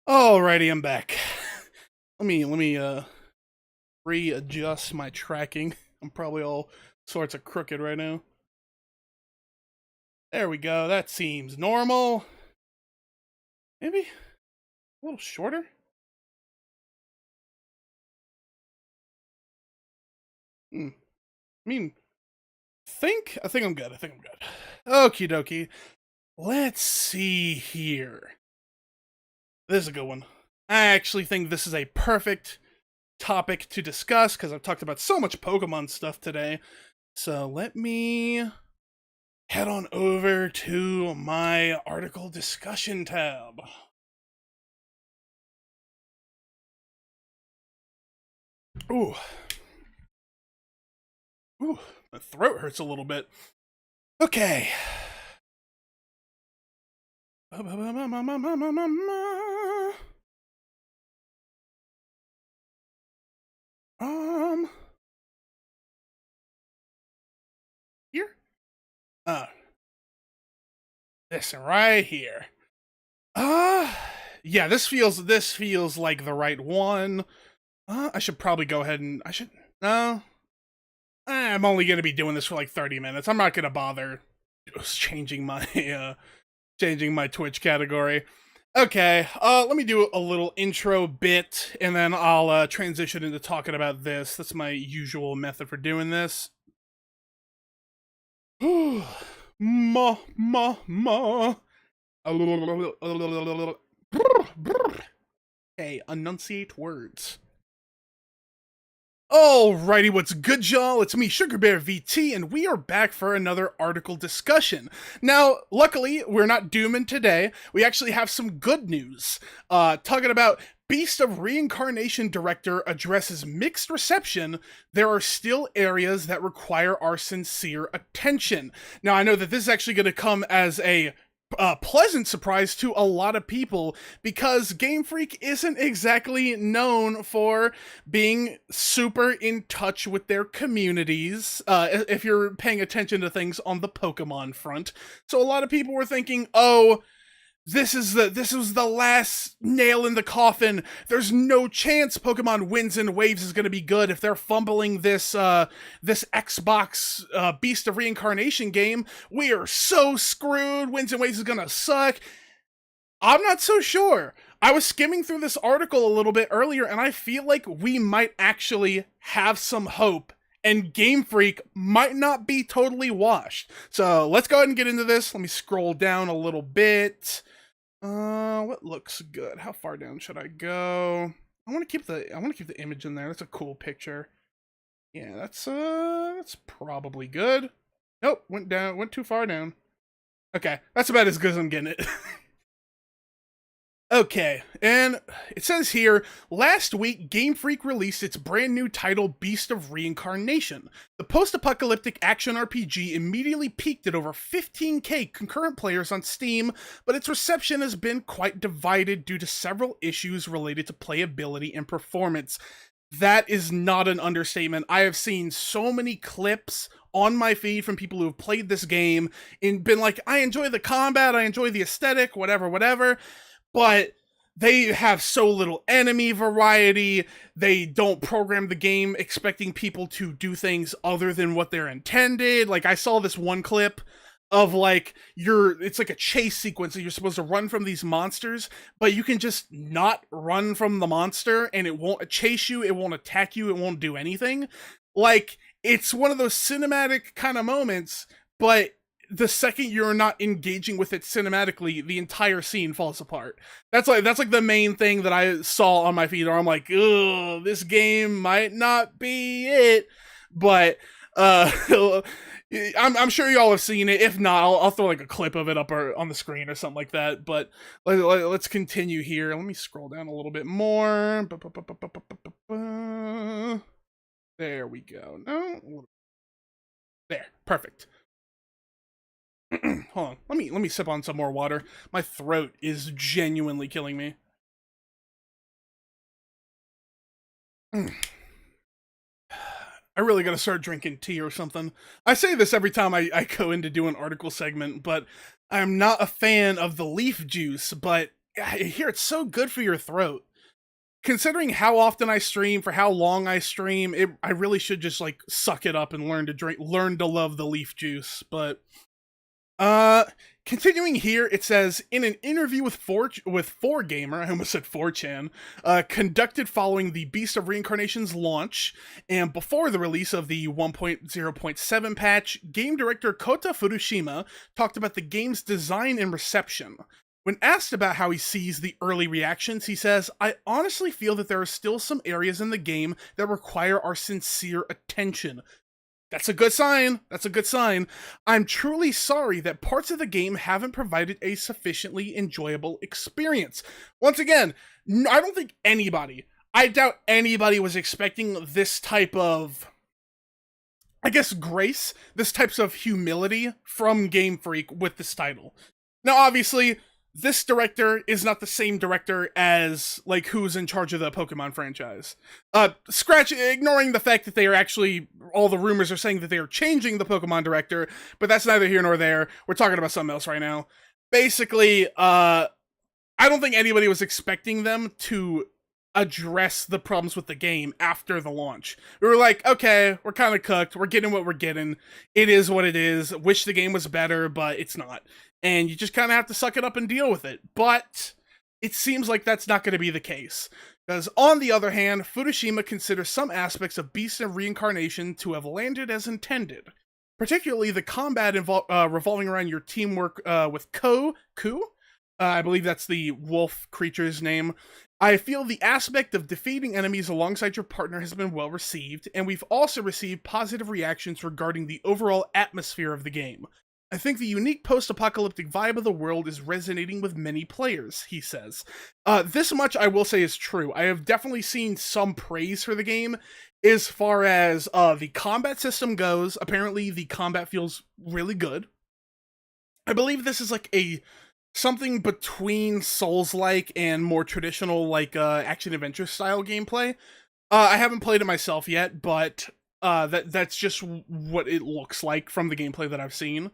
Alrighty, I'm back. let me readjust my tracking. I'm probably all sorts of crooked right now. There we go. That seems normal. Maybe a little shorter. I mean, I think I'm good. Okie dokie. Let's see here. This is a good one. I actually think this is a perfect topic to discuss because I've talked about so much Pokemon stuff today. So let me head on over to my article discussion tab. Ooh. Ooh, my throat hurts a little bit. Okay. Here? This right here. Yeah, this feels like the right one. I should probably go ahead and no. I'm only gonna be doing this for like 30 minutes. I'm not gonna bother changing my changing my Twitch category. Okay, let me do a little intro bit, and then I'll transition into talking about this. That's my usual method for doing this. Ma. Okay, enunciate words. Alrighty, what's good, y'all? It's me, SugarBearVT, and we are back for another article discussion. Now, luckily, we're not dooming today. We actually have some good news. Talking about Beast of Reincarnation director addresses mixed reception. There are still areas that require our sincere attention. Now, I know that this is actually going to come as a pleasant surprise to a lot of people because Game Freak isn't exactly known for being super in touch with their communities, if you're paying attention to things on the Pokemon front. So a lot of people were thinking, oh, this was the last nail in the coffin. There's no chance Pokemon Winds and Waves is going to be good if they're fumbling this Xbox Beast of Reincarnation game. We are so screwed. Winds and Waves is going to suck. I'm not so sure. I was skimming through this article a little bit earlier, and I feel like we might actually have some hope, and Game Freak might not be totally washed. So let's go ahead and get into this. Let me scroll down a little bit. What looks good? How far down should I go? I want to keep the image in there. That's a cool picture. Yeah, that's probably good. Nope, went too far down. Okay, that's about as good as I'm getting it. Okay, and it says here, last week, Game Freak released its brand new title, Beast of Reincarnation. The post-apocalyptic action RPG immediately peaked at over 15k concurrent players on Steam, but its reception has been quite divided due to several issues related to playability and performance. That is not an understatement. I have seen so many clips on my feed from people who have played this game and been like, I enjoy the combat, I enjoy the aesthetic, whatever. But they have so little enemy variety. They don't program the game expecting people to do things other than what they're intended. Like, I saw this one clip of like it's like a chase sequence that you're supposed to run from these monsters, but you can just not run from the monster and it won't chase you, it won't attack you, it won't do anything. Like, it's one of those cinematic kind of moments, but the second you're not engaging with it cinematically, the entire scene falls apart. That's like the main thing that I saw on my feed, or I'm like, ugh, this game might not be it. But I'm sure y'all have seen it. If not, I'll throw like a clip of it up on the screen or something like that. But let's continue here. Let me scroll down a little bit more. There we go. No, there, perfect. Hold on. Let me sip on some more water. My throat is genuinely killing me. I really gotta start drinking tea or something. I say this every time I go in to do an article segment, but I'm not a fan of the leaf juice, but I hear it's so good for your throat. Considering how often I stream, for how long I stream, I really should just like suck it up and learn to love the leaf juice, but continuing here, it says, in an interview with 4Gamer, I almost said 4chan, conducted following the Beast of Reincarnation's launch, and before the release of the 1.0.7 patch, game director Kota Furushima talked about the game's design and reception. When asked about how he sees the early reactions, he says, "I honestly feel that there are still some areas in the game that require our sincere attention." That's a good sign. That's a good sign. "I'm truly sorry that parts of the game haven't provided a sufficiently enjoyable experience." Once again, I don't think I doubt anybody was expecting this type of, I guess, grace, this types of humility from Game Freak with this title. Now, obviously, this director is not the same director as, like, who's in charge of the Pokemon franchise. Ignoring the fact that they are actually, all the rumors are saying that they are changing the Pokemon director, but that's neither here nor there. We're talking about something else right now. Basically, I don't think anybody was expecting them to address the problems with the game after the launch. We were like, okay, we're kind of cooked. We're getting what we're getting. It is what it is. Wish the game was better, but it's not. And you just kind of have to suck it up and deal with it. But it seems like that's not going to be the case. Because on the other hand, Fukushima considers some aspects of Beast and Reincarnation to have landed as intended. Particularly the combat revolving around your teamwork with Ku? I believe that's the wolf creature's name. "I feel the aspect of defeating enemies alongside your partner has been well received, and we've also received positive reactions regarding the overall atmosphere of the game. I think the unique post-apocalyptic vibe of the world is resonating with many players," he says. This much I will say is true. I have definitely seen some praise for the game as far as the combat system goes. Apparently, the combat feels really good. I believe this is like something between Souls-like and more traditional, like, action-adventure style gameplay. I haven't played it myself yet, but that's just what it looks like from the gameplay that I've seen.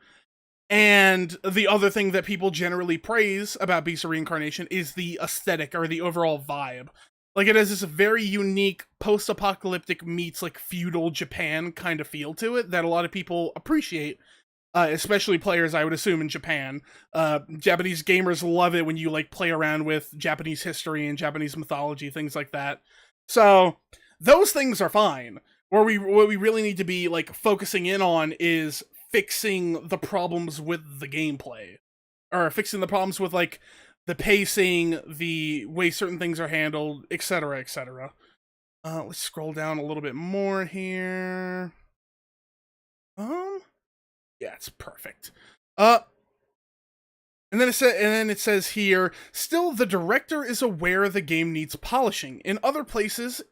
And the other thing that people generally praise about Beast of Reincarnation is the aesthetic, or the overall vibe. Like, it has this very unique post-apocalyptic meets, like, feudal Japan kind of feel to it that a lot of people appreciate. Especially players, I would assume, in Japan. Japanese gamers love it when you, like, play around with Japanese history and Japanese mythology, things like that. So, those things are fine. What we really need to be, like, focusing in on is fixing the problems with the gameplay. Or fixing the problems with, like, the pacing, the way certain things are handled, etc., etc. Let's scroll down a little bit more here. Yeah, it's perfect. And then it says here, "Still, the director is aware the game needs polishing. In other places,"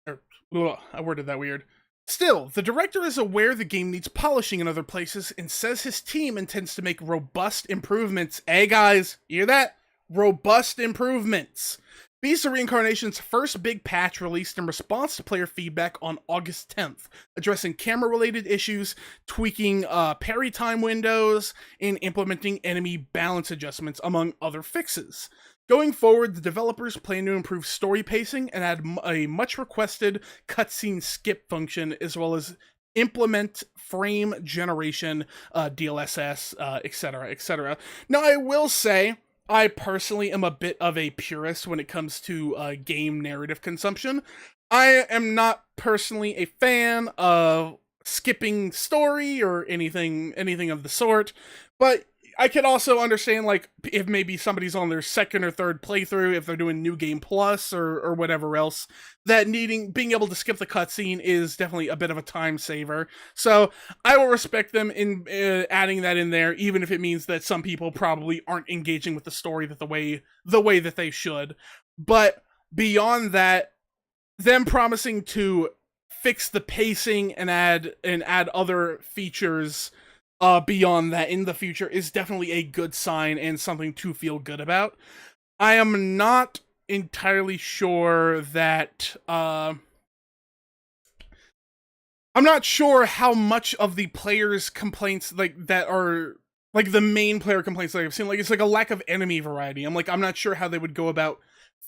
I worded that weird. "Still, the director is aware the game needs polishing in other places and says his team intends to make robust improvements." Hey guys, you hear that? Robust improvements. Beast of Reincarnation's first big patch released in response to player feedback on August 10th, addressing camera-related issues, tweaking parry time windows, and implementing enemy balance adjustments, among other fixes. Going forward, the developers plan to improve story pacing and add a much-requested cutscene skip function, as well as implement frame generation, DLSS, etc., etc. Now, I will say, I personally am a bit of a purist when it comes to game narrative consumption. I am not personally a fan of skipping story or anything of the sort, but I can also understand, like, if maybe somebody's on their second or third playthrough, if they're doing New Game Plus or whatever else, that being able to skip the cutscene is definitely a bit of a time saver. So I will respect them in adding that in there, even if it means that some people probably aren't engaging with the story the way that they should. But beyond that, them promising to fix the pacing and add other features beyond that in the future is definitely a good sign and something to feel good about. I am not entirely sure that I'm not sure how much of the players' complaints, like, that are like the main player complaints that I've seen, like, it's like a lack of enemy variety. I'm not sure how they would go about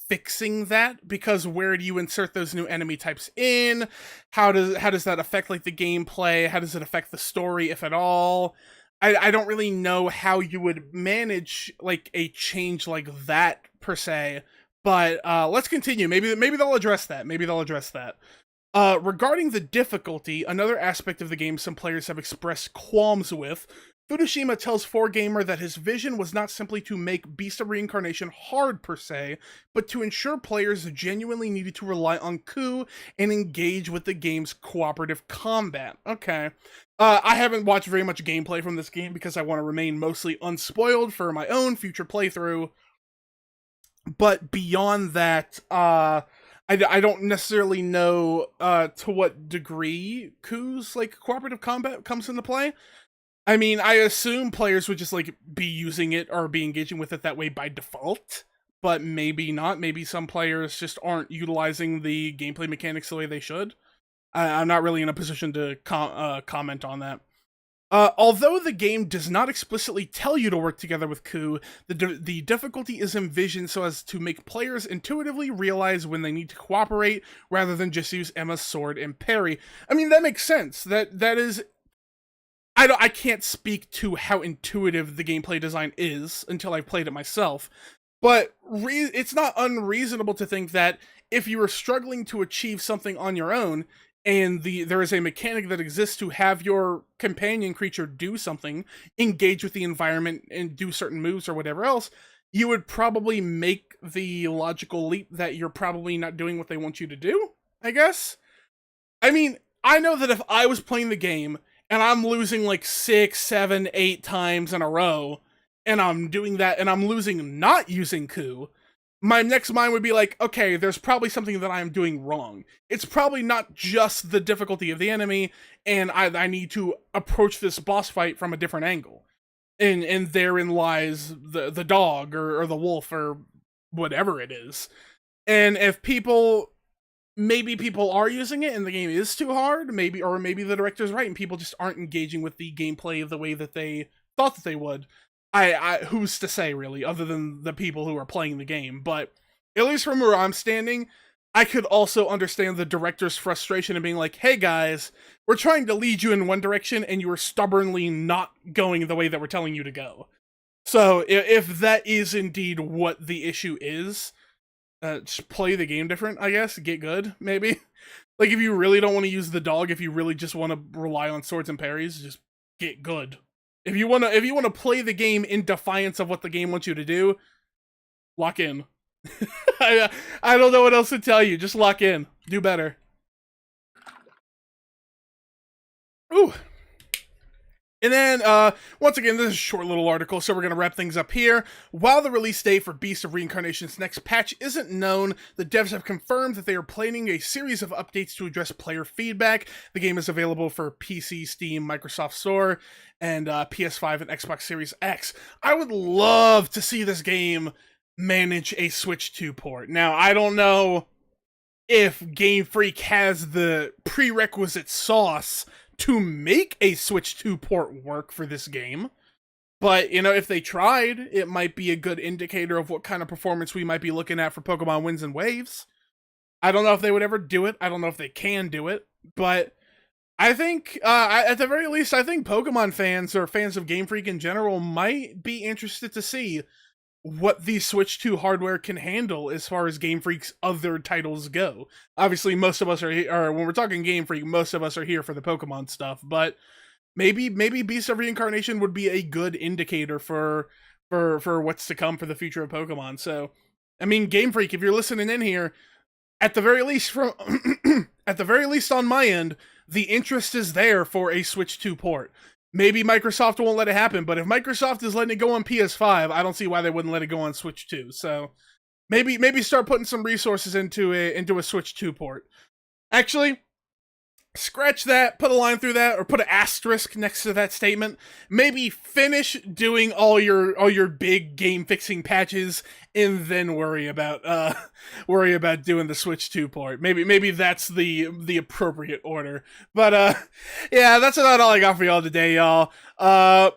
fixing that, because where do you insert those new enemy types in? How does that affect, like, the gameplay? How does it affect the story, if at all? I don't really know how you would manage, like, a change like that per se. But let's continue. Maybe they'll address that. Regarding the difficulty, another aspect of the game some players have expressed qualms with, Fukushima tells 4Gamer that his vision was not simply to make Beast of Reincarnation hard per se, but to ensure players genuinely needed to rely on Ku and engage with the game's cooperative combat. Okay. I haven't watched very much gameplay from this game because I want to remain mostly unspoiled for my own future playthrough. But beyond that, I don't necessarily know to what degree Ku's like cooperative combat comes into play. I mean, I assume players would just like be using it or be engaging with it that way by default, but maybe not. Maybe some players just aren't utilizing the gameplay mechanics the way they should. I'm not really in a position to comment on that. Although the game does not explicitly tell you to work together with Ku, the difficulty is envisioned so as to make players intuitively realize when they need to cooperate rather than just use Emma's sword and parry. I mean, that makes sense. That is... I can't speak to how intuitive the gameplay design is until I've played it myself, but it's not unreasonable to think that if you are struggling to achieve something on your own, and there is a mechanic that exists to have your companion creature do something, engage with the environment, and do certain moves or whatever else, you would probably make the logical leap that you're probably not doing what they want you to do, I guess? I mean, I know that if I was playing the game, and I'm losing like 6, 7, 8 times in a row, and I'm doing that, and I'm losing not using Ku, my next mind would be like, okay, there's probably something that I'm doing wrong. It's probably not just the difficulty of the enemy, and I need to approach this boss fight from a different angle. And therein lies the dog, or the wolf, or whatever it is. And if maybe people are using it and the game is too hard, maybe the director's right and people just aren't engaging with the gameplay of the way that they thought that they would. Who's to say, really, other than the people who are playing the game. But at least from where I'm standing, I could also understand the director's frustration in being like, hey guys, we're trying to lead you in one direction and you are stubbornly not going the way that we're telling you to go. So if that is indeed what the issue is, just play the game different, I guess. Get good, maybe. Like, if you really don't want to use the dog, if you really just want to rely on swords and parries, just get good. If you want to play the game in defiance of what the game wants you to do, lock in. I don't know what else to tell you. Just lock in. Do better. Ooh. And then, once again, this is a short little article, so we're going to wrap things up here. While the release date for Beast of Reincarnation's next patch isn't known, the devs have confirmed that they are planning a series of updates to address player feedback. The game is available for PC, Steam, Microsoft Store, and PS5 and Xbox Series X. I would love to see this game manage a Switch 2 port. Now, I don't know if Game Freak has the prerequisite sauce to make a Switch 2 port work for this game. But, you know, if they tried, it might be a good indicator of what kind of performance we might be looking at for Pokemon Winds and Waves. I don't know if they would ever do it. I don't know if they can do it. But I think, at the very least, I think Pokemon fans or fans of Game Freak in general might be interested to see what the Switch 2 hardware can handle as far as Game Freak's other titles go. Obviously, most of us are here, or when we're talking Game Freak, most of us are here for the Pokemon stuff, but maybe Beast of Reincarnation would be a good indicator for what's to come for the future of Pokemon. So, I mean, Game Freak, if you're listening in here, at the very least at the very least on my end, the interest is there for a Switch 2 port. Maybe Microsoft won't let it happen, but if Microsoft is letting it go on PS5, I don't see why they wouldn't let it go on Switch 2. So maybe start putting some resources into a Switch 2 port. Actually, scratch that, put a line through that, or put an asterisk next to that statement. Maybe finish doing all your big game fixing patches, and then worry about doing the Switch 2 port. Maybe that's the appropriate order. But yeah, that's about all I got for y'all today, y'all. Oh,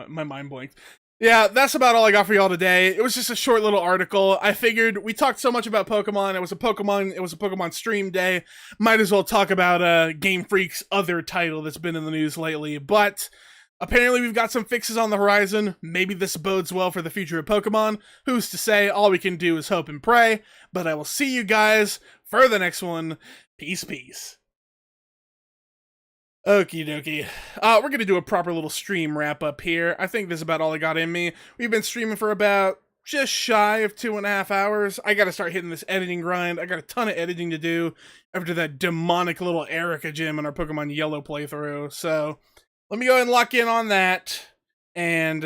my mind blanked. Yeah, that's about all I got for y'all today. It was just a short little article. I figured we talked so much about Pokemon. It was a Pokemon stream day. Might as well talk about Game Freak's other title that's been in the news lately. But apparently we've got some fixes on the horizon. Maybe this bodes well for the future of Pokemon. Who's to say? All we can do is hope and pray. But I will see you guys for the next one. Peace, peace. Okie dokie. We're gonna do a proper little stream wrap up here. I think this is about all I got in me. We've been streaming for about just shy of 2.5 hours. I gotta start hitting this editing grind. I got a ton of editing to do after that demonic little Erica gym in our Pokemon Yellow playthrough. So let me go ahead and lock in on that and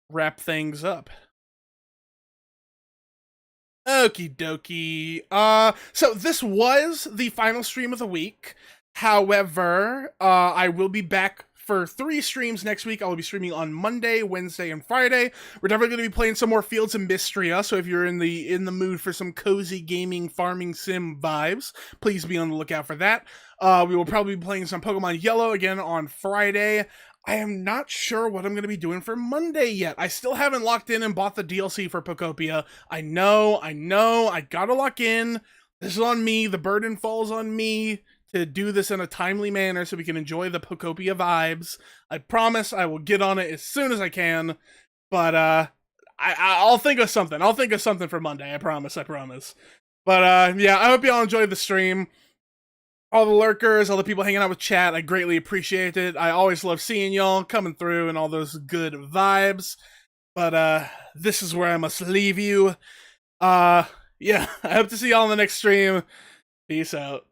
wrap things up. Okie dokie. So this was the final stream of the week. However, I will be back for 3 streams next week. I will be streaming on Monday, Wednesday, and Friday. We're definitely going to be playing some more Fields of Mystria, so if you're in the mood for some cozy gaming farming sim vibes, please be on the lookout for that. We will probably be playing some Pokemon Yellow again on Friday. I am not sure what I'm going to be doing for Monday yet. I still haven't locked in and bought the DLC for Pokopia. I know, I gotta lock in. This is on me. The burden falls on me to do this in a timely manner so we can enjoy the Pokopia vibes. I promise I will get on it as soon as I can, but I'll think of something. I'll think of something for Monday. I promise. But yeah, I hope y'all enjoyed the stream. All the lurkers, all the people hanging out with chat, I greatly appreciate it. I always love seeing y'all coming through and all those good vibes. But this is where I must leave you. Yeah, I hope to see y'all in the next stream. Peace out.